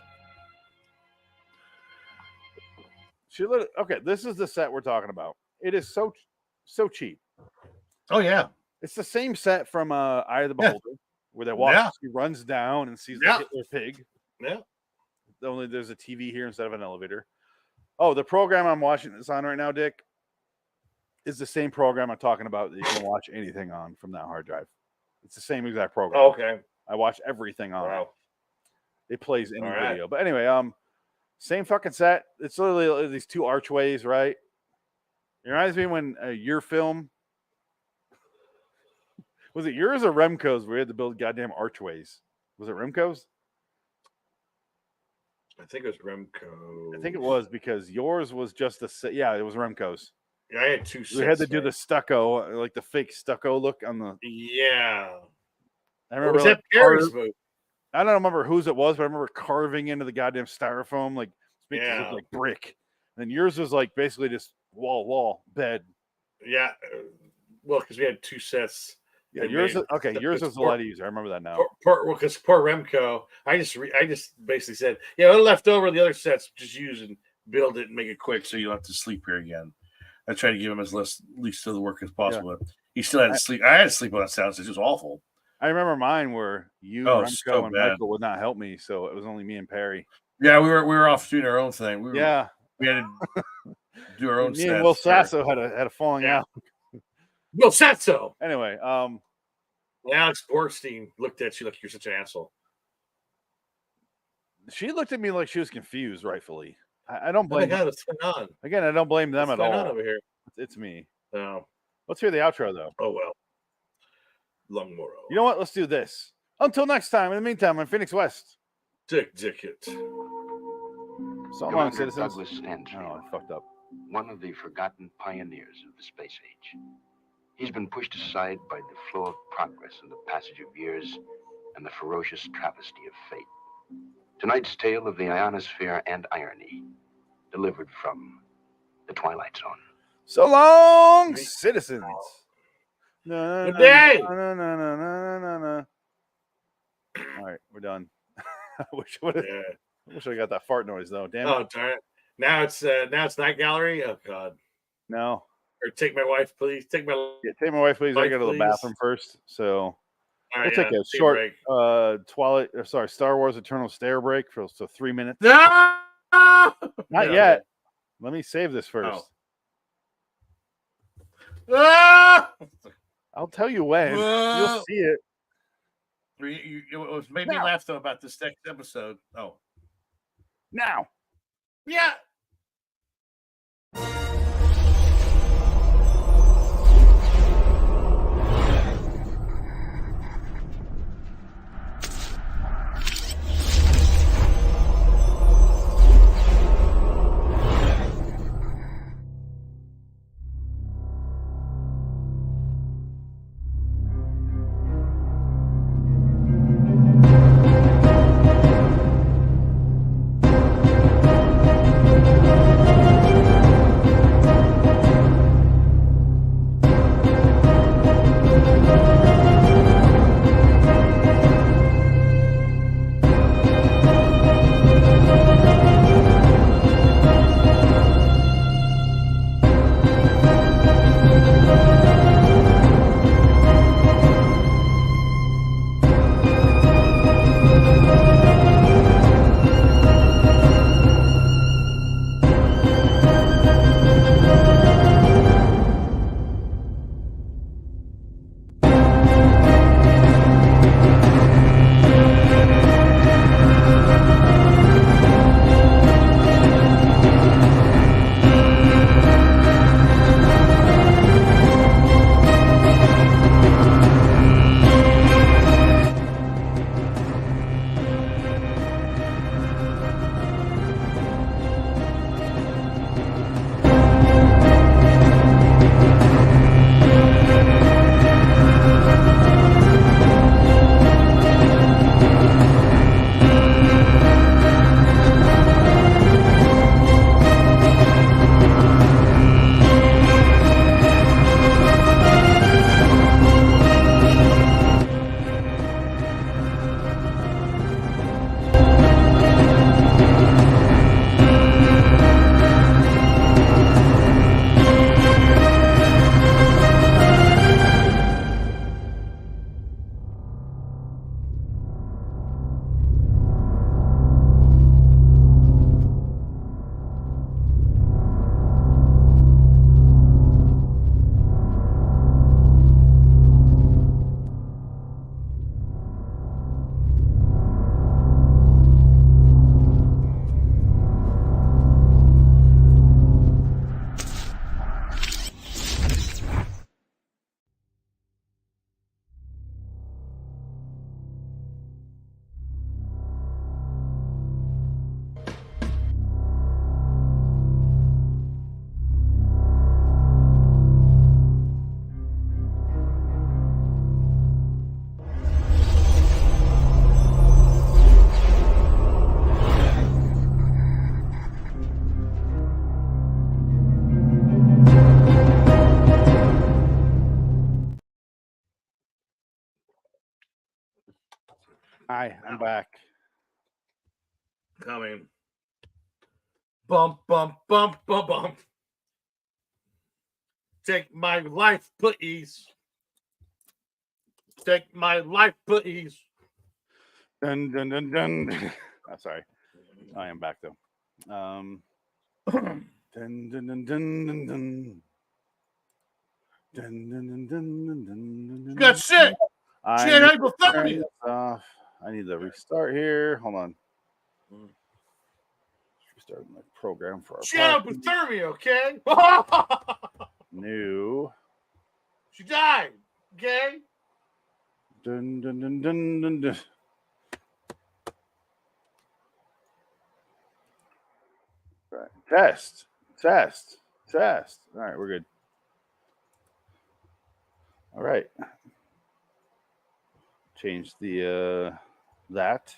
Speaker 1: Okay, this is the set we're talking about. It is so cheap.
Speaker 2: Oh yeah.
Speaker 1: It's the same set from Eye of the Beholder, where they walk. She runs down and sees the Hitler pig.
Speaker 2: Yeah.
Speaker 1: Only there's a TV here instead of an elevator. Oh, the program I'm watching this on right now, Dick, is the same program I'm talking about that you can watch anything on from that hard drive. It's the same exact program.
Speaker 2: Oh, okay.
Speaker 1: I watch everything on it. It plays any
Speaker 2: All
Speaker 1: video. But anyway, same fucking set. It's literally these 2 archways, right? It reminds me when your film was it yours or Remco's where we had to build goddamn archways? Was it Remco's?
Speaker 2: I think it was Remco.
Speaker 1: I think it was because yours was just a set. Yeah, it was Remco's.
Speaker 2: Yeah, I had 2 sets.
Speaker 1: We had to do the stucco, like the fake stucco look on the.
Speaker 2: Yeah.
Speaker 1: I remember.
Speaker 2: Was that Perry's booth?
Speaker 1: I don't remember whose it was, but I remember carving into the goddamn styrofoam, like making it look like brick. And yours was like basically just wall, bed.
Speaker 2: Yeah. Well, because we had 2 sets.
Speaker 1: Yeah, yours was a lot easier. I remember that now.
Speaker 2: Because poor Remco, I just basically said, what left over the other sets, just use and build it and make it quick so you don't have to sleep here again. I tried to give him as least of the work as possible. Yeah. He still had to sleep. I had to sleep on that sound. It was awful.
Speaker 1: I remember mine where you, Remco, and Michael would not help me, so it was only me and Perry.
Speaker 2: Yeah, we were off doing our own thing. We had to do our own.
Speaker 1: Me and Will Sasso had a falling out.
Speaker 2: Will Sasso.
Speaker 1: Anyway,
Speaker 2: Alex Borstein looked at you like you're such an asshole.
Speaker 1: She looked at me like she was confused, rightfully. I don't blame.
Speaker 2: What's going on?
Speaker 1: Again, I don't blame them at all.
Speaker 2: What's going on over here?
Speaker 1: It's me.
Speaker 2: No.
Speaker 1: Let's hear the outro, though.
Speaker 2: Oh, well. Long Morrow.
Speaker 1: You know what? Let's do this. Until next time. In the meantime, I'm Phoenix West.
Speaker 2: Dick it.
Speaker 1: So long, citizens.
Speaker 4: Douglas Ansley,
Speaker 1: I fucked up.
Speaker 4: One of the forgotten pioneers of the space age. He's been pushed aside by the flow of progress and the passage of years and the ferocious travesty of fate. Tonight's tale of the ionosphere and irony, delivered from the Twilight Zone.
Speaker 1: So long, citizens.
Speaker 2: Good day.
Speaker 1: No. All right, we're done. I wish I got that fart noise though. Damn it.
Speaker 2: Oh, darn it. Now it's Night Gallery. Oh God.
Speaker 1: No.
Speaker 2: Or take my wife, please. Take my
Speaker 1: wife, please. I go to the bathroom first. So
Speaker 2: we'll
Speaker 1: take a short Star Wars Eternal Stare break for 3 minutes.
Speaker 2: No!
Speaker 1: Not yet. Let me save this first. I'll tell you when. You'll see it.
Speaker 2: It made me laugh though about this next episode. Oh.
Speaker 1: Now.
Speaker 2: Yeah.
Speaker 1: Hi, I'm back.
Speaker 2: Coming. Bump, bump, bump, bump, bump. Take my life, please. Take my life, please.
Speaker 1: Dun dun dun dun. Oh, sorry. I am back though. Dun dun dun dun dun dun. Dun, dun, dun, dun, dun, dun,
Speaker 2: You got shit. Shit, hypothermia.
Speaker 1: I need to restart here. Hold on. Restart my program for our
Speaker 2: Shit, hypothermia, okay?
Speaker 1: new.
Speaker 2: She died, okay?
Speaker 1: Dun, dun, dun, dun, dun, dun. Right. Test. All right, we're good. All right. Change the that.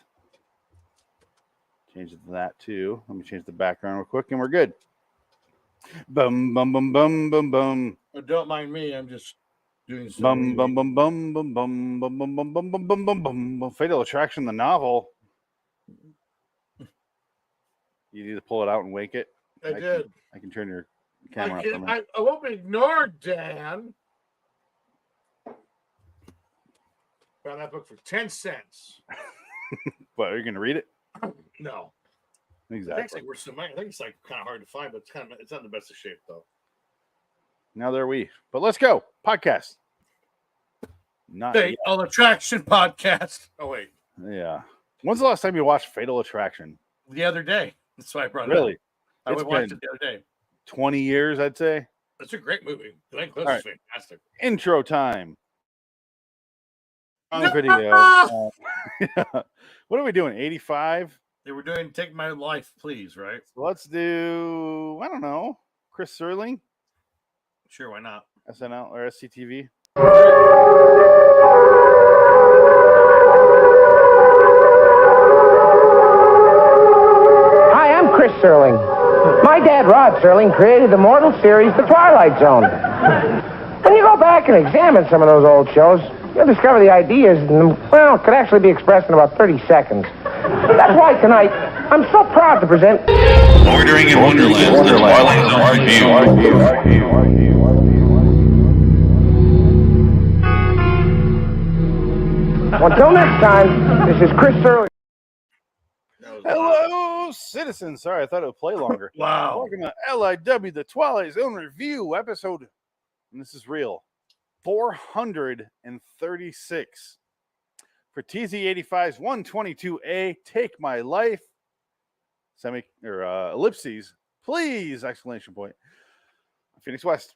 Speaker 1: Change that too. Let me change the background real quick, and we're good. Bum bum bum bum bum bum.
Speaker 2: Oh, don't mind me. I'm just doing
Speaker 1: Bum bum bum bum bum bum bum bum bum bum bum bum bum bum. Fatal Attraction, the novel. You need to pull it out and wake it.
Speaker 2: I did.
Speaker 1: I can turn your camera off.
Speaker 2: I won't be ignored, Dan. Found that book for 10 cents.
Speaker 1: What, are you going to read it?
Speaker 2: No.
Speaker 1: Exactly.
Speaker 2: I think it's like kind of hard to find, but it's not in the best of shape though.
Speaker 1: Now there we. But let's go. Podcast.
Speaker 2: Fatal Attraction podcast. Oh wait.
Speaker 1: Yeah. When's the last time you watched Fatal Attraction?
Speaker 2: The other day. That's why I brought it
Speaker 1: Really?
Speaker 2: up. I watched it the other day.
Speaker 1: 20 years, I'd say.
Speaker 2: It's a great movie. Glenn Close is fantastic.
Speaker 1: Intro time. Video. What are we doing? 85?
Speaker 2: They were doing Take My Life, Please, right?
Speaker 1: So let's do, I don't know, Chris Serling?
Speaker 2: Sure, why not?
Speaker 1: SNL or SCTV?
Speaker 9: Hi, I'm Chris Serling. My dad, Rod Serling, created the mortal series, The Twilight Zone. When you go back and examine some of those old shows, you'll discover the ideas, could actually be expressed in about 30 seconds. That's why tonight, I'm so proud to present...
Speaker 10: Bordering in Wonderland, The Twilight Zone Review.
Speaker 9: Until next time, this is Chris Serling.
Speaker 1: Hello, citizens. Sorry, I thought it would play longer.
Speaker 2: Wow.
Speaker 1: Welcome to LIW, The Twilight Zone Review episode, and this is real, 436. For TZ85's 122A, Take My Life, ellipses, please, exclamation point. Phoenix West.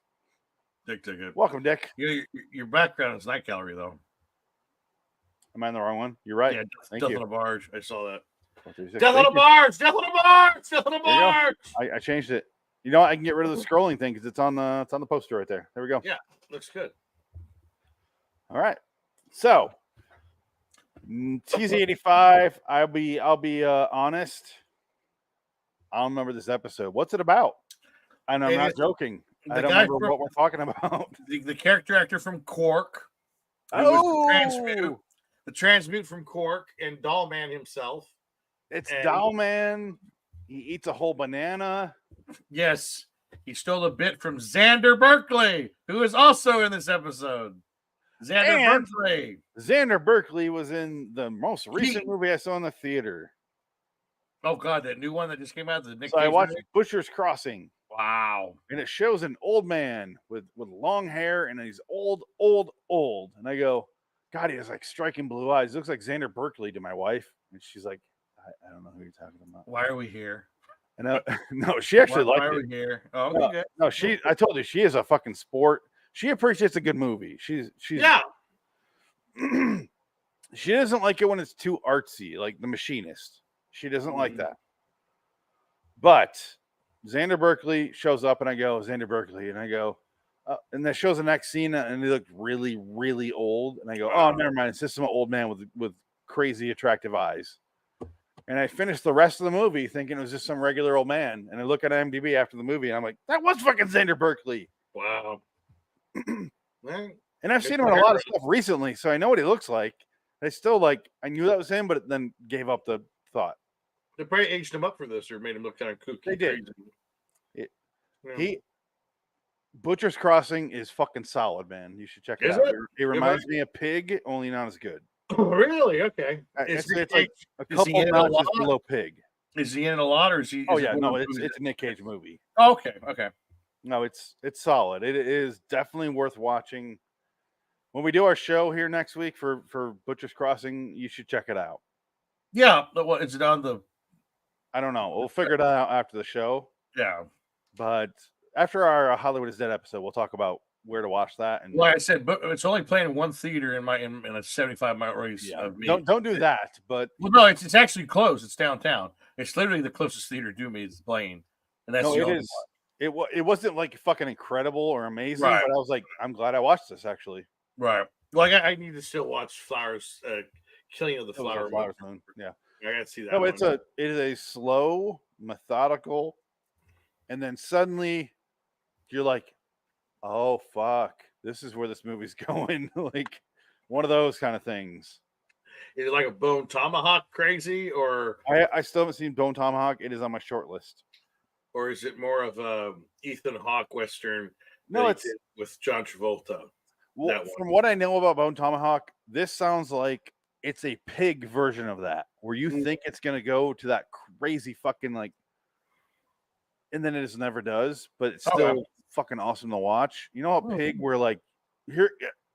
Speaker 2: Dick ticket.
Speaker 1: Welcome, Dick.
Speaker 2: Your background is Night Gallery, though.
Speaker 1: Am I in the wrong one? You're right.
Speaker 2: Yeah,
Speaker 1: Thank
Speaker 2: Death
Speaker 1: you.
Speaker 2: on a Barge. I saw that.
Speaker 1: Death
Speaker 2: on a Barge! Death on a Barge! Death on a Barge!
Speaker 1: I changed it. You know what? I can get rid of the scrolling thing because it's on the poster right there. There we go.
Speaker 2: Yeah, looks good.
Speaker 1: All right. So TZ85. I'll be honest. I don't remember this episode. What's it about? And I'm not joking. I don't remember what we're talking about.
Speaker 2: The character actor from Quark.
Speaker 1: Oh,
Speaker 2: the transmute from Quark and Dollman himself.
Speaker 1: It's Dollman. He eats a whole banana.
Speaker 2: Yes. He stole a bit from Xander Berkeley, who is also in this episode.
Speaker 1: Xander Berkeley was in the most recent movie I saw in the theater.
Speaker 2: Oh, God, that new one that just came out.
Speaker 1: I watched Butcher's Crossing.
Speaker 2: Wow.
Speaker 1: And it shows an old man with long hair, and he's old. And I go, God, he has like striking blue eyes. Looks like Xander Berkeley to my wife. And she's like, I don't know who you're talking about.
Speaker 2: Why are we here?
Speaker 1: And no, she actually liked it.
Speaker 2: Why are we here? Oh, okay.
Speaker 1: No, I told you, she is a fucking sport. She appreciates a good movie. She's
Speaker 2: yeah.
Speaker 1: She doesn't like it when it's too artsy, like The Machinist. She doesn't like that. But Xander Berkeley shows up, and I go, Xander Berkeley, and I go, and that shows the next scene, and they look really, really old, and I go, oh, never mind, it's just some old man with crazy attractive eyes. And I finished the rest of the movie thinking it was just some regular old man, and I look at IMDb after the movie, and I'm like, that was fucking Xander Berkeley.
Speaker 2: Wow.
Speaker 1: And I've seen him in a lot of stuff recently, so I know what he looks like. They still I knew that was him, but then gave up the thought.
Speaker 2: They probably aged him up for this or made him look kind of kooky.
Speaker 1: They did.
Speaker 2: Yeah.
Speaker 1: Butcher's Crossing is fucking solid, man. You should check it out. It reminds me of Pig, only not as good.
Speaker 2: Really? Okay.
Speaker 1: It's like a couple notches below Pig.
Speaker 2: Is he in it a lot, or is he?
Speaker 1: Oh yeah, no, it's a Nick Cage movie.
Speaker 2: Oh, okay.
Speaker 1: No, it's solid. It is definitely worth watching. When we do our show here next week for Butcher's Crossing, you should check it out.
Speaker 2: Yeah, but what is it on the?
Speaker 1: I don't know. We'll figure it out after the show.
Speaker 2: Yeah,
Speaker 1: but after our Hollywood is Dead episode, we'll talk about where to watch that. And
Speaker 2: like I said, but it's only playing in one theater in a 75-mile radius of me.
Speaker 1: Don't do that. But
Speaker 2: no, it's actually close. It's downtown. It's literally the closest theater to me is playing, and that's
Speaker 1: it is. It wasn't fucking incredible or amazing,
Speaker 2: right.
Speaker 1: But I was I'm glad I watched this actually.
Speaker 2: Right. Well, I need to still watch Flowers, Killing of the Flower
Speaker 1: Moon. Yeah,
Speaker 2: I gotta see that.
Speaker 1: No, it is a slow, methodical, and then suddenly you're like, oh fuck, this is where this movie's going. One of those kind of things.
Speaker 2: Is it like a Bone Tomahawk crazy, or
Speaker 1: I still haven't seen Bone Tomahawk. It is on my short list.
Speaker 2: Or is it more of a Ethan Hawke Western?
Speaker 1: No, it's
Speaker 2: with John Travolta.
Speaker 1: Well, from what I know about Bone Tomahawk, this sounds like it's a Pig version of that, where you think it's gonna go to that crazy fucking and then it just never does, but it's still fucking awesome to watch. You know how Pig where here,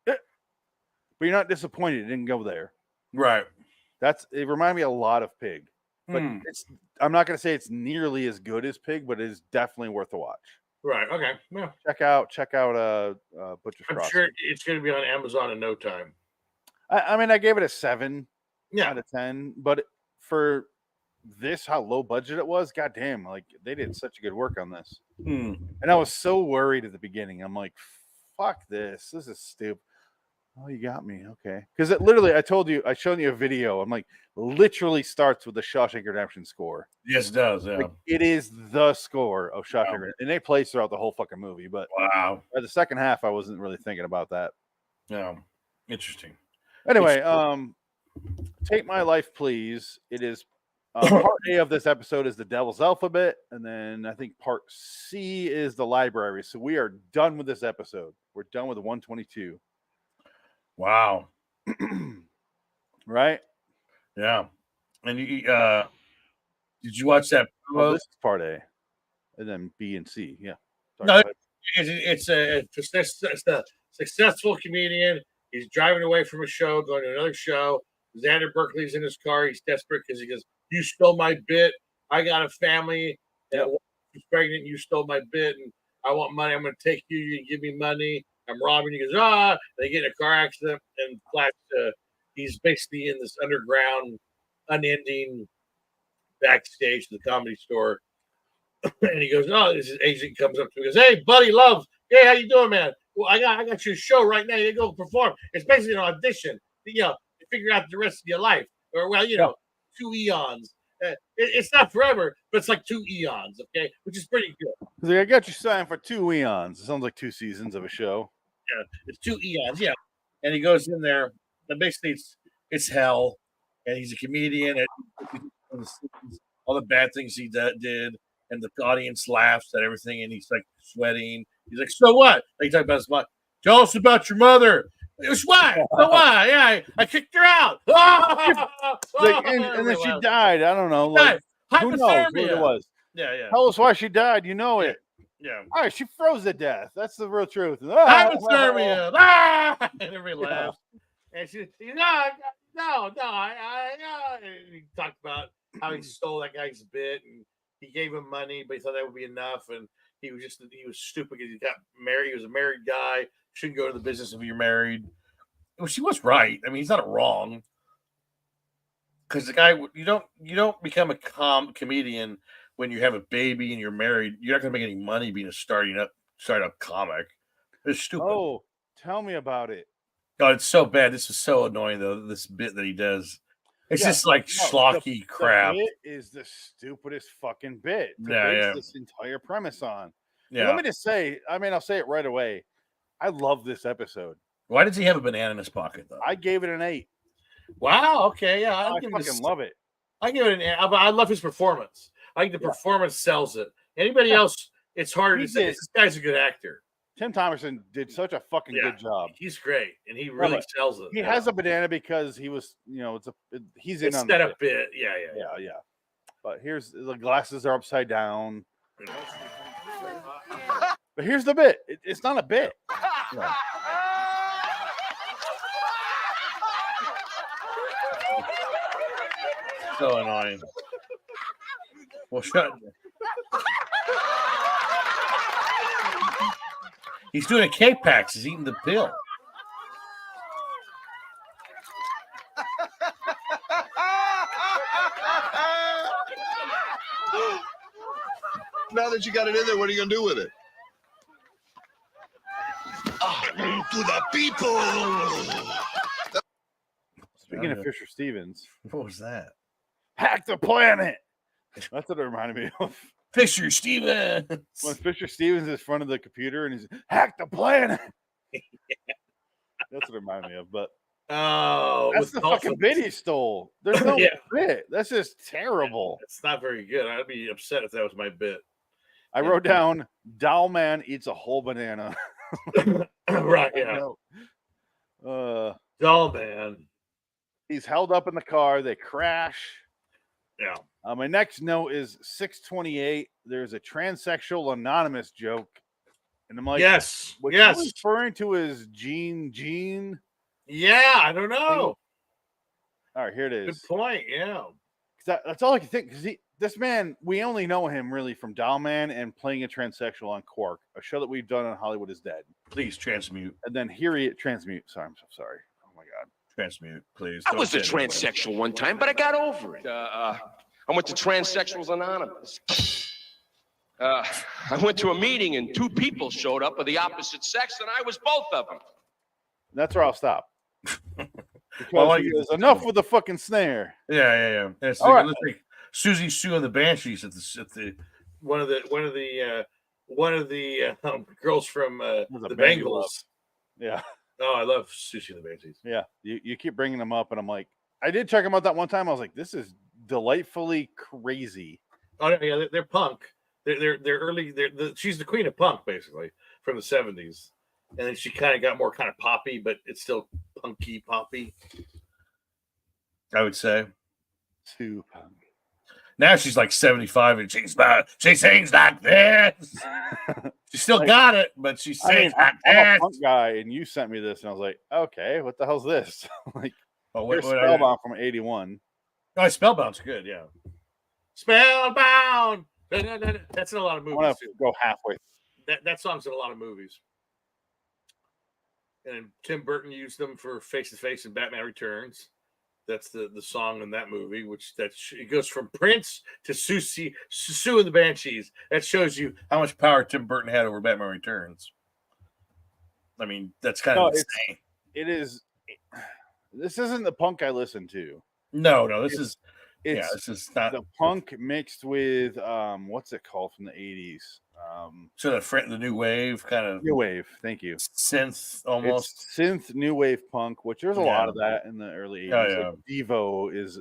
Speaker 1: but you're not disappointed it didn't go there.
Speaker 2: Right.
Speaker 1: It reminded me a lot of Pig. But I'm not gonna say it's nearly as good as Pig, but it is definitely worth a watch.
Speaker 2: Right. Okay. Yeah.
Speaker 1: Check out Butcher's Crossing.
Speaker 2: I'm sure it's going to be on Amazon in no time.
Speaker 1: I mean, I gave it a 7
Speaker 2: out
Speaker 1: of 10, but for this, how low budget it was, goddamn, they did such good work on this. And I was so worried at the beginning. I'm like, fuck this. This is stupid. Oh, you got me. Okay. Because it literally, I showed you a video. I'm like, literally starts with the Shawshank Redemption score.
Speaker 2: Yes, it does. Yeah.
Speaker 1: It is the score of Shawshank Redemption. And they play throughout the whole fucking movie. But
Speaker 2: wow.
Speaker 1: By the second half, I wasn't really thinking about that.
Speaker 2: Yeah. Interesting.
Speaker 1: Anyway, Take My Life, Please. It is part A of this episode is the Devil's Alphabet. And then I think part C is the library. So we are done with this episode. We're done with 122.
Speaker 2: Wow.
Speaker 1: Right?
Speaker 2: Yeah. And you did you watch that?
Speaker 1: Oh, this is part A. And then B and C. Yeah.
Speaker 2: Sorry, no, it's a successful comedian. He's driving away from a show, going to another show. Xander Berkeley's in his car. He's desperate because he goes, "You stole my bit. I got a family. She's pregnant. You stole my bit, and I want money. I'm going to take you. You give me money. I'm robbing you." He goes, "Ah!" They get in a car accident and flash. He's basically in this underground, unending backstage of the Comedy Store, and he goes, "Oh!" This agent comes up to him, and goes, "Hey, buddy, love. Hey, how you doing, man? Well, I got your show right now. You go perform. It's basically an audition. To figure out the rest of your life, or 2 eons. It's not forever, but it's like 2 eons, okay, which is pretty good."
Speaker 1: I got you signed for 2 eons. It sounds like 2 seasons of a show.
Speaker 2: Yeah, it's 2 eons. Yeah, and he goes in there, and basically it's hell, and he's a comedian, and all the bad things he did, and the audience laughs at everything, and he's sweating. He's like, "So what?" He talks about his mom. "Tell us about your mother." "It was why? So why? Yeah, I kicked her out."
Speaker 1: And then she died. I don't know. Who knows what it was?
Speaker 2: Yeah.
Speaker 1: Tell us why she died. You know it.
Speaker 2: Yeah.
Speaker 1: All right, she froze to death. That's the real truth.
Speaker 2: Hypothermia. And everybody laughs. And she's no. And he talked about how he stole that guy's bit, and he gave him money, but he thought that would be enough, and he was stupid because he got married. He was a married guy. Shouldn't go to the business if you're married. Well, she was right. I mean, he's not wrong. Because the guy, you don't become a comedian when you have a baby and you're married. You're not going to make any money being a startup comic. It's stupid.
Speaker 1: Oh, tell me about it.
Speaker 2: God, it's so bad. This is so annoying though. This bit that he does. It's just schlocky crap.
Speaker 1: It is the stupidest fucking bit to base this entire premise on.
Speaker 2: Yeah.
Speaker 1: Let me just say, I'll say it right away. I love this episode.
Speaker 2: Why does he have a banana in his pocket though?
Speaker 1: I gave it an 8.
Speaker 2: Wow. Okay. Yeah.
Speaker 1: I fucking love it.
Speaker 2: I give it an. I love his performance. I think the performance sells it. Anybody else, it's harder to say. This guy's a good actor.
Speaker 1: Tim Thomerson did such a fucking good job.
Speaker 2: He's great, and he really sells it.
Speaker 1: He has a banana because he was, he's in on
Speaker 2: that
Speaker 1: the
Speaker 2: a bit. Yeah.
Speaker 1: But here's the glasses are upside down. But here's the bit. It's not a bit. No.
Speaker 2: So annoying. Well, shut. He's doing a K-Pax. He's eating the pill.
Speaker 3: Now that you got it in there, what are you going to do with it? To the people!
Speaker 1: Speaking of Fisher Stevens.
Speaker 2: What was that?
Speaker 1: Hack the planet! That's what it reminded me of.
Speaker 2: Fisher Stevens!
Speaker 1: When Fisher Stevens is in front of the computer and he's, hack the planet! That's what it reminded me of, but...
Speaker 2: Oh,
Speaker 1: that's the fucking bit he stole. There's no bit. That's just terrible.
Speaker 2: It's not very good. I'd be upset if that was my bit.
Speaker 1: I wrote down, Doll Man eats a whole banana.
Speaker 2: Right, yeah. Doll Man.
Speaker 1: He's held up in the car. They crash.
Speaker 2: Yeah.
Speaker 1: My next note is 628. There's a transsexual anonymous joke. And I'm like,
Speaker 2: yes.
Speaker 1: What you're referring to is Gene?
Speaker 2: Yeah, I don't know.
Speaker 1: All right, here it is.
Speaker 2: Good point. Yeah.
Speaker 1: That's all I can think. Because this man, we only know him really from Doll Man and playing a transsexual on Quark, a show that we've done on Hollywood is Dead.
Speaker 2: Please transmute.
Speaker 1: And then here he transmute. Sorry, I'm so sorry. Oh my God.
Speaker 2: Transmute, please.
Speaker 11: I was a transsexual one time, but I got over it. I went to Transsexuals Anonymous. I went to a meeting and two people showed up of the opposite sex, and I was both of them.
Speaker 1: That's where I'll stop. Because enough with the fucking snare.
Speaker 2: Yeah.
Speaker 1: All right.
Speaker 2: Let's take Susie Sue and the Banshees at the one of the girls from the Bengals.
Speaker 1: Yeah.
Speaker 2: Oh, I love Susie and the Banshees.
Speaker 1: Yeah, you keep bringing them up, and I'm like, I did check them out that one time. I was like, this is delightfully crazy.
Speaker 2: Oh yeah, they're punk. They're early. She's the queen of punk, basically, from the 70s. And then she kind of got more kind of poppy, but it's still punky poppy. I would say.
Speaker 1: Too punk.
Speaker 2: Now she's like 75 and she sings like this. She still got it, but she sings like this.
Speaker 1: I'm a punk guy, and you sent me this, and I was like, okay, what the hell's this? Like, here's Spellbound from 81.
Speaker 2: Oh, Spellbound's good, yeah. Spellbound. That's in a lot of movies.
Speaker 1: I want to go halfway.
Speaker 2: That song's in a lot of movies. And Tim Burton used them for Face to Face and Batman Returns. That's the song in that movie, it goes from Prince to Sue and the Banshees. That shows you how much power Tim Burton had over Batman Returns. I mean, that's kind of insane.
Speaker 1: It is. This isn't the punk I listen to.
Speaker 2: No, this is not
Speaker 1: the punk mixed with what's it called from the 80s?
Speaker 2: So the new wave kind of
Speaker 1: new wave. Thank you.
Speaker 2: Synth almost.
Speaker 1: It's synth new wave punk, which there's a lot of that in the early 80s.
Speaker 2: Oh, yeah.
Speaker 1: Like Devo is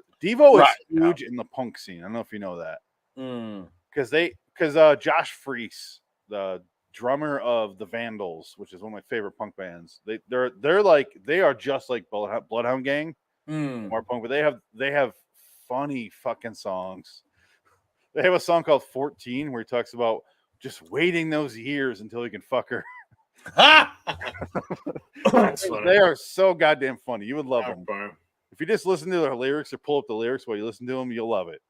Speaker 1: huge in the punk scene. I don't know if you know that. Because Josh Freese, the drummer of the Vandals, which is one of my favorite punk bands, they are just like Bloodhound Gang, more punk, but they have funny fucking songs. They have a song called 14 where he talks about just waiting those years until he can fuck her. They are so goddamn funny. You would love them. If you just listen to the lyrics or pull up the lyrics while you listen to them, you'll love it.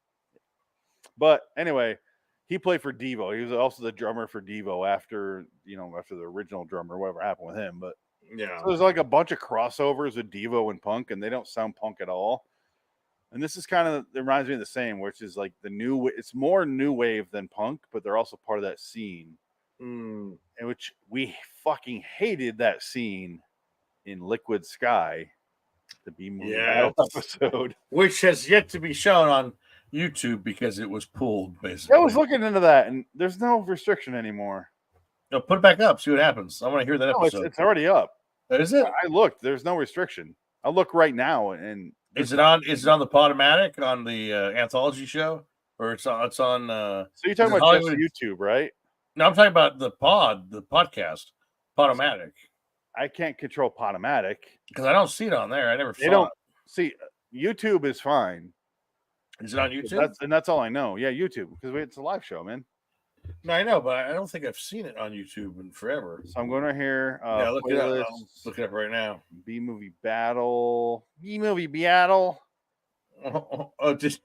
Speaker 1: But anyway, he played for Devo. He was also the drummer for Devo after the original drummer, whatever happened with him. But
Speaker 2: yeah,
Speaker 1: so there's like a bunch of crossovers with Devo and punk, and they don't sound punk at all. And this is it reminds me of the same, which is like it's more new wave than punk, but they're also part of that scene. In which we fucking hated that scene in Liquid Sky, the B-movie episode.
Speaker 2: Which has yet to be shown on YouTube because it was pulled, basically.
Speaker 1: I was looking into that, and there's no restriction anymore.
Speaker 2: No, put it back up, see what happens. I want to hear that episode.
Speaker 1: It's already up.
Speaker 2: Is it?
Speaker 1: I looked. There's no restriction. I'll look right now, and
Speaker 2: Is it on the Podomatic on the anthology show, or it's on?
Speaker 1: So you're talking about just YouTube, right?
Speaker 2: No, I'm talking about the podcast, Podomatic.
Speaker 1: I can't control Podomatic
Speaker 2: because I don't see it on there. I never
Speaker 1: they
Speaker 2: saw
Speaker 1: don't
Speaker 2: it.
Speaker 1: see YouTube is fine.
Speaker 2: Is it on YouTube?
Speaker 1: That's all I know. Yeah, YouTube because it's a live show, man.
Speaker 2: No, I know, but I don't think I've seen it on YouTube in forever.
Speaker 1: So I'm going right here.
Speaker 2: Yeah, look it up. Look it up right now.
Speaker 1: B movie battle.
Speaker 2: Just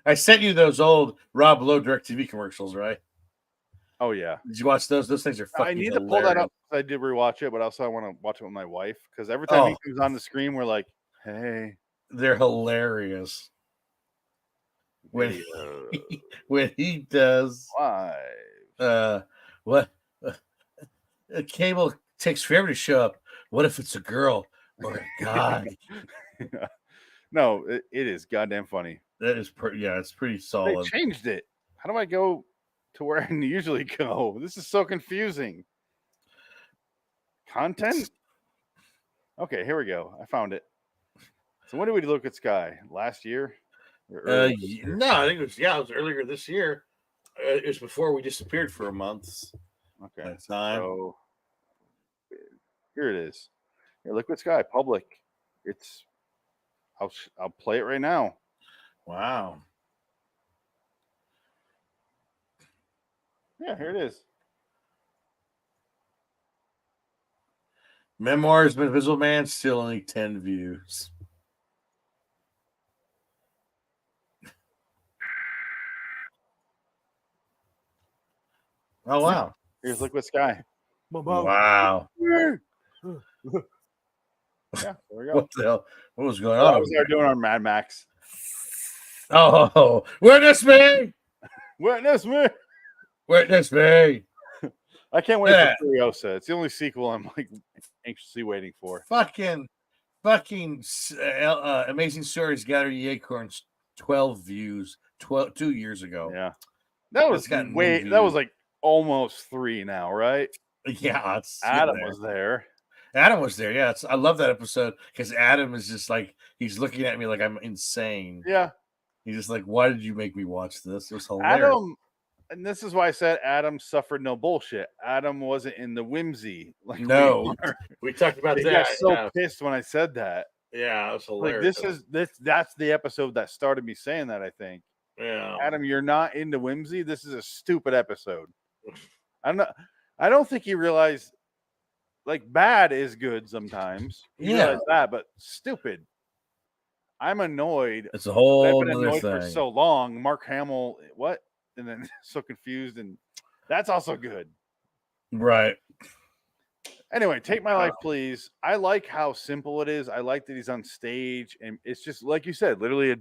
Speaker 2: I sent you those old Rob Lowe DirecTV commercials, right?
Speaker 1: Oh yeah.
Speaker 2: Did you watch those? Those things are fucking.
Speaker 1: I need to pull that up. I did rewatch it, but also I want to watch it with my wife because every time he comes on the screen, we're like, "Hey."
Speaker 2: They're hilarious. When he does what a cable takes forever to show up. What if it's a girl or a guy?
Speaker 1: No, it is goddamn funny.
Speaker 2: That is it's pretty solid.
Speaker 1: They changed it. How do I go to where I usually go? This is so confusing. Content? Okay, here we go. I found it. So when did we look at Sky? Last year?
Speaker 2: No, I think it was earlier this year. It was before we disappeared for a month.
Speaker 1: Okay.
Speaker 2: That time.
Speaker 1: So here it is. Here, Liquid Sky public. It's I'll play it right now.
Speaker 2: Wow.
Speaker 1: Yeah, here it is.
Speaker 2: Memoirs of an Invisible Man, still only 10 views. Oh wow!
Speaker 1: Here's Liquid Sky.
Speaker 2: Wow.
Speaker 1: Yeah, there we go.
Speaker 2: What the hell? What was going on?
Speaker 1: We are doing our Mad Max.
Speaker 2: Oh, witness me!
Speaker 1: Witness me!
Speaker 2: Witness me!
Speaker 1: I can't wait for Furiosa. It's the only sequel I'm like anxiously waiting for.
Speaker 2: Fucking Amazing Stories Gather Ye Acorns, 12 views 2 years ago.
Speaker 1: Yeah. That was like almost 3 now, right?
Speaker 2: Yeah,
Speaker 1: Adam was there.
Speaker 2: Adam was there. Yeah, I love that episode because Adam is just like he's looking at me like I'm insane.
Speaker 1: Yeah,
Speaker 2: he's just like, "Why did you make me watch this?" It was hilarious.
Speaker 1: Adam, and this is why I said Adam suffered no bullshit. Adam wasn't in the whimsy. Like
Speaker 2: we talked about that.
Speaker 1: I got so pissed when I said that.
Speaker 2: Yeah, it was hilarious.
Speaker 1: Like that's the episode that started me saying that. I think.
Speaker 2: Yeah,
Speaker 1: Adam, you're not into whimsy. This is a stupid episode. I don't think he realized. Like bad is good sometimes. You realize that, but stupid. I'm annoyed.
Speaker 2: It's a whole
Speaker 1: I've been annoyed
Speaker 2: thing
Speaker 1: for so long. Mark Hamill, what? And then so confused, and that's also good.
Speaker 2: Right.
Speaker 1: Anyway, Take My Life, Please. I like how simple it is. I like that he's on stage, and it's just like you said, literally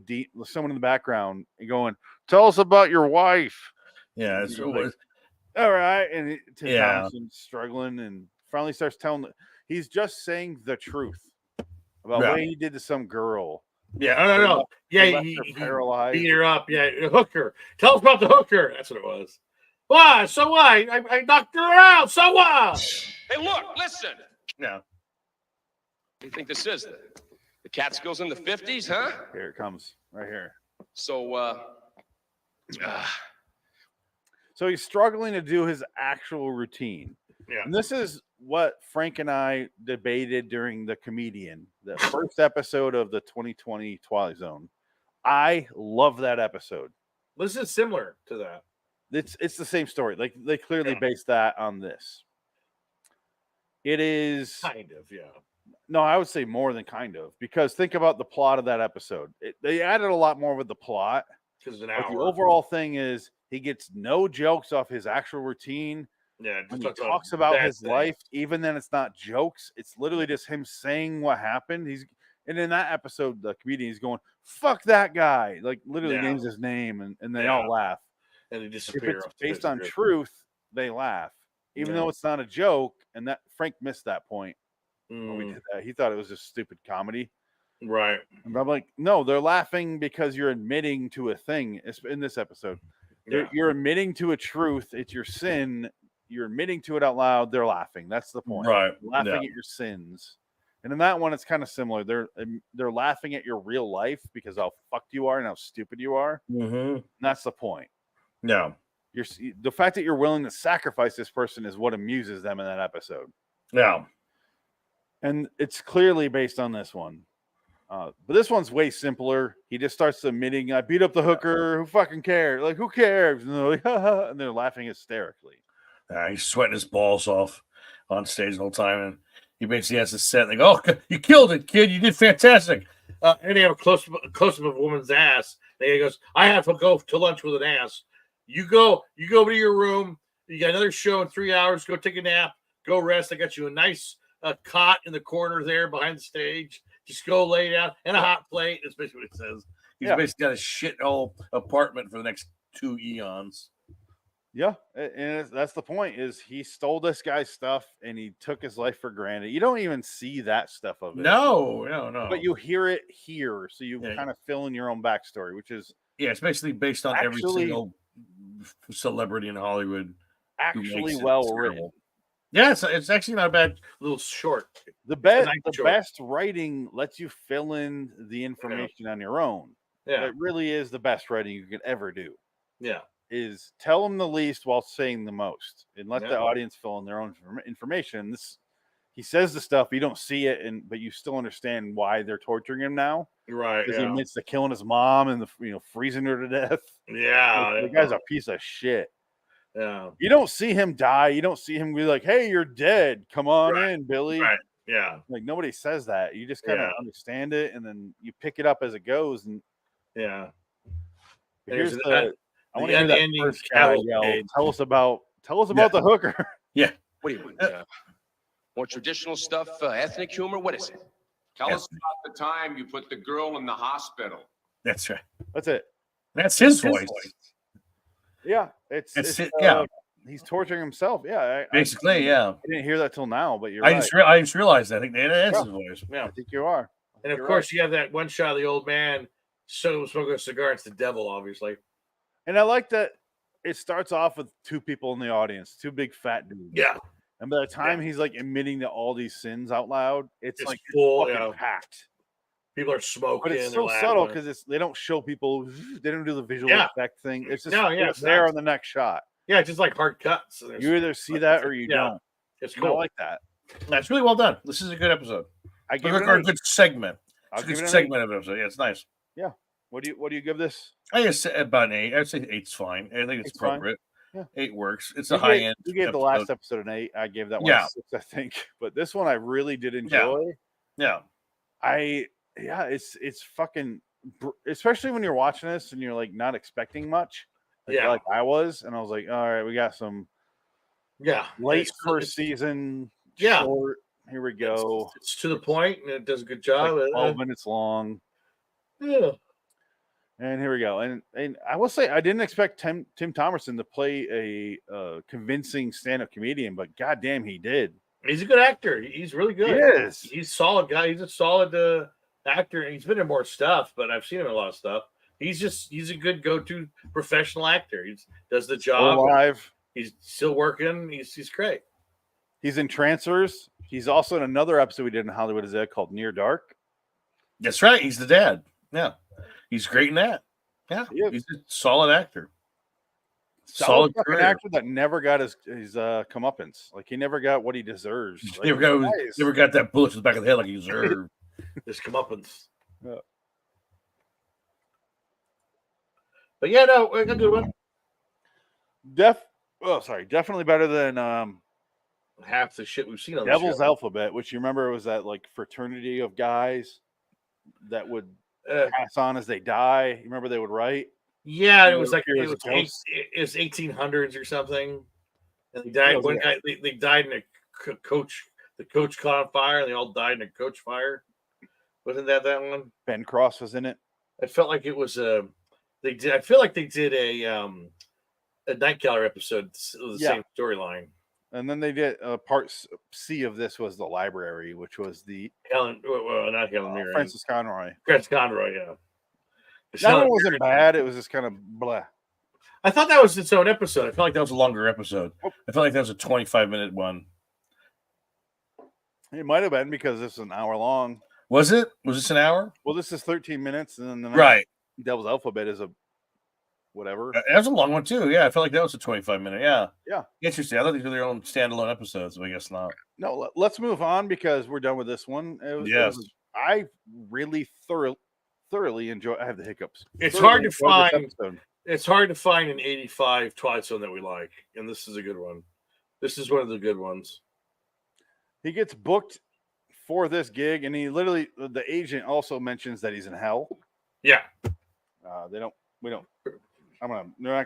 Speaker 1: someone in the background and going, "Tell us about your wife."
Speaker 2: Yeah, it's
Speaker 1: like, all right, and Tim Thompson's struggling and finally starts telling he's just saying the truth about what he did to some girl.
Speaker 2: Yeah, no. Yeah, he beat her up. Yeah, hooker. Tell us about the hooker. That's what it was. Why? So why? I knocked her out. So what?
Speaker 11: Hey, look, listen.
Speaker 2: No.
Speaker 11: What do you think this is? The Catskills in the 50s, huh?
Speaker 1: Here it comes, right here.
Speaker 11: So,
Speaker 1: so he's struggling to do his actual routine.
Speaker 2: Yeah.
Speaker 1: And this is what Frank and I debated during the Comedian, the first episode of the 2020 Twilight Zone. I love that episode.
Speaker 2: This is similar to that.
Speaker 1: It's the same story. Like they clearly based that on this. It is
Speaker 2: kind of, yeah.
Speaker 1: No, I would say more than kind of, because think about the plot of that episode. They added a lot more with the plot.
Speaker 2: Because
Speaker 1: the overall thing is he gets no jokes off his actual routine.
Speaker 2: Yeah,
Speaker 1: when he talks about his life, even then it's not jokes. It's literally just him saying what happened. And in that episode, the comedian is going, "Fuck that guy!" Like literally names his name, and they all laugh.
Speaker 2: And they disappear.
Speaker 1: If it's based on truth, they laugh, even though it's not a joke. And that Frank missed that point when we did that. He thought it was just stupid comedy,
Speaker 2: right?
Speaker 1: And I'm like, no, they're laughing because you're admitting to a thing. In this episode, you're admitting to a truth. It's your sin. You're admitting to it out loud. They're laughing. That's the point.
Speaker 2: Right.
Speaker 1: Laughing at your sins. And in that one, it's kind of similar. They're laughing at your real life because how fucked you are and how stupid you are.
Speaker 2: Mm-hmm.
Speaker 1: And that's the point.
Speaker 2: No.
Speaker 1: The fact that you're willing to sacrifice this person is what amuses them in that episode.
Speaker 2: Yeah.
Speaker 1: And it's clearly based on this one. But this one's way simpler. He just starts admitting, I beat up the hooker. Who fucking cares? Like, who cares? And they're like, ha, ha, and they're laughing hysterically.
Speaker 2: He's sweating his balls off on stage the whole time. And he basically has to set. And they go, oh, you killed it, kid. You did fantastic. And they have a close-up of a woman's ass. And he goes, I have to go to lunch with an ass. You go over to your room. You got another show in 3 hours. Go take a nap. Go rest. I got you a nice cot in the corner there behind the stage. Just go lay down and a hot plate. That's basically what it says. He's basically got a shithole apartment for the next 2 eons.
Speaker 1: Yeah, and that's the point. Is he stole this guy's stuff and he took his life for granted. You don't even see that stuff of it.
Speaker 2: No.
Speaker 1: But you hear it here, so you kind of fill in your own backstory, which is
Speaker 2: it's basically based on every single celebrity in Hollywood.
Speaker 1: Actually, well written.
Speaker 2: Yeah, it's actually not a bad little short.
Speaker 1: The best writing lets you fill in the information on your own.
Speaker 2: Yeah,
Speaker 1: it really is the best writing you could ever do.
Speaker 2: Yeah,
Speaker 1: is tell them the least while saying the most, and let the audience fill in their own information. He says the stuff you don't see it, but you still understand why they're torturing him now.
Speaker 2: Right?
Speaker 1: Because he admits to killing his mom and freezing her to death.
Speaker 2: Yeah,
Speaker 1: the guy's a piece of shit.
Speaker 2: Yeah.
Speaker 1: You don't see him die. You don't see him be like, hey, you're dead. Come on in, Billy.
Speaker 2: Right. Yeah.
Speaker 1: Like, nobody says that. You just kind of understand it, and then you pick it up as it goes. And
Speaker 2: yeah.
Speaker 1: Here's I want to hear that first guy yell. Tell us about the hooker.
Speaker 2: Yeah.
Speaker 11: What do you want? More traditional stuff, ethnic humor? What is it?
Speaker 12: Tell us about the time you put the girl in the hospital.
Speaker 2: That's right.
Speaker 1: That's it.
Speaker 2: That's his voice.
Speaker 1: Yeah, it's he's torturing himself. Yeah,
Speaker 2: basically, I
Speaker 1: didn't hear that till now, but
Speaker 2: I just realized that. I think that's his voice.
Speaker 1: Yeah, I think you are.
Speaker 2: And of course, you have that one shot of the old man smoking a cigar. It's the devil, obviously.
Speaker 1: And I like that it starts off with two people in the audience, two big fat dudes.
Speaker 2: Yeah.
Speaker 1: And by the time he's like admitting to all these sins out loud, it's like
Speaker 2: full,
Speaker 1: fucking packed.
Speaker 2: People are smoking.
Speaker 1: But it's so subtle because they don't show people. They don't do the visual effect thing. It's just it's there on the next shot.
Speaker 2: Yeah, just like hard cuts. So
Speaker 1: you either see that or you don't.
Speaker 2: It's cool.
Speaker 1: I like that.
Speaker 2: That's really well done. This is a good episode.
Speaker 1: I give it
Speaker 2: a good segment.
Speaker 1: It's
Speaker 2: a good segment of an episode. Yeah, it's nice.
Speaker 1: Yeah. What do you give this?
Speaker 2: I guess about an 8. I'd say 8's fine. I think it's appropriate.
Speaker 1: Yeah.
Speaker 2: 8 works. It's a high end.
Speaker 1: You gave the last episode an 8. I gave that one a 6, I think. But this one I really did enjoy.
Speaker 2: Yeah.
Speaker 1: It's fucking, especially when you're watching this and you're like not expecting much. Like I was, and I was like, all right, we got some late first season short. Here we go.
Speaker 2: It's to the point, and it does a good job.
Speaker 1: Like 12 minutes long.
Speaker 2: Yeah.
Speaker 1: And here we go. And I will say I didn't expect Tim Thomerson to play a convincing stand-up comedian, but goddamn, he did.
Speaker 2: He's a good actor. He's really good.
Speaker 1: He is.
Speaker 2: He's a solid guy. He's a solid actor. He's been in more stuff, but I've seen him in a lot of stuff. He's a good go-to professional actor. He does the job.
Speaker 1: Still alive.
Speaker 2: He's still working. He's great.
Speaker 1: He's in Transfers. He's also in another episode we did in Hollywood Is Dead called Near Dark.
Speaker 2: That's right. He's the dad. Yeah. He's great in that. Yeah. He's a solid actor.
Speaker 1: Solid actor that never got his comeuppance. Like he never got what he deserves. Like,
Speaker 2: never got that bullet to the back of the head like he deserved. His comeuppance.
Speaker 1: Yeah.
Speaker 2: But yeah, no, a good one.
Speaker 1: Definitely better than
Speaker 2: half the shit we've seen on
Speaker 1: Devil's
Speaker 2: the show.
Speaker 1: Alphabet, which you remember was that like fraternity of guys that would pass on as they die. You remember they would write?
Speaker 2: Yeah, it was like it was 1800s or something. And they died. One guy they died in a coach. The coach caught on fire, and they all died in a coach fire. Wasn't that one?
Speaker 1: Ben Cross was in it.
Speaker 2: I felt like it was They did. I feel like they did a Night Gallery episode with the same storyline.
Speaker 1: And then they did part C of this was the library, which was the
Speaker 2: not Helen Mirren.
Speaker 1: Francis Conroy.
Speaker 2: Francis Conroy, yeah.
Speaker 1: That one wasn't bad. It was just kind of blah.
Speaker 2: I thought that was its own episode. I felt like that was a longer episode. I felt like that was a 25-minute one.
Speaker 1: It might have been because this is an hour long.
Speaker 2: Was it? Was this an hour?
Speaker 1: Well, this is 13 minutes, and then the next
Speaker 2: Right.
Speaker 1: Devil's Alphabet is a whatever.
Speaker 2: That was a long one too. Yeah, I felt like that was a 25-minute. Yeah.
Speaker 1: Yeah.
Speaker 2: Interesting. I thought these were their own standalone episodes, but I guess not.
Speaker 1: No, let's move on because we're done with this one. I really thoroughly enjoy. I have the hiccups.
Speaker 2: It's hard to find. It's hard to find an 85 Twilight Zone that we like, and this is a good one. This is one of the good ones.
Speaker 1: He gets booked for this gig, and he literally, the agent also mentions that he's in hell.
Speaker 2: Yeah.
Speaker 1: They're not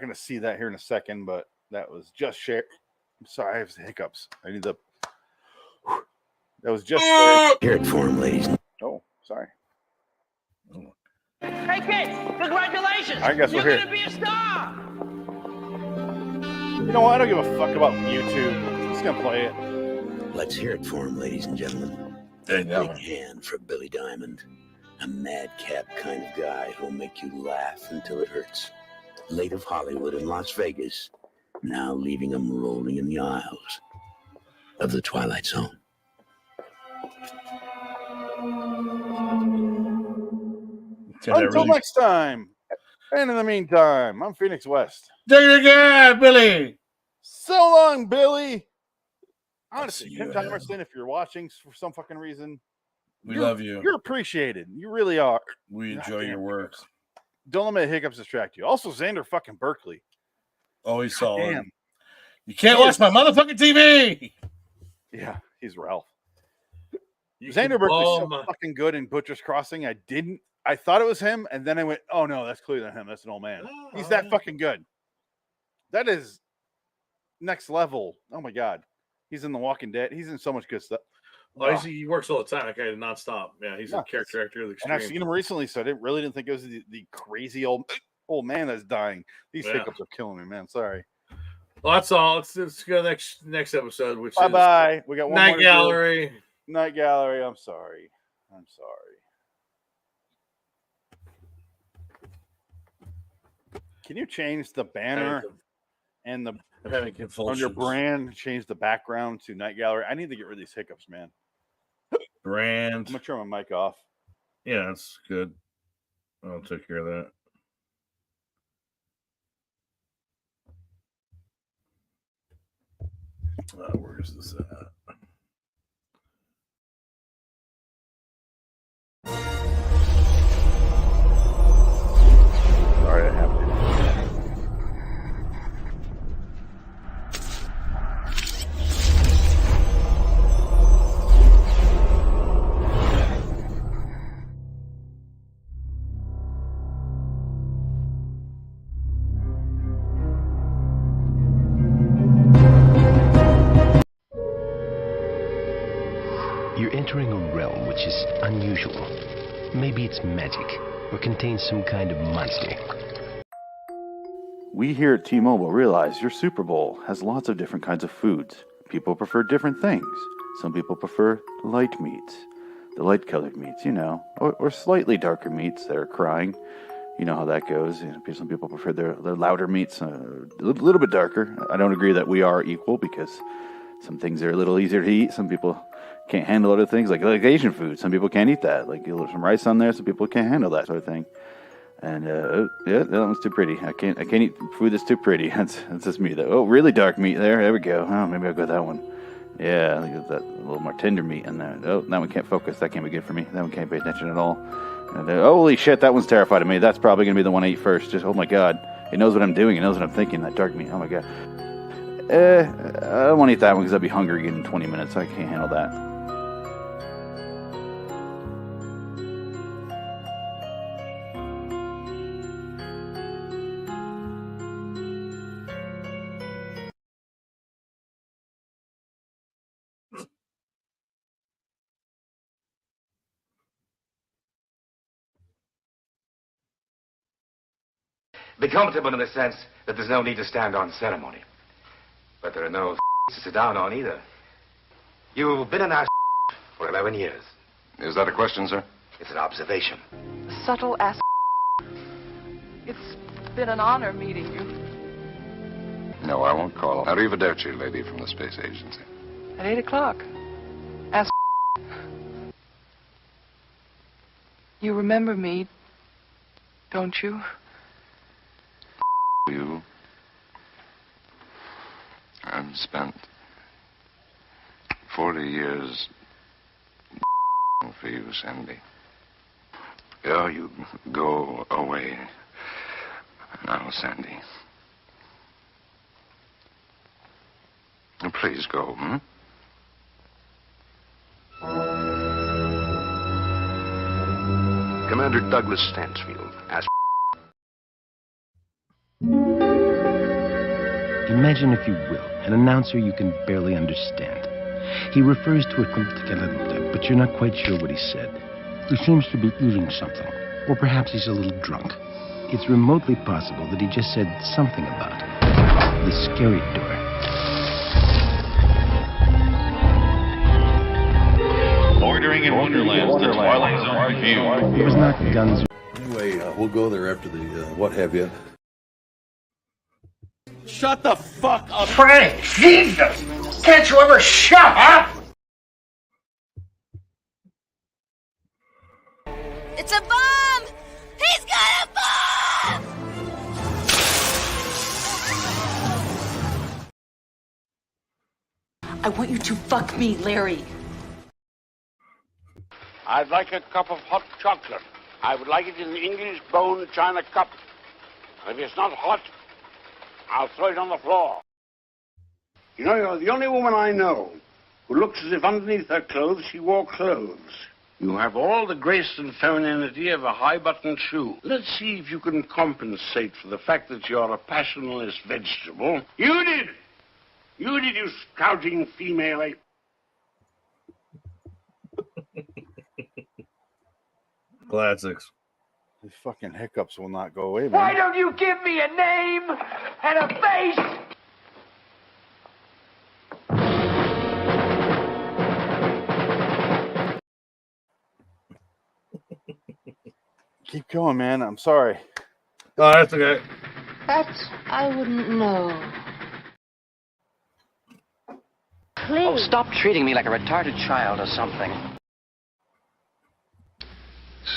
Speaker 1: gonna see that here in a second, but that was just shared. I'm sorry, I have the hiccups. I need the. That was just.
Speaker 3: Hear it for him, ladies.
Speaker 1: Oh, sorry.
Speaker 13: Hey kids, congratulations!
Speaker 1: I guess
Speaker 13: You're
Speaker 1: we're here.
Speaker 13: gonna be a star!
Speaker 1: You know what? I don't give a fuck about YouTube. I'm just gonna play it.
Speaker 3: Let's hear it for him, ladies and gentlemen.
Speaker 2: Hey,
Speaker 3: Big hand for Billy Diamond. A madcap kind of guy who'll make you laugh until it hurts. Late of Hollywood and Las Vegas, now leaving him rolling in the aisles of the Twilight Zone.
Speaker 1: Until next time. And in the meantime, I'm Phoenix West.
Speaker 2: Take it again, Billy.
Speaker 1: So long, Billy. Honestly,
Speaker 2: See
Speaker 1: Tim
Speaker 2: you,
Speaker 1: Thomerson, if you're watching for some fucking reason,
Speaker 2: We love you.
Speaker 1: You're appreciated. You really are.
Speaker 2: We enjoy your work.
Speaker 1: Don't let hiccups distract you. Also, Xander fucking Berkeley.
Speaker 2: Always solid.
Speaker 1: Damn.
Speaker 2: You can't watch my motherfucking TV.
Speaker 1: Yeah, he's Ralph. Xander Berkeley's so fucking good in Butcher's Crossing. I thought it was him, and then I went, oh no, that's clearly not him. That's an old man. He's that fucking good. That is next level. Oh my god. He's in The Walking Dead. He's in so much good stuff.
Speaker 2: Oh, he works all the time. That guy did not stop. Yeah, he's a character actor of the extreme.
Speaker 1: And I've seen him recently, so I really didn't think it was the crazy old man that's dying. These hiccups are killing me, man. Sorry.
Speaker 2: Well, that's all. Let's go next episode, which
Speaker 1: bye.
Speaker 2: is
Speaker 1: We got one
Speaker 2: Night
Speaker 1: more
Speaker 2: Gallery.
Speaker 1: Night Gallery. I'm sorry. Can you change the banner and the on your brand? Change the background to Night Gallery. I need to get rid of these hiccups, man.
Speaker 2: Brand.
Speaker 1: I'm gonna turn my mic off.
Speaker 2: Yeah, that's good. I'll take care of that. Where's this at?
Speaker 1: Sorry, I have to.
Speaker 14: You're entering a realm which is unusual. Maybe it's magic, or contains some kind of monster.
Speaker 1: We here at T-Mobile realize your Super Bowl has lots of different kinds of foods. People prefer different things. Some people prefer light meats, the light-colored meats, or slightly darker meats that are crying. You know how that goes. Some people prefer their louder meats, a little bit darker. I don't agree that we are equal because some things are a little easier to eat. Some people can't handle other things, like Asian food. Some people can't eat that. Like some rice on there, some people can't handle that sort of thing. And that one's too pretty. I can't eat food that's too pretty. That's just me though. Oh, really dark meat there. There we go. Oh, maybe I'll go that one. Yeah, look at that, a little more tender meat in there. Oh, that one can't focus. That can't be good for me. That one can't pay attention at all. And, holy shit, that one's terrified of me. That's probably gonna be the one I eat first. Just oh my god, it knows what I'm doing. It knows what I'm thinking. That dark meat. Oh my god. I don't want to eat that one because I'll be hungry again in 20 minutes. I can't handle that.
Speaker 7: Be comfortable in the sense that there's no need to stand on ceremony. But there are no to sit down on either. You've been in our for 11 years.
Speaker 10: Is that a question, sir?
Speaker 7: It's an observation.
Speaker 6: Subtle ass. It's been an honor meeting you.
Speaker 10: No, I won't call. Arrivederci, lady from the space agency.
Speaker 6: At 8 o'clock. Ask You remember me, don't you?
Speaker 5: You. I've spent 40 years for you, Sandy. Oh, you go away now, Sandy. Please go, hmm?
Speaker 4: Commander Douglas Stansfield asked.
Speaker 14: Imagine, if you will, an announcer you can barely understand. He refers to a but you're not quite sure what he said. He seems to be eating something, or perhaps he's a little drunk. It's remotely possible that he just said something about the scary door.
Speaker 10: Bordering in Wonderland, the Twilight Zone review.
Speaker 14: It was not guns.
Speaker 15: Anyway, we'll go there after the what have you.
Speaker 2: Shut the fuck up.
Speaker 9: Frank, Jesus! Can't you ever shut up?
Speaker 16: It's a bomb! He's got a bomb!
Speaker 17: I want you to fuck me, Larry.
Speaker 18: I'd like a cup of hot chocolate. I would like it in the English bone china cup. If it's not hot, I'll throw it on the floor. You know, you're the only woman I know who looks as if underneath her clothes she wore clothes. You have all the grace and femininity of a high-button shoe. Let's see if you can compensate for the fact that you're a passionless vegetable. You did! You did, you scouting female ape.
Speaker 2: Classics.
Speaker 1: These fucking hiccups will not go away, man.
Speaker 13: Why don't you give me a name and a face?
Speaker 1: Keep going, man. I'm sorry.
Speaker 2: Oh, that's okay.
Speaker 19: That I wouldn't know.
Speaker 20: Please. Oh, stop treating me like a retarded child or something.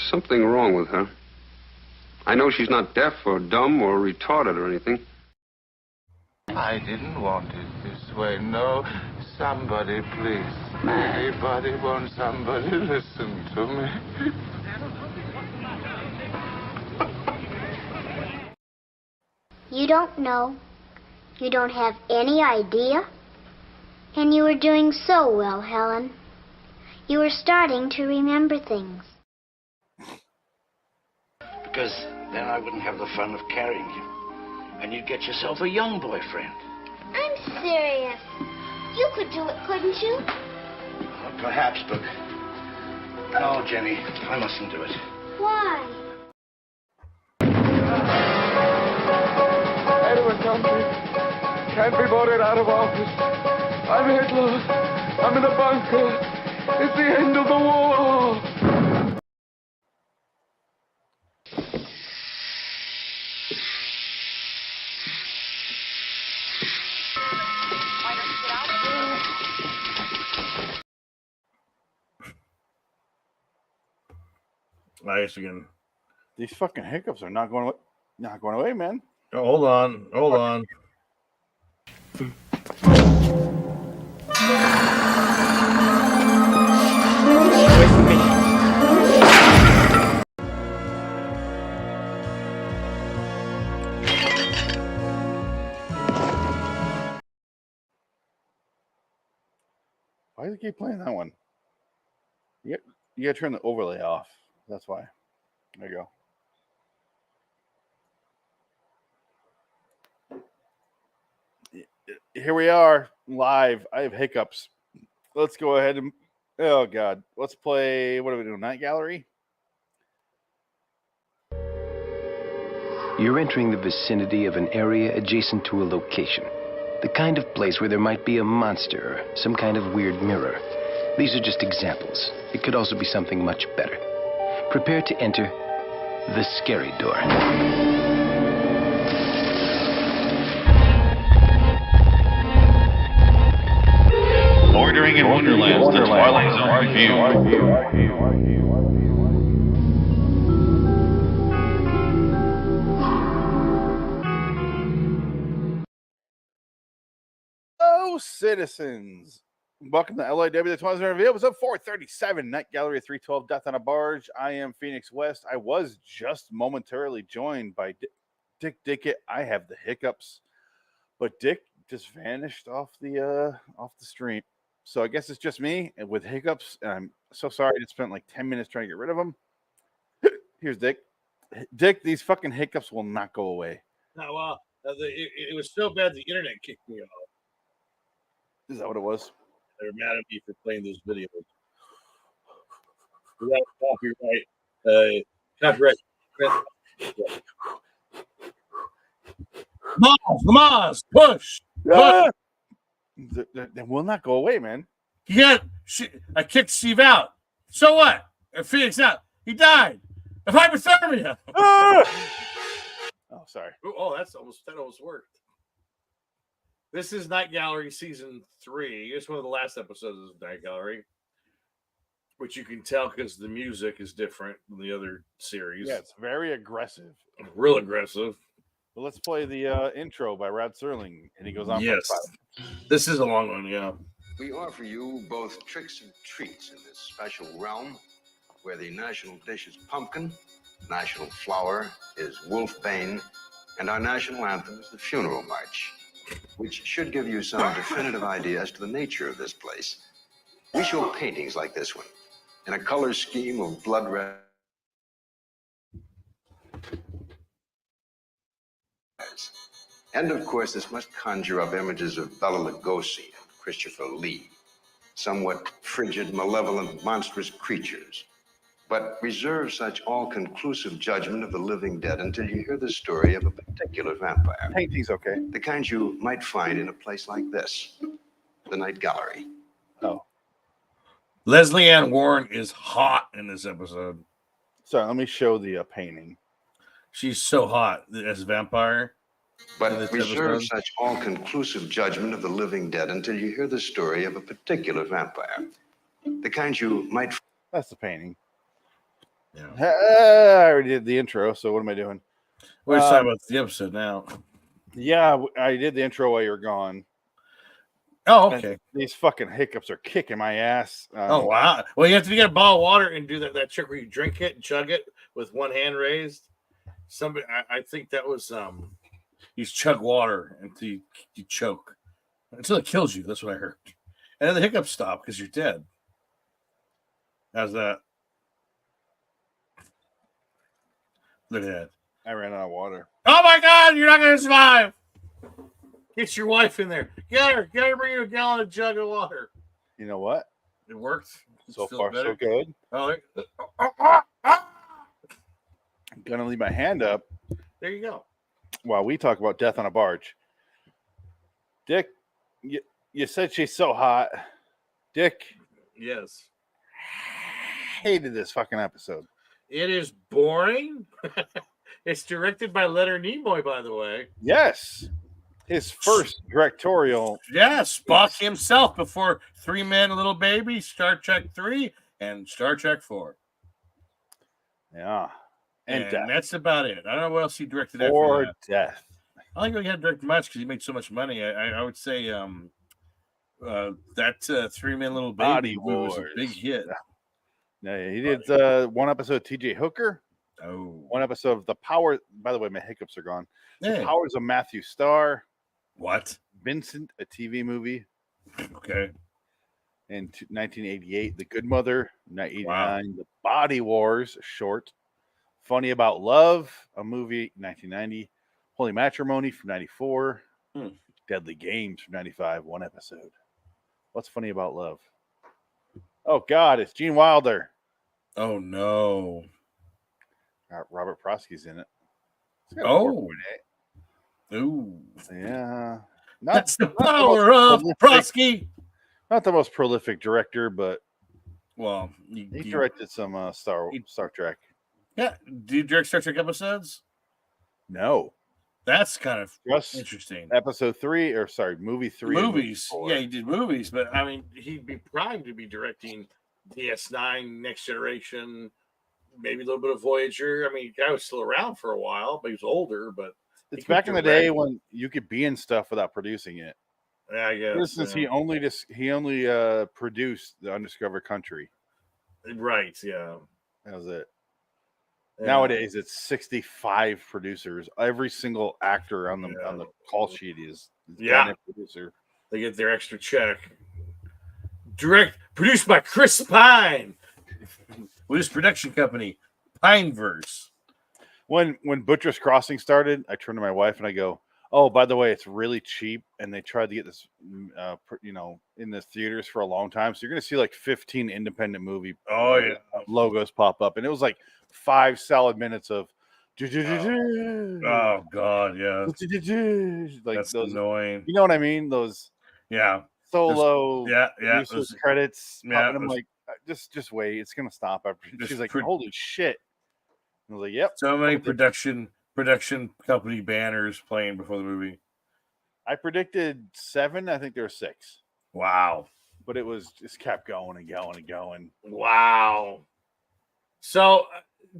Speaker 4: Something wrong with her. I know she's not deaf or dumb or retarded or anything.
Speaker 5: I didn't want it this way. No, somebody, please. Anybody want somebody listen to me?
Speaker 21: You don't know. You don't have any idea. And you were doing so well, Helen. You were starting to remember things.
Speaker 22: Because then I wouldn't have the fun of carrying you. And you'd get yourself a young boyfriend.
Speaker 21: I'm serious. You could do it, couldn't you?
Speaker 22: Well, perhaps, but... No, Jenny, I mustn't do it.
Speaker 21: Why?
Speaker 13: Edward Country can't be voted out of office. I'm Hitler. I'm in a bunker. It's the end of the war.
Speaker 2: Nice again.
Speaker 1: These fucking hiccups are not going away, man.
Speaker 2: Oh, hold on. Hold on.
Speaker 1: Why do you keep playing that one? You gotta turn the overlay off. That's why. There you go. Here we are live. I have hiccups. Let's go ahead and oh god, let's play. What are we doing? Night Gallery.
Speaker 14: You're entering the vicinity of an area adjacent to a location. The kind of place where there might be a monster or some kind of weird mirror. These are just examples. It could also be something much better. Prepare to enter the scary door.
Speaker 10: Bordering in Wonderland, the Twilight Zone review.
Speaker 1: citizens. Welcome to LIW, the 20th review, episode 437, Night Gallery 312, Death on a Barge. I am Phoenix West. I was just momentarily joined by Dick Dickett. I have the hiccups, but Dick just vanished off the stream. So I guess it's just me and with hiccups. And I'm so sorry. I spent like 10 minutes trying to get rid of them. Here's Dick. Dick, these fucking hiccups will not go away.
Speaker 2: No, well, it was so bad the internet kicked me off.
Speaker 1: Is that what it was?
Speaker 2: They're mad at me for playing those videos. Without copyright. Copyright. Come on, push.
Speaker 1: They will not go away, man.
Speaker 2: I kicked Steve out. So what? Phoenix out. He died of hypothermia.
Speaker 1: Oh, sorry.
Speaker 2: Oh, that almost worked. This is Night Gallery Season 3. It's one of the last episodes of Night Gallery, which you can tell because the music is different than the other series.
Speaker 1: Yeah, it's very aggressive.
Speaker 2: Real aggressive.
Speaker 1: Well, let's play the intro by Rod Serling, and he goes on.
Speaker 2: Yes. This is a long one, yeah.
Speaker 4: We offer you both tricks and treats in this special realm where the national dish is pumpkin, national flower is wolfbane, and our national anthem is the funeral march, which should give you some definitive idea as to the nature of this place. We show paintings like this one in a color scheme of blood red. And of course, this must conjure up images of Bela Lugosi and Christopher Lee, somewhat frigid, malevolent, monstrous creatures. But reserve such all-conclusive judgment of the living dead until you hear the story of a particular vampire.
Speaker 1: Painting's okay.
Speaker 4: The kind you might find in a place like this, the Night Gallery.
Speaker 1: Oh.
Speaker 2: Leslie Ann Warren is hot in this episode.
Speaker 1: Sorry, let me show the painting.
Speaker 2: She's so hot as a vampire.
Speaker 4: But reserve such all-conclusive judgment of the living dead until you hear the story of a particular vampire. The kind you might...
Speaker 1: That's the painting.
Speaker 2: Yeah.
Speaker 1: I already did the intro, so what am I doing?
Speaker 2: We're talking about the episode now.
Speaker 1: Yeah, I did the intro while you were gone.
Speaker 2: Oh, okay.
Speaker 1: And these fucking hiccups are kicking my ass.
Speaker 2: Oh, wow. Well, you have to get a bottle of water and do that trick where you drink it and chug it with one hand raised. Somebody, I think that was... You chug water until you choke. Until it kills you. That's what I heard. And then the hiccups stop because you're dead. How's that? Look at that.
Speaker 1: I ran out of water.
Speaker 2: Oh my God, you're not going to survive. Get your wife in there. Get her bring you a gallon of jug of water.
Speaker 1: You know what?
Speaker 2: It worked.
Speaker 1: So far, so good.
Speaker 2: Oh,
Speaker 1: I'm going to leave my hand up.
Speaker 2: There you go.
Speaker 1: While we talk about Death on a Barge. Dick, you said she's so hot. Dick.
Speaker 2: Yes.
Speaker 1: Hated this fucking episode.
Speaker 2: It is boring. It's directed by Leonard Nimoy, by the way.
Speaker 1: Yes. His first directorial.
Speaker 2: Yes, Spock himself before 3 Men, a Little Baby, Star Trek 3, and Star Trek 4.
Speaker 1: Yeah. And
Speaker 2: that's about it. I don't know what else he directed after
Speaker 1: or
Speaker 2: that.
Speaker 1: Death.
Speaker 2: I don't think he had to direct much because he made so much money. I would say that 3 Men, Little Baby was a big hit.
Speaker 1: Yeah, he did one episode of TJ Hooker.
Speaker 2: Oh.
Speaker 1: One episode of The Power. By the way, my hiccups are gone.
Speaker 2: Hey.
Speaker 1: The Powers of Matthew Starr.
Speaker 2: What?
Speaker 1: Vincent, a TV movie.
Speaker 2: Okay.
Speaker 1: In 1988, The Good Mother. 1989,
Speaker 2: Wow.
Speaker 1: The Body Wars, a short. Funny About Love, a movie, 1990. Holy Matrimony from 94. Deadly Games from 95, one episode. What's Funny About Love? Oh, God, it's Gene Wilder.
Speaker 2: Oh, no.
Speaker 1: Robert Prosky's in it.
Speaker 2: Oh. Ooh.
Speaker 1: Yeah.
Speaker 2: That's the power of Prosky.
Speaker 1: Not the most prolific director, but
Speaker 2: well,
Speaker 1: he directed some Star Trek.
Speaker 2: Yeah. Do you direct Star Trek episodes?
Speaker 1: No.
Speaker 2: That's kind of
Speaker 1: just
Speaker 2: interesting.
Speaker 1: Movie 3.
Speaker 2: Movies. Yeah, he did movies, but I mean, he'd be primed to be directing DS9, Next Generation, maybe a little bit of Voyager. I mean, the guy was still around for a while, but he was older. But
Speaker 1: it's back in the day when you could be in stuff without producing it.
Speaker 2: Yeah, I guess.
Speaker 1: For instance, he only produced The Undiscovered Country.
Speaker 2: Right. Yeah.
Speaker 1: That was it.
Speaker 2: Yeah.
Speaker 1: Nowadays, it's 65 producers. Every single actor on the call sheet is a producer.
Speaker 2: They get their extra check. Produced by Chris Pine with his production company, Pineverse.
Speaker 1: When Butcher's Crossing started, I turned to my wife and I go, "Oh, by the way, it's really cheap." And they tried to get this, in the theaters for a long time. So you're going to see like 15 independent movie logos pop up, and it was like 5 solid minutes of.
Speaker 2: Oh God, yeah.
Speaker 1: Like
Speaker 2: that's
Speaker 1: those
Speaker 2: annoying.
Speaker 1: You know what I mean? Those solo producers credits.
Speaker 2: Yeah,
Speaker 1: And I'm like, just wait. It's gonna stop after. She's like, holy shit. I was like, yep.
Speaker 2: So many production company banners playing before the movie.
Speaker 1: I predicted 7. I think there were 6.
Speaker 2: Wow.
Speaker 1: But it was just kept going and going and going.
Speaker 2: Wow. So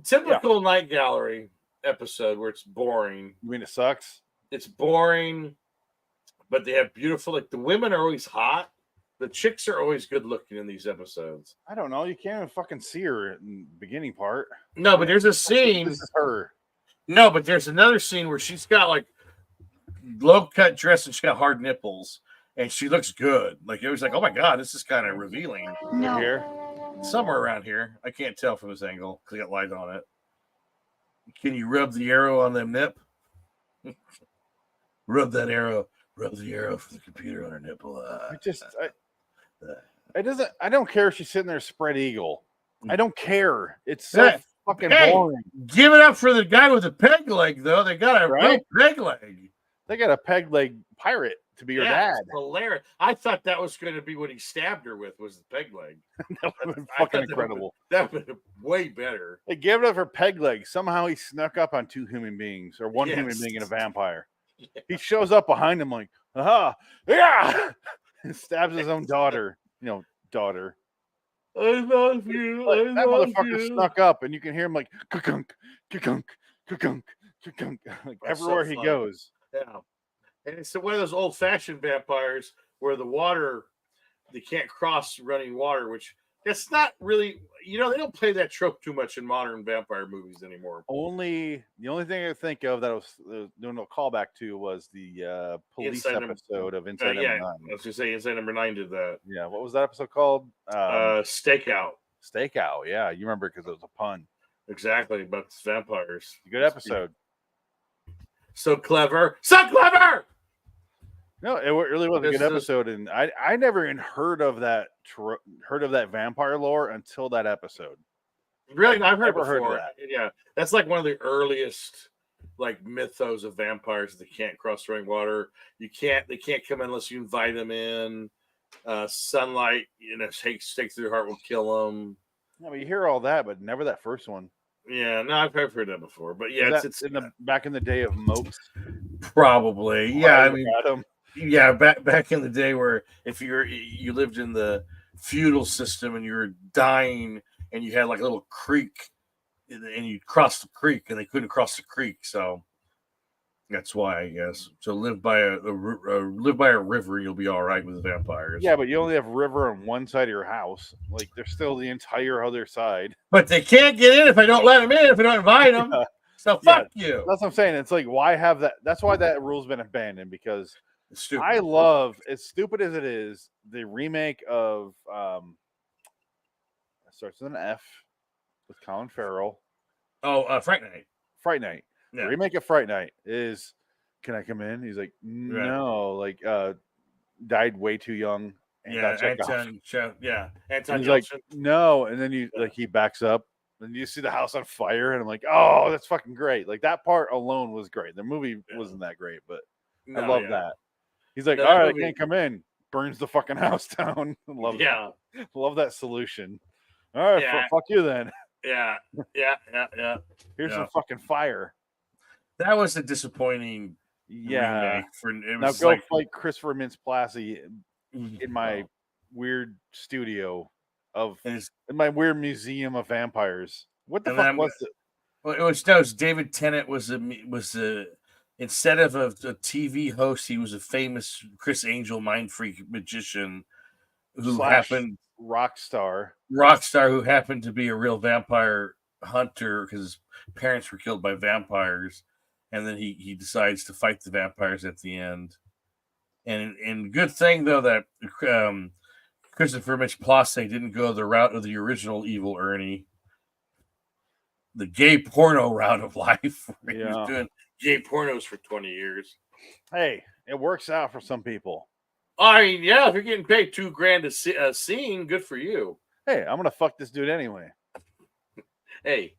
Speaker 2: typical Night Gallery episode where it's boring.
Speaker 1: You mean it sucks?
Speaker 2: It's boring, but they have beautiful, like the women are always hot. The chicks are always good looking in these episodes.
Speaker 1: I don't know. You can't even fucking see her in the beginning part.
Speaker 2: No, but there's a scene.
Speaker 1: This is her.
Speaker 2: No, but there's another scene where she's got like low cut dress and she's got hard nipples and she looks good. Like it was like, oh my God, this is kind of revealing.
Speaker 1: No. Here?
Speaker 2: Somewhere around here. I can't tell from this angle because I got light on it. Can you rub the arrow on them nip? Rub the arrow for the computer on her nipple.
Speaker 1: I don't care if she's sitting there spread eagle. I don't care. It's so fucking boring.
Speaker 2: Give it up for the guy with the peg leg, though. They got a real peg leg.
Speaker 1: They got a peg leg pirate to be your dad.
Speaker 2: It's hilarious. I thought that was going to be what he stabbed her with was the peg leg.
Speaker 1: That would have been fucking incredible.
Speaker 2: That would have been way better.
Speaker 1: They gave it up for peg leg. Somehow he snuck up on 2 human beings or 1 human being and a vampire. Yeah. He shows up behind him like, aha, yeah, and stabs his own daughter. Daughter.
Speaker 2: I love you.
Speaker 1: That motherfucker snuck up, and you can hear him like ka-kunk, ka-kunk, ka-kunk, ka-kunk, like everywhere he goes.
Speaker 2: Yeah, and it's one of those old-fashioned vampires where the water, they can't cross running water, which it's not really. They don't play that trope too much in modern vampire movies anymore.
Speaker 1: The only thing I think of that I was doing a callback to was the police episode of Inside Number 9.
Speaker 2: I was going to say Inside Number 9 did that.
Speaker 1: Yeah, what was that episode called?
Speaker 2: Stakeout.
Speaker 1: Stakeout, yeah. You remember because it was a pun.
Speaker 2: Exactly, about vampires.
Speaker 1: Good episode.
Speaker 2: So clever. So clever!
Speaker 1: No, it really was a good episode, and I never even heard of that vampire lore until that episode.
Speaker 2: Really, I've heard before. That. Yeah, that's like one of the earliest like mythos of vampires. They can't cross running water. They can't come in unless you invite them in. Sunlight, takes through their heart will kill them.
Speaker 1: Yeah, but you hear all that, but never that first one.
Speaker 2: Yeah, no, I've heard that before, but yeah, it's
Speaker 1: back in the day of mopes.
Speaker 2: Probably, yeah. I mean. Yeah, back in the day where if you lived in the feudal system and you were dying and you had like a little creek and you crossed the creek and they couldn't cross the creek, so that's why I guess. So live by a river, you'll be all right with vampires.
Speaker 1: Yeah, but you only have river on one side of your house. Like there's still the entire other side.
Speaker 2: But they can't get in if I don't let them in. If I don't invite them. So fuck you.
Speaker 1: That's what I'm saying. It's like why have that? That's why that rule's been abandoned because.
Speaker 2: Stupid.
Speaker 1: I love, as stupid as it is, the remake of it starts with an F with Colin Farrell.
Speaker 2: Oh, Fright Night.
Speaker 1: Fright Night.
Speaker 2: Yeah.
Speaker 1: The remake of Fright Night is, can I come in? He's like, no, like died way too young. And
Speaker 2: Anton.
Speaker 1: He's like, no, and then he backs up. And you see the house on fire, and I'm like, oh, that's fucking great. Like that part alone was great. The movie wasn't that great, but I love that. He's like, all right, I can't come in. Burns the fucking house down. Love that solution. All right, fuck you then.
Speaker 2: Yeah.
Speaker 1: Here's some fucking fire.
Speaker 2: That was a disappointing remake.
Speaker 1: Now go fight Christopher Mintz-Plasse in my weird studio in my weird museum of vampires. What the fuck was it?
Speaker 2: Well, it was David Tennant was instead of a TV host, he was a famous Chris Angel mind freak magician who happened
Speaker 1: rock star
Speaker 2: who happened to be a real vampire hunter because his parents were killed by vampires, and then he decides to fight the vampires at the end. And good thing though that Christopher Mitch Place didn't go the route of the original evil Ernie, the gay porno route of life. He was doing gay pornos for 20 years.
Speaker 1: Hey, it works out for some people.
Speaker 2: I mean, yeah, if you're getting paid $2,000 a scene, good for you.
Speaker 1: Hey, I'm gonna fuck this dude anyway.
Speaker 2: Hey,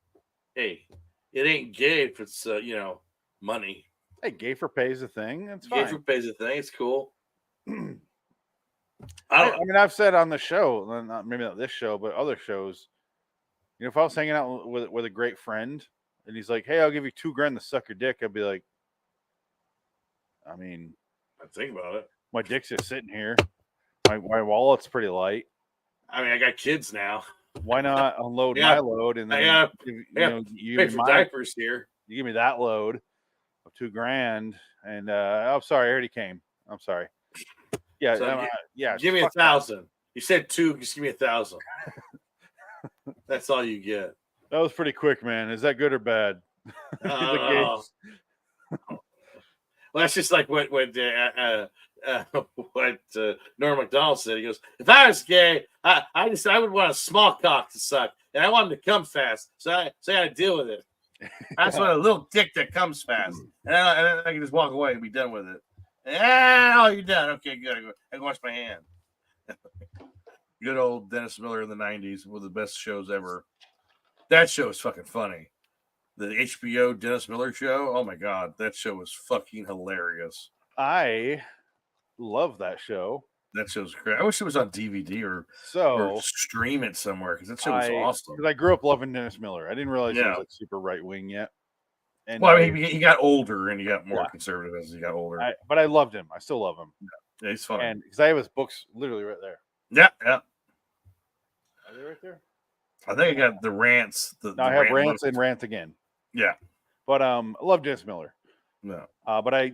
Speaker 2: it ain't gay if it's money.
Speaker 1: Hey, gay for pay is a thing. That's fine.
Speaker 2: Gay for pay is a thing. It's cool.
Speaker 1: I mean, I've said on the show, maybe not this show, but other shows. If I was hanging out with a great friend and he's like, "Hey, I'll give you $2,000 to suck your dick," I'd be like, I mean,
Speaker 2: think about it.
Speaker 1: My dick's just sitting here. My wallet's pretty light.
Speaker 2: I mean, I got kids now.
Speaker 1: Why not unload my load and then
Speaker 2: you pay for diapers here.
Speaker 1: You give me that load of $2,000, and I'm sorry, I already came. I'm sorry. Yeah,
Speaker 2: So
Speaker 1: yeah.
Speaker 2: Give me 1,000. You said 2. Just give me 1,000. That's all you get.
Speaker 1: That was pretty quick, man. Is that good or bad?
Speaker 2: Well, that's just like what Norm Macdonald said. He goes, "If I was gay, I would want a small cock to suck, and I want him to come fast, so I got to deal with it. I just want a little dick that comes fast, and I can just walk away and be done with it. Oh, you're done. Okay, good. I can wash my hand." Good old Dennis Miller in the 90s, one of the best shows ever. That show is fucking funny. The HBO Dennis Miller show. Oh my God, that show was fucking hilarious.
Speaker 1: I love that show.
Speaker 2: That show's great. I wish it was on DVD or stream it somewhere because that show was awesome.
Speaker 1: Because I grew up loving Dennis Miller. I didn't realize he was like super right wing yet. And
Speaker 2: well, I mean, he got older and he got more conservative as he got older.
Speaker 1: But I loved him. I still love him.
Speaker 2: Yeah, he's funny.
Speaker 1: And because I have his books literally right there.
Speaker 2: Yeah.
Speaker 1: Are they right there?
Speaker 2: I think I got the rants.
Speaker 1: I have rants and rant again.
Speaker 2: Yeah.
Speaker 1: But I love Dennis Miller.
Speaker 2: No.
Speaker 1: But I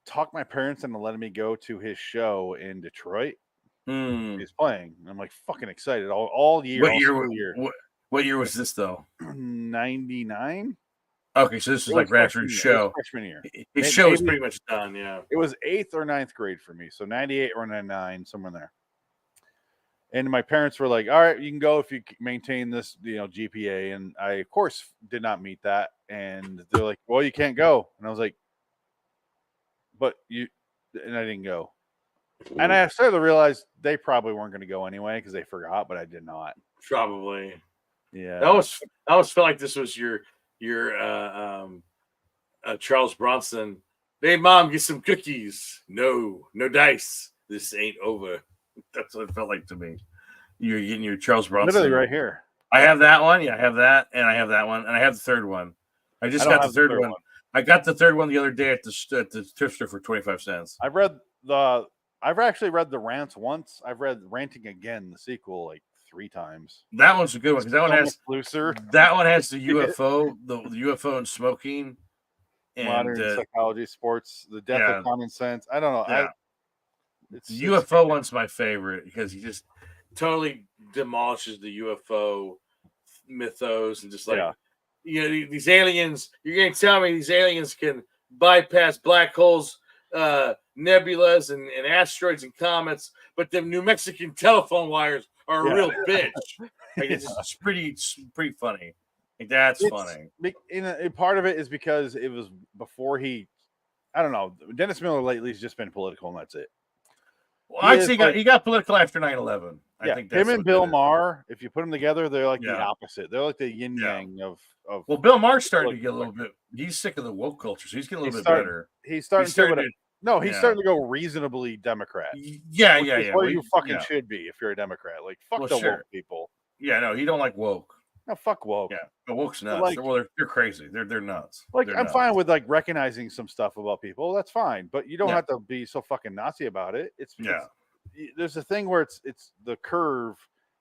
Speaker 1: talked my parents into letting me go to his show in Detroit. He's playing. I'm like fucking excited all year.
Speaker 2: What year was this though?
Speaker 1: 99.
Speaker 2: Okay, so this is like Radford's show.
Speaker 1: Freshman year.
Speaker 2: His show was pretty much done. Yeah.
Speaker 1: It was 8th or 9th grade for me, so 98 or 99, somewhere in there. And my parents were like, "All right, you can go if you maintain this, GPA." And I, of course, did not meet that. And they're like, "Well, you can't go." And I was like, "But you," and I didn't go. And I started to realize they probably weren't going to go anyway because they forgot, but I did not.
Speaker 2: Probably.
Speaker 1: Yeah.
Speaker 2: I always felt like this was your Charles Bronson. "Hey, Mom, get some cookies." No dice. This ain't over. That's what it felt like to me. You're getting your Charles Bronson.
Speaker 1: Literally right here.
Speaker 2: I have that one. Yeah, I have that, and I have that one, and I have the third one. I got the third one. I got the third one the other day at the thrift store for 25 cents.
Speaker 1: I've actually read the rants once. I've read Ranting Again, the sequel, like 3 times.
Speaker 2: That one's a good one because that one has
Speaker 1: looser.
Speaker 2: That one has the UFO, the UFO and smoking, and
Speaker 1: modern psychology, sports, the death of common sense. I don't know.
Speaker 2: Yeah. The UFO one's my favorite because he just totally demolishes the UFO mythos and just like these aliens. You're going to tell me these aliens can bypass black holes, nebulas, and asteroids and comets, but the New Mexican telephone wires are a real bitch. Like it's pretty funny. Like that's funny.
Speaker 1: And part of it is because it was before he. I don't know. Dennis Miller lately has just been political, and that's it.
Speaker 2: Well, I'd say he got political after 9/11. I think that's
Speaker 1: him and Bill Maher, if you put them together, they're like the opposite. They're like the yin yang of.
Speaker 2: Well, Bill Maher's starting to get a little bit. He's sick of the woke culture, so he's getting a little bit better.
Speaker 1: He's starting to go reasonably Democrat.
Speaker 2: Yeah.
Speaker 1: Where you fucking should be if you're a Democrat. Like fuck the woke people.
Speaker 2: Yeah, no, he don't like woke.
Speaker 1: No, fuck woke.
Speaker 2: Yeah, but woke's nuts. They're crazy. They're nuts.
Speaker 1: Like I'm fine with like recognizing some stuff about people. That's fine, but you don't have to be so fucking Nazi about it. It's there's a thing where it's the curve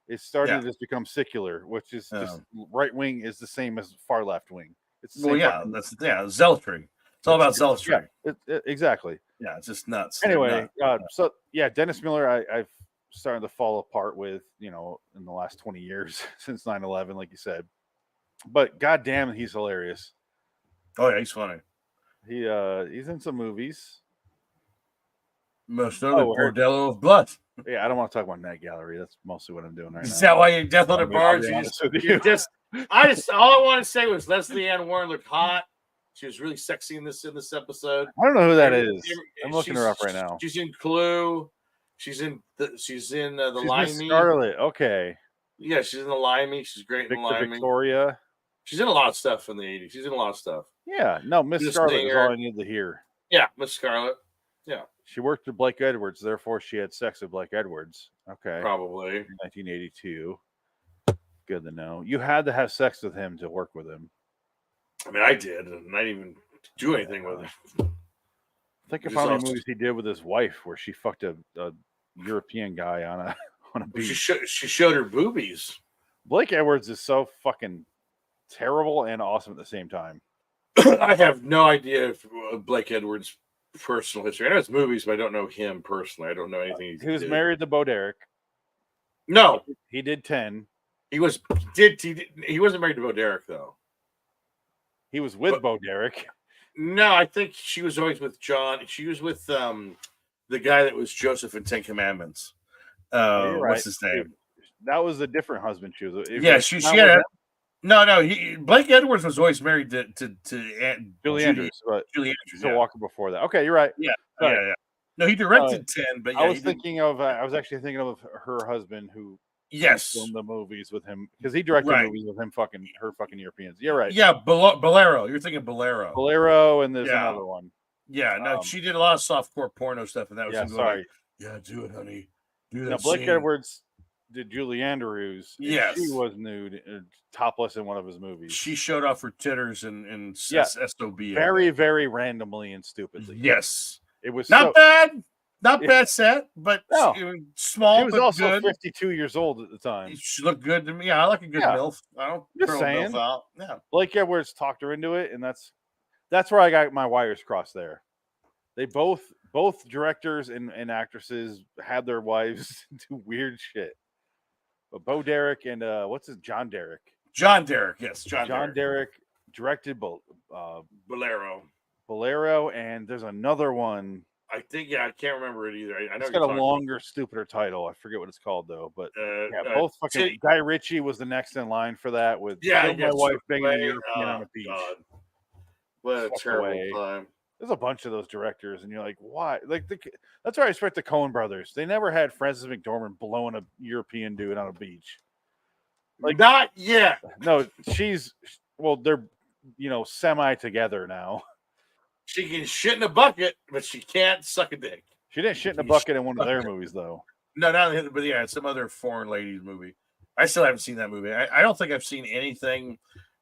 Speaker 1: is starting to just become secular, which is just right wing is the same as far left wing. It's
Speaker 2: that's zealotry. It's all about Zellstrom.
Speaker 1: Yeah, exactly.
Speaker 2: Yeah, it's just nuts.
Speaker 1: Anyway, so yeah, Dennis Miller, I've started to fall apart with, in the last 20 years since 9/11, like you said. But goddamn, he's hilarious.
Speaker 2: Oh yeah, he's funny.
Speaker 1: He's in some movies.
Speaker 2: Most notably, Bordello of Blood.
Speaker 1: Yeah, I don't want to talk about Night Gallery. That's mostly what I'm doing right now.
Speaker 2: Is that why you Death on the Barge? All I want to say was Leslie Ann Warren looked hot. She was really sexy in this episode.
Speaker 1: I don't know who that is. I'm looking her up right now.
Speaker 2: She's in Clue. She's in the Line Me.
Speaker 1: Scarlet. Okay.
Speaker 2: Yeah, she's in the Line Me. She's great in the Line Me.
Speaker 1: Victoria.
Speaker 2: She's in a lot of stuff in the 80s. She's in a lot of stuff.
Speaker 1: Yeah. No, Miss Scarlet is all I need to hear.
Speaker 2: Yeah, Miss Scarlet. Yeah.
Speaker 1: She worked with Blake Edwards, therefore she had sex with Blake Edwards. Okay.
Speaker 2: Probably.
Speaker 1: In 1982. Good to know. You had to have sex with him to work with him.
Speaker 2: I mean, I did, and I didn't even do anything with him.
Speaker 1: Think of how many movies he did with his wife where she fucked a European guy on a beach.
Speaker 2: She showed her boobies.
Speaker 1: Blake Edwards is so fucking terrible and awesome at the same time.
Speaker 2: I have no idea if Blake Edwards' personal history. I know his movies, but I don't know him personally. I don't know anything.
Speaker 1: He was married to Bo Derek.
Speaker 2: No,
Speaker 1: he did 10.
Speaker 2: He wasn't married to Bo Derek though.
Speaker 1: He was with Bo Derek.
Speaker 2: No, I think she was always with John. She was with the guy that was Joseph in 10 Commandments. What's his name?
Speaker 1: That was a different husband. She was.
Speaker 2: She had. No. Blake Edwards was always married to
Speaker 1: Julie Andrews, but
Speaker 2: Julie Andrews.
Speaker 1: Walker before that. Okay, you're right.
Speaker 2: Yeah. No, he directed 10, but
Speaker 1: I was thinking of. I was actually thinking of her husband who.
Speaker 2: Yes,
Speaker 1: filmed the movies with him because he directed movies with him. Her fucking Europeans. You're right.
Speaker 2: Yeah, Bolero. You're thinking Bolero.
Speaker 1: Bolero, and there's another one.
Speaker 2: Yeah, no, she did a lot of softcore porno stuff, and that was
Speaker 1: sorry.
Speaker 2: Yeah, do it, honey. Do that.
Speaker 1: Now, Blake Edwards did Julie Andrews.
Speaker 2: Yes,
Speaker 1: she was nude, topless in one of his movies.
Speaker 2: She showed off her titters and SOB.
Speaker 1: Very, very randomly and stupidly.
Speaker 2: Yes,
Speaker 1: it was
Speaker 2: not bad. Not bad set, but small.
Speaker 1: She was also good. 52 years old at the time.
Speaker 2: She looked good to me. Yeah, I like a good MILF. I don't
Speaker 1: just saying.
Speaker 2: MILF out. Yeah.
Speaker 1: Blake Edwards talked her into it, and that's where I got my wires crossed there. They both directors and actresses had their wives do weird shit. But Bo Derek and John Derek.
Speaker 2: John Derek, yes,
Speaker 1: John Derek directed Bolero, and there's another one.
Speaker 2: I think, I can't remember it either. I know
Speaker 1: it's got a longer, stupider title. I forget what it's called though. But both fucking Guy Ritchie was the next in line for that. With my wife banging a European on a beach.
Speaker 2: God. What a terrible time.
Speaker 1: There's a bunch of those directors, and you're like, why? Like that's why I respect the Coen brothers. They never had Frances McDormand blowing a European dude on a beach.
Speaker 2: Like not yet.
Speaker 1: No, they're semi together now.
Speaker 2: She can shit in a bucket, but she can't suck a dick.
Speaker 1: She didn't shit in a bucket in one of their movies, though.
Speaker 2: No, not but yeah, some other foreign ladies movie. I still haven't seen that movie. I don't think I've seen anything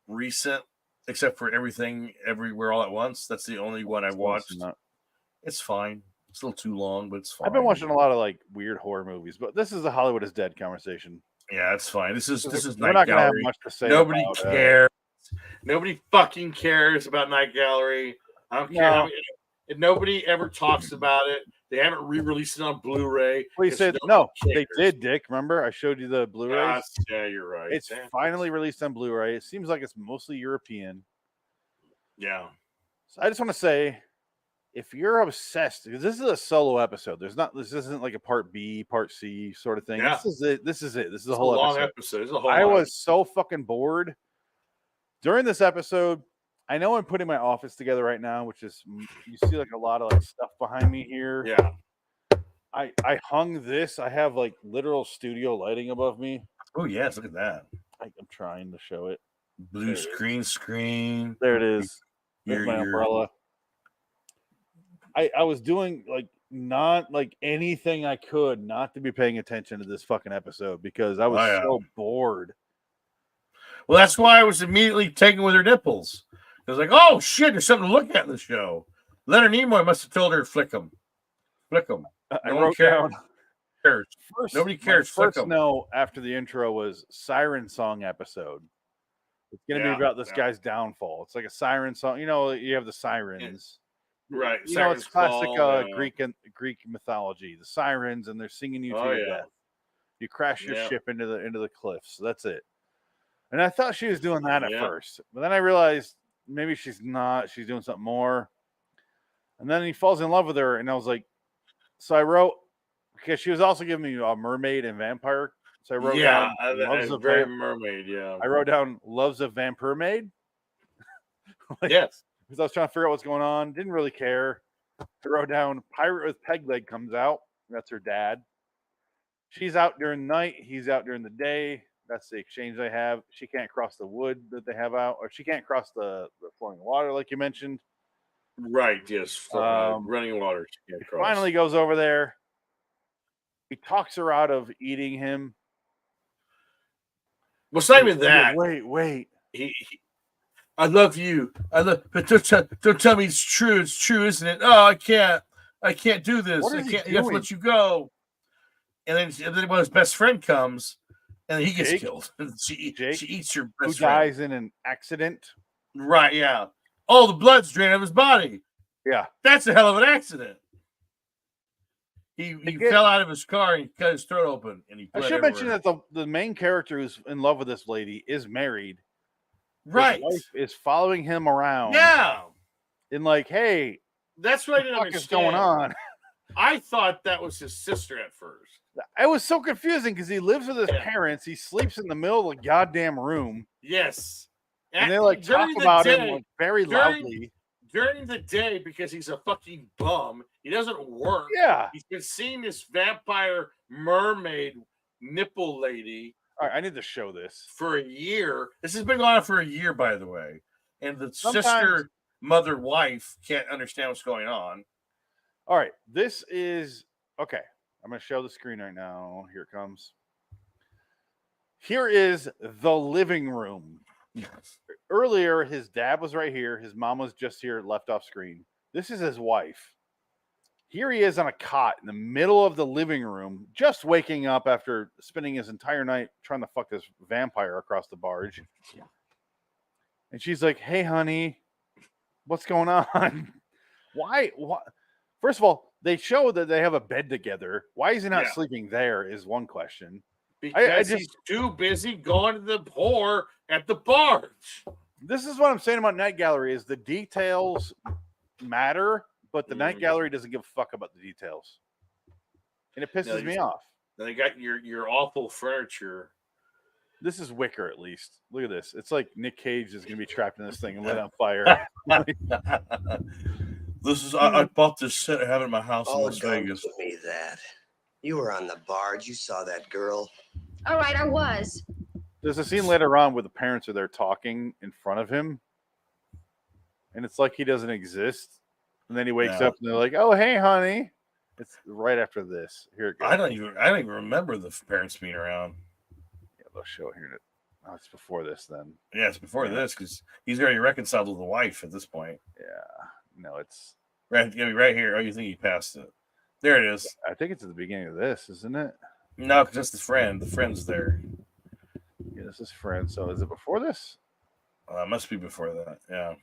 Speaker 2: recent except for Everything Everywhere All at Once. That's the only one I watched. It's fine. It's a little too long, but it's fine.
Speaker 1: I've been watching a lot of like weird horror movies, but this is a Hollywood is Dead conversation.
Speaker 2: Yeah, it's fine. This is
Speaker 1: we're not gonna have much to say.
Speaker 2: Nobody cares. Nobody fucking cares about Night Gallery. I don't care. Nobody ever talks about it. They haven't re-released it on Blu-ray.
Speaker 1: Well, you said no. They did, Dick. Remember, I showed you the Blu-rays.
Speaker 2: Yeah, you're right.
Speaker 1: It's finally released on Blu-ray. It seems like it's mostly European.
Speaker 2: Yeah.
Speaker 1: So I just want to say, if you're obsessed, because this is a solo episode. This isn't like a part B, part C sort of thing.
Speaker 2: Yeah.
Speaker 1: This is it. This is a
Speaker 2: whole long episode.
Speaker 1: I was so fucking bored during this episode. I know I'm putting my office together right now, which is, you see like a lot of like stuff behind me here.
Speaker 2: Yeah.
Speaker 1: I hung this. I have like literal studio lighting above me.
Speaker 2: Oh yes, look at that.
Speaker 1: I'm trying to show it.
Speaker 2: Blue screen.
Speaker 1: There it is. There's my umbrella. I was doing like not like anything I could not to be paying attention to this fucking episode because I was so bored.
Speaker 2: Well, that's why I was immediately taken with her nipples. I was like, oh shit, there's something to look at in the show. Leonard Nimoy must have told her, flick them.
Speaker 1: I wrote down.
Speaker 2: Nobody cares.
Speaker 1: First note after the intro was Siren Song episode. It's going to be about this guy's downfall. It's like a siren song. You know, you have the sirens.
Speaker 2: Right.
Speaker 1: You know, it's classic
Speaker 2: call,
Speaker 1: Greek mythology. The sirens, and they're singing you to your death. You crash your ship into the cliffs. That's it. And I thought she was doing that at first, but then I realized maybe she's not. She's doing something more. And then he falls in love with her, and I was like, so I wrote, because she was also giving me a mermaid and vampire. So I wrote down loves of
Speaker 2: mermaid. Yeah,
Speaker 1: I wrote down loves of vampire maid.
Speaker 2: Yes,
Speaker 1: because I was trying to figure out what's going on. Didn't really care. I wrote down pirate with peg leg comes out. That's her dad. She's out during the night. He's out during the day. That's the exchange they have. She can't cross the wood that they have out, or she can't cross the flowing water, like you mentioned.
Speaker 2: Right. Yes. Running water. She can't cross.
Speaker 1: Finally goes over there. He talks her out of eating him.
Speaker 2: Well, it's not even that.
Speaker 1: Wait.
Speaker 2: I love you. But don't tell me it's true. It's true, isn't it? Oh, I can't do this. I can't. You have to let you go. And then when his best friend comes, and then he gets killed. She eats your best friend.
Speaker 1: Who dies in an accident.
Speaker 2: Right, yeah. Oh, the blood's drained out of his body.
Speaker 1: Yeah.
Speaker 2: That's a hell of an accident. He fell out of his car and cut his throat open. And he
Speaker 1: I should mention that the main character who's in love with this lady is married.
Speaker 2: Right.
Speaker 1: His wife is following him around.
Speaker 2: Yeah.
Speaker 1: And like, hey,
Speaker 2: that's what I didn't
Speaker 1: understand. What's going on?
Speaker 2: I thought that was his sister at first.
Speaker 1: It was so confusing because he lives with his parents. He sleeps in the middle of the goddamn room.
Speaker 2: Yes.
Speaker 1: And they like talk about him like very loudly.
Speaker 2: During the day, because he's a fucking bum, he doesn't work.
Speaker 1: Yeah.
Speaker 2: He's been seeing this vampire mermaid nipple lady.
Speaker 1: All right, I need to show this.
Speaker 2: For a year. This has been going on for a year, by the way. And the sister, mother, wife can't understand what's going on.
Speaker 1: All right, this is okay. I'm going to show the screen right now. Here it comes. Here is the living room. Earlier, his dad was right here. His mom was just here, left off screen. This is his wife. Here he is on a cot in the middle of the living room, just waking up after spending his entire night trying to fuck this vampire across the barge. Yeah. And she's like, hey, honey, what's going on? Why? First of all, they show that they have a bed together. Why is he not sleeping there is one question.
Speaker 2: Because he's too busy going to the whore at the barge.
Speaker 1: This is what I'm saying about Night Gallery is the details matter, but the Night Gallery doesn't give a fuck about the details. And it pisses me off.
Speaker 2: Then they got your awful furniture.
Speaker 1: This is Wicker, at least. Look at this. It's like Nick Cage is going to be trapped in this thing and lit on fire.
Speaker 2: This is I bought this set I have in my house in Las Vegas.
Speaker 3: Give me that. You were on the barge. You saw that girl.
Speaker 19: All right, I was.
Speaker 1: There's a scene later on where the parents are there talking in front of him, and it's like he doesn't exist. And then he wakes up and they're like, "Oh, hey, honey." It's right after this. Here it goes.
Speaker 2: I don't even remember the parents being around.
Speaker 1: Yeah, they'll show it here. Oh, it's before this then.
Speaker 2: Yeah, it's before this because he's already reconciled with the wife at this point.
Speaker 1: Yeah. No, it's
Speaker 2: right here. Oh, you think he passed it? There it is.
Speaker 1: I think it's at the beginning of this, isn't it?
Speaker 2: No, because that's the friend. The friend's there.
Speaker 1: Yeah, this is friend. So is it before this?
Speaker 2: It must be before that. Yeah.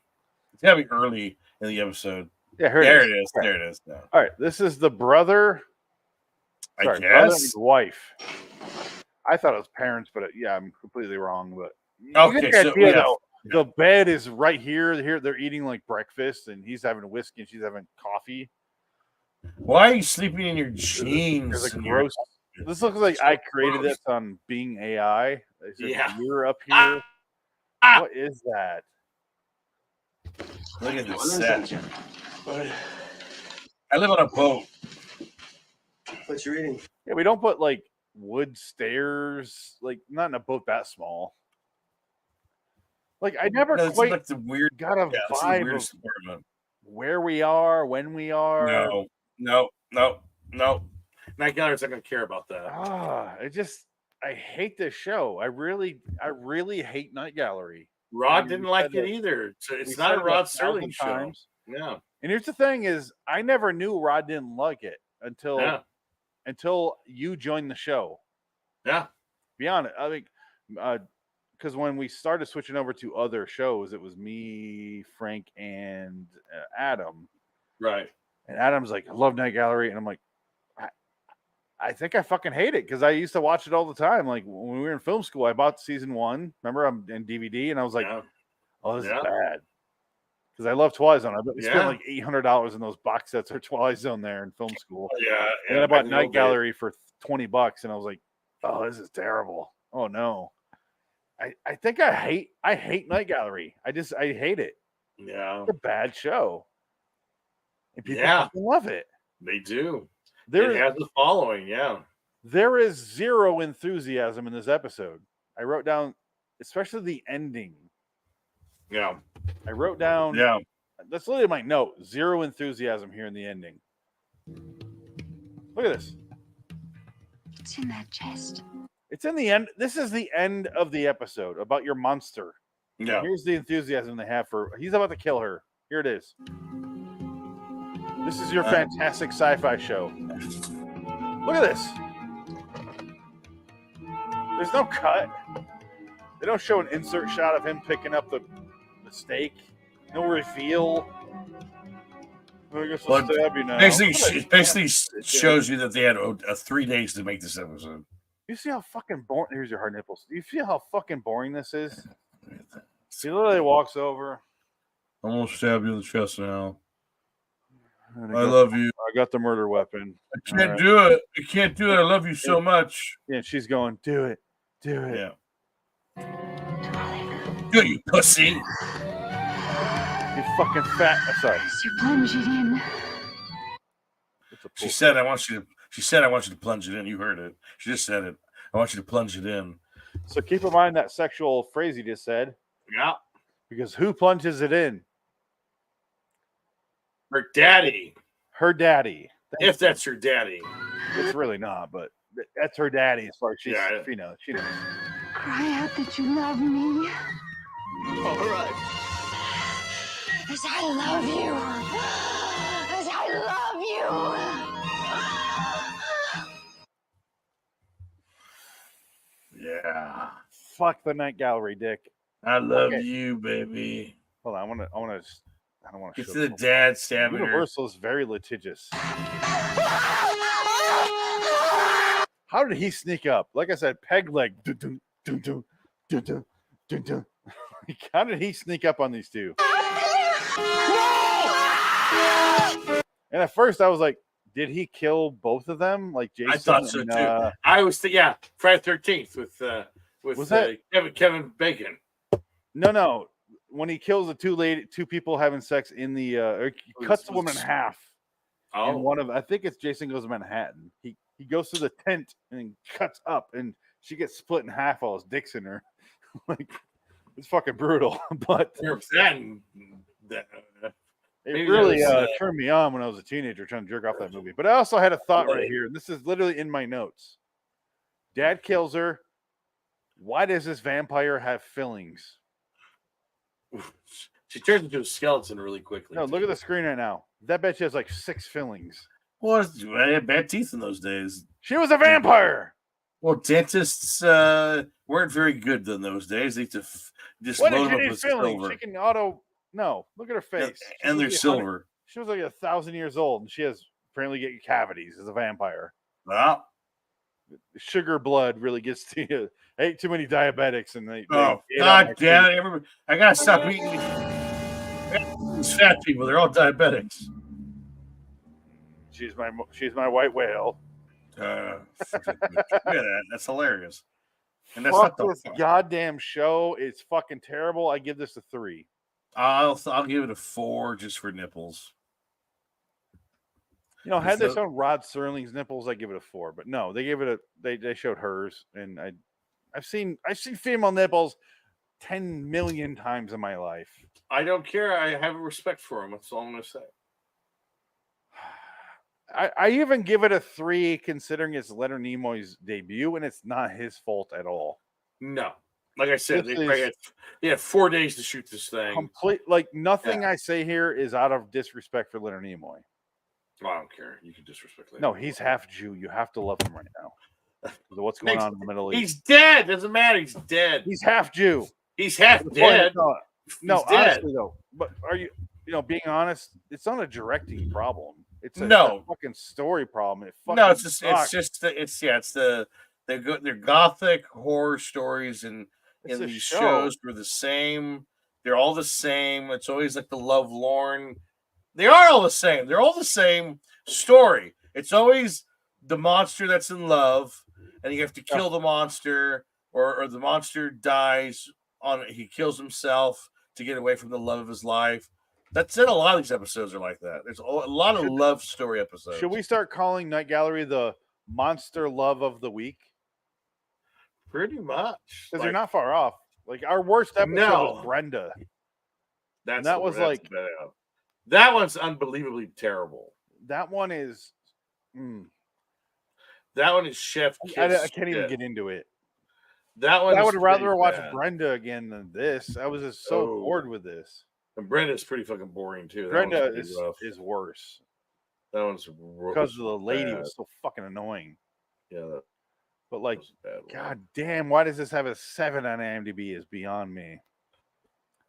Speaker 2: It's got to be early in the episode.
Speaker 1: Yeah,
Speaker 2: there it is. There it is. No.
Speaker 1: All right. This is the brother.
Speaker 2: Sorry,
Speaker 1: brother and his wife. I thought it was parents, but I'm completely wrong. But
Speaker 2: okay, so
Speaker 1: the bed is right here. Here they're eating like breakfast, and he's having whiskey and she's having coffee.
Speaker 2: Why are you sleeping in your jeans?
Speaker 1: Gross. This looks like I created this on Being AI. You're up here. What is that?
Speaker 2: Look at this set. I live on a boat.
Speaker 3: What you reading?
Speaker 1: Yeah, we don't put like wood stairs, like not in a boat that small. Like I never quite
Speaker 2: like the weird
Speaker 1: got a vibe of where we are, when we are.
Speaker 2: No. Night Gallery's not gonna care about that.
Speaker 1: I hate this show. I really hate Night Gallery.
Speaker 2: Rod didn't like it either. So it's not a Rod Serling show. Yeah.
Speaker 1: And here's the thing: is I never knew Rod didn't like it until you joined the show.
Speaker 2: Yeah.
Speaker 1: Be honest. I mean, because when we started switching over to other shows, it was me, Frank, and Adam.
Speaker 2: Right.
Speaker 1: And Adam's like, I love Night Gallery. And I'm like, I think I fucking hate it because I used to watch it all the time. Like when we were in film school, I bought season 1. Remember, I'm in DVD, and I was like, "Oh, this is bad." Because I love Twilight Zone. I spent like $800 in those box sets of Twilight Zone there in film school. And then I bought Night Gallery for $20, and I was like, "Oh, this is terrible. Oh no." I think I hate Night Gallery. I hate it.
Speaker 2: Yeah,
Speaker 1: it's a bad show, and people fucking love it.
Speaker 2: They do.
Speaker 1: It
Speaker 2: has a following,
Speaker 1: There is zero enthusiasm in this episode. I wrote down, especially the ending.
Speaker 2: Yeah.
Speaker 1: I wrote down.
Speaker 2: Yeah.
Speaker 1: That's literally my note. Zero enthusiasm here in the ending. Look at this.
Speaker 6: It's in that chest.
Speaker 1: It's in the end. This is the end of the episode about your monster.
Speaker 2: Yeah.
Speaker 1: Here's the enthusiasm they have for. He's about to kill her. Here it is. This is your fantastic sci-fi show. Look at this. There's no cut. They don't show an insert shot of him picking up the steak. No reveal. I guess I'll stab you now.
Speaker 2: Basically shows you that they had 3 days to make this episode.
Speaker 1: You see how fucking boring? Here's your hard nipples. Do you feel how fucking boring this is? He literally walks over.
Speaker 2: I'm gonna stab you in the chest now. I love you.
Speaker 1: I got the murder weapon.
Speaker 2: I can't do it. I can't do it. I love you so much.
Speaker 1: Yeah, she's going, do it. Do it.
Speaker 2: Yeah. Do it, you pussy.
Speaker 1: You fucking fat. Sorry.
Speaker 6: You plunge it in.
Speaker 2: She said, I want you to plunge it in. You heard it. She just said it. I want you to plunge it in.
Speaker 1: So keep in mind that sexual phrase you just said.
Speaker 2: Yeah.
Speaker 1: Because who plunges it in?
Speaker 2: Her daddy.
Speaker 1: Her daddy.
Speaker 2: If that's her daddy.
Speaker 1: It's really not, but that's her daddy as far as she knows. She knows.
Speaker 6: Cry out that you love me.
Speaker 3: All right.
Speaker 6: As I love you. As I
Speaker 2: love you. Yeah.
Speaker 1: Fuck the Night Gallery, Dick.
Speaker 2: I love you, baby.
Speaker 1: Hold on, I don't want to
Speaker 2: Get to the dad stabbing
Speaker 1: Universal is very litigious. How did he sneak up? Like I said, peg leg. How did he sneak up on these two? And at first I was like, did he kill both of them? Like Jason?
Speaker 2: I thought so too. I was Friday 13th with Kevin Bacon.
Speaker 1: No. When he kills the two people having sex in the he cuts the woman in half.
Speaker 2: Oh,
Speaker 1: I think it's Jason Goes to Manhattan. He goes to the tent and cuts up, and she gets split in half while his dick's in her. Like, it's fucking brutal. But
Speaker 2: it
Speaker 1: really turned me on when I was a teenager trying to jerk off that movie. But I also had a thought right here, and this is literally in my notes. Dad kills her. Why does this vampire have fillings?
Speaker 2: She turns into a skeleton really quickly.
Speaker 1: No, look at the screen right now. That bitch has like 6 fillings.
Speaker 2: Well, I had bad teeth in those days.
Speaker 1: She was a vampire.
Speaker 2: Well, dentists weren't very good in those days. They just
Speaker 1: what
Speaker 2: load
Speaker 1: did
Speaker 2: them
Speaker 1: you
Speaker 2: up with
Speaker 1: need fillings?
Speaker 2: silver.
Speaker 1: She can auto. No, look at her face.
Speaker 2: And they're silver.
Speaker 1: She was like 1,000 years old, and she has apparently getting cavities as a vampire.
Speaker 2: Well,
Speaker 1: sugar blood really gets to you. I ate too many diabetics, and they
Speaker 2: God damn it! I gotta stop eating these fat people. They're all diabetics.
Speaker 1: She's my white whale.
Speaker 2: That's hilarious. And that's
Speaker 1: Fuck
Speaker 2: not
Speaker 1: this goddamn show. It's fucking terrible. I give this a 3.
Speaker 2: I'll give it a 4 just for nipples.
Speaker 1: You know, had they shown Rod Serling's nipples, I give it a 4. But no, they gave it they showed hers, and I've seen female nipples 10 million times in my life.
Speaker 2: I don't care. I have a respect for them. That's all I'm gonna say.
Speaker 1: I even give it a 3 considering it's Leonard Nimoy's debut, and it's not his fault at all.
Speaker 2: No. Like I said, they had 4 days to shoot this thing.
Speaker 1: Nothing I say here is out of disrespect for Leonard Nimoy.
Speaker 2: Well, I don't care. You can disrespect Leonard.
Speaker 1: No, he's half Jew. You have to love him right now. What's going on in the Middle East?
Speaker 2: He's dead. Doesn't matter. He's dead.
Speaker 1: He's half Jew.
Speaker 2: He's half dead.
Speaker 1: No,
Speaker 2: He's dead.
Speaker 1: honestly though. But are you being honest? It's not a directing problem. It's a fucking story problem.
Speaker 2: They're gothic horror stories, and these shows were the same. They're all the same. It's always like the lovelorn. They are all the same. They're all the same story. It's always the monster that's in love, and you have to kill the monster, or the monster dies he kills himself to get away from the love of his life. That's it. A lot of these episodes are like that. There's a lot of love story episodes.
Speaker 1: Should we start calling Night Gallery the Monster Love of the Week?
Speaker 2: Pretty much.
Speaker 1: Because you're not far off. Like, our worst episode was Brenda. That one's
Speaker 2: unbelievably terrible.
Speaker 1: That one is...
Speaker 2: That one is Chef Kiss.
Speaker 1: I can't even get into it.
Speaker 2: That one.
Speaker 1: I would rather watch Brenda again than this. I was just so bored with this.
Speaker 2: And Brenda's pretty fucking boring too.
Speaker 1: Brenda is worse.
Speaker 2: That one's
Speaker 1: because the lady was so fucking annoying.
Speaker 2: Yeah.
Speaker 1: But like, god damn, why does this have a 7 on IMDb? Is beyond me.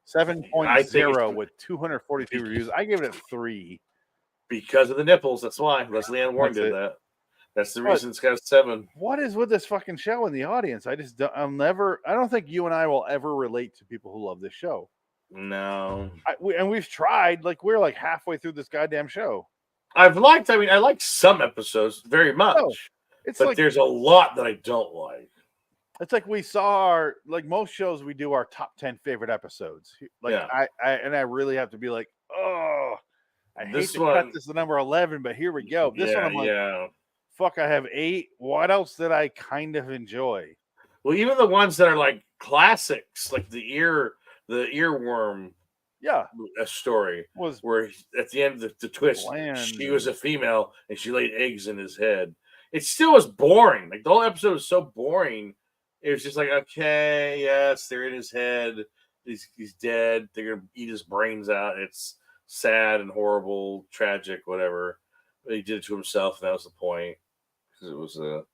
Speaker 1: 7.0 with 242 reviews. I give it a 3
Speaker 2: because of the nipples. That's why Leslie Ann Warren did that. That's the reason it's got a 7.
Speaker 1: What is with this fucking show in the audience? I don't think you and I will ever relate to people who love this show.
Speaker 2: No.
Speaker 1: We've tried. Like, we're like halfway through this goddamn show.
Speaker 2: I like some episodes very much. But there's a lot that I don't like.
Speaker 1: It's like we saw most shows we do our top 10 favorite episodes. Like I really have to be like, oh, I hate to cut this to number 11, but here we go. This one I'm like, fuck, I have 8. What else did I kind of enjoy?
Speaker 2: Well, even the ones that are like classics, like the earworm story was where at the end of the twist, she was a female and she laid eggs in his head. It still was boring. Like the whole episode was so boring. It was just like, okay, yes, they're in his head. He's dead. They're gonna eat his brains out. It's sad and horrible, tragic, whatever. But he did it to himself, and that was the point. Because it was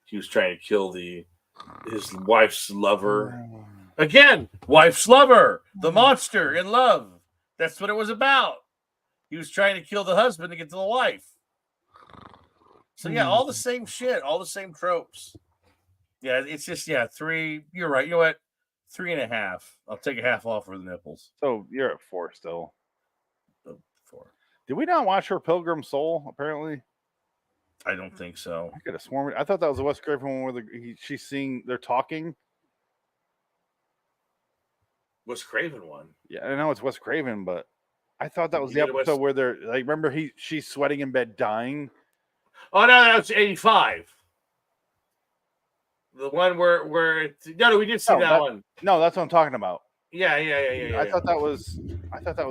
Speaker 2: he was trying to kill his wife's lover. Again, wife's lover, the monster in love. That's what it was about. He was trying to kill the husband to get to the wife. So yeah, all the same shit, all the same tropes. Yeah, it's just 3. You're right. You know what? 3.5. I'll take a half off for the nipples.
Speaker 1: So you're at 4 still.
Speaker 2: 4.
Speaker 1: Did we not watch Her Pilgrim Soul? Apparently,
Speaker 2: I don't think so.
Speaker 1: I could have sworn. I thought that was the Wes Craven one where she's seeing. They're talking.
Speaker 2: Wes Craven one.
Speaker 1: Yeah, I know it's Wes Craven, but I thought that was the episode where they're like. Remember, she's sweating in bed, dying.
Speaker 2: Oh no, that's 85. The one where we did see that one.
Speaker 1: No, that's what I'm talking about.
Speaker 2: Yeah.
Speaker 1: I thought that was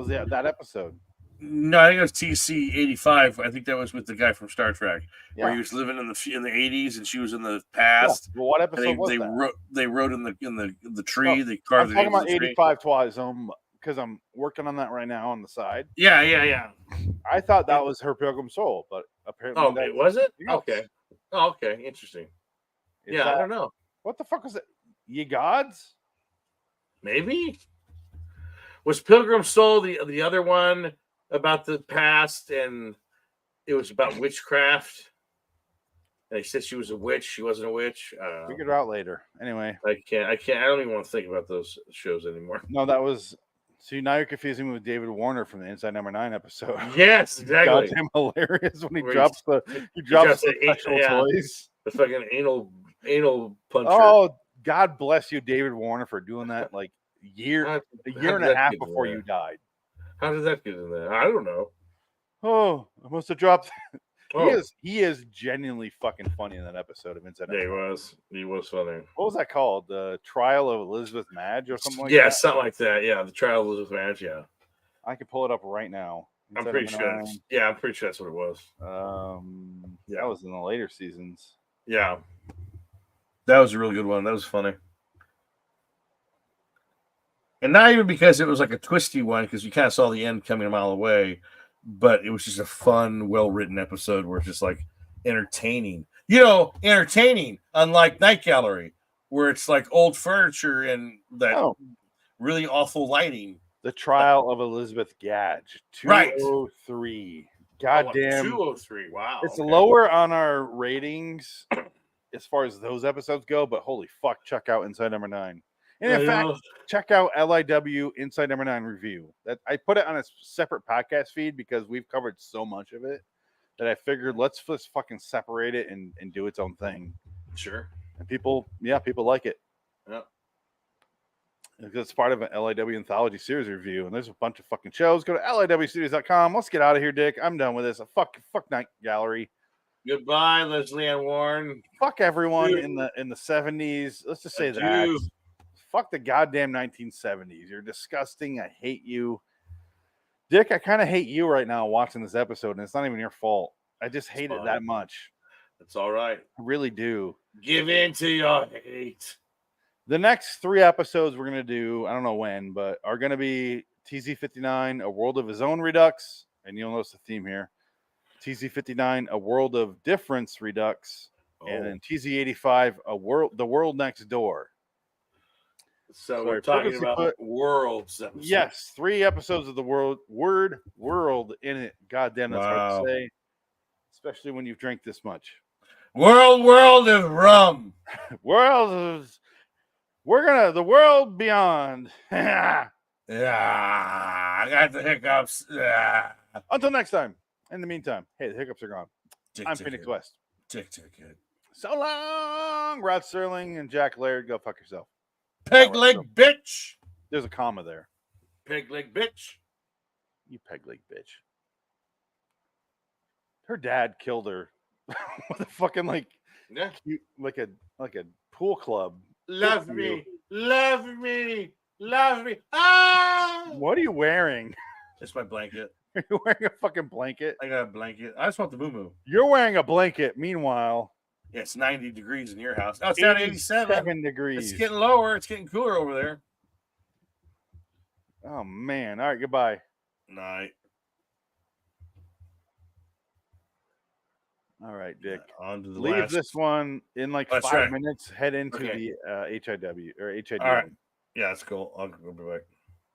Speaker 1: that episode.
Speaker 2: No, I think it was TC85. I think that was with the guy from Star Trek, where he was living in the 80s and she was in the past.
Speaker 1: Yeah. Well, what episode was that?
Speaker 2: They wrote in the tree.
Speaker 1: No,
Speaker 2: they carved.
Speaker 1: I'm talking about 85 Twilight Zone because I'm working on that right now on the side.
Speaker 2: Yeah.
Speaker 1: I thought that was Her Pilgrim Soul, but apparently,
Speaker 2: was it? Okay. Oh, okay. Interesting. I don't know.
Speaker 1: What the fuck was it? Ye Gods?
Speaker 2: Maybe. Was Pilgrim Soul the other one about the past, and it was about witchcraft? And they said she was a witch. She wasn't a witch.
Speaker 1: Figure it out later. Anyway,
Speaker 2: I can't. I don't even want to think about those shows anymore.
Speaker 1: No, that was. See, now you're confusing me with David Warner from the Inside Number 9 episode.
Speaker 2: Yes, exactly.
Speaker 1: Goddamn hilarious when he drops the special toys.
Speaker 2: The fucking anal puncher.
Speaker 1: Oh, God bless you, David Warner, for doing that like a year and a half before you died.
Speaker 2: How did that get in there? I don't know.
Speaker 1: Oh, I must have dropped. He is genuinely fucking funny in that episode of Inside.
Speaker 2: Yeah, he was funny.
Speaker 1: What was that called? The Trial of Elizabeth Madge or something like that?
Speaker 2: Yeah, something like that. Yeah, the Trial of Elizabeth Madge. Yeah,
Speaker 1: I can pull it up right now.
Speaker 2: I'm pretty sure. Yeah, I'm pretty sure that's what it was.
Speaker 1: That was in the later seasons.
Speaker 2: Yeah, that was a really good one. That was funny. And not even because it was like a twisty one, because you kind of saw the end coming a mile away, but it was just a fun, well-written episode where it's just like entertaining. entertaining, unlike Night Gallery, where it's like old furniture and that really awful lighting.
Speaker 1: The Trial of Elizabeth Gadge, 203. Goddamn.
Speaker 2: 203. Wow.
Speaker 1: It's lower on our ratings as far as those episodes go, but holy fuck, check out Inside Number 9. And in fact, check out LIW Inside Number 9 review. That I put it on a separate podcast feed because we've covered so much of it that I figured let's just fucking separate it and do its own thing.
Speaker 2: Sure.
Speaker 1: And people like it.
Speaker 2: Yep.
Speaker 1: It's part of an LIW anthology series review, and there's a bunch of fucking shows. Go to liwstudios.com. Let's get out of here, Dick. I'm done with this. Fuck Night Gallery.
Speaker 2: Goodbye, Leslie Ann Warren.
Speaker 1: Fuck everyone in the 70s. Let's just say that. Fuck the goddamn 1970s. You're disgusting. I hate you. Dick, I kind of hate you right now watching this episode, and it's not even your fault. I just hate it that much.
Speaker 2: It's all right.
Speaker 1: I really do.
Speaker 2: Give in to your hate.
Speaker 1: The next 3 episodes we're going to do, I don't know when, but are going to be TZ59, A World of His Own Redux, and you'll notice the theme here. TZ59, A World of Difference Redux, and then TZ85, The World Next Door.
Speaker 2: So we're talking about worlds. Episode.
Speaker 1: Yes, 3 episodes of the word world in it. God damn, that's hard to say, especially when you've drank this much.
Speaker 2: World of rum.
Speaker 1: The world beyond.
Speaker 2: Yeah, I got the hiccups. Yeah.
Speaker 1: Until next time. In the meantime, hey, the hiccups are gone. I'm Phoenix West.
Speaker 2: Tick.
Speaker 1: So long, Rod Sterling and Jack Laird. Go fuck yourself.
Speaker 2: Peg leg bitch.
Speaker 1: There's a comma there.
Speaker 2: Peg leg bitch.
Speaker 1: You peg leg bitch. Her dad killed her with a fucking like a pool club.
Speaker 2: Love me. Ah!
Speaker 1: What are you wearing?
Speaker 2: It's my blanket.
Speaker 1: Are you wearing a fucking blanket?
Speaker 2: I got a blanket. I just want the moo-moo.
Speaker 1: You're wearing a blanket. Meanwhile,
Speaker 2: it's 90 degrees in your house. Oh, it's down to 87
Speaker 1: degrees.
Speaker 2: It's getting lower. It's getting cooler over there.
Speaker 1: Oh, man. All right. Goodbye.
Speaker 2: Night.
Speaker 1: All right, Dick.
Speaker 2: On to the
Speaker 1: Leave this one in like 5 minutes. Head into the HIW or HID.
Speaker 2: All right. Yeah, that's cool. I'll go back.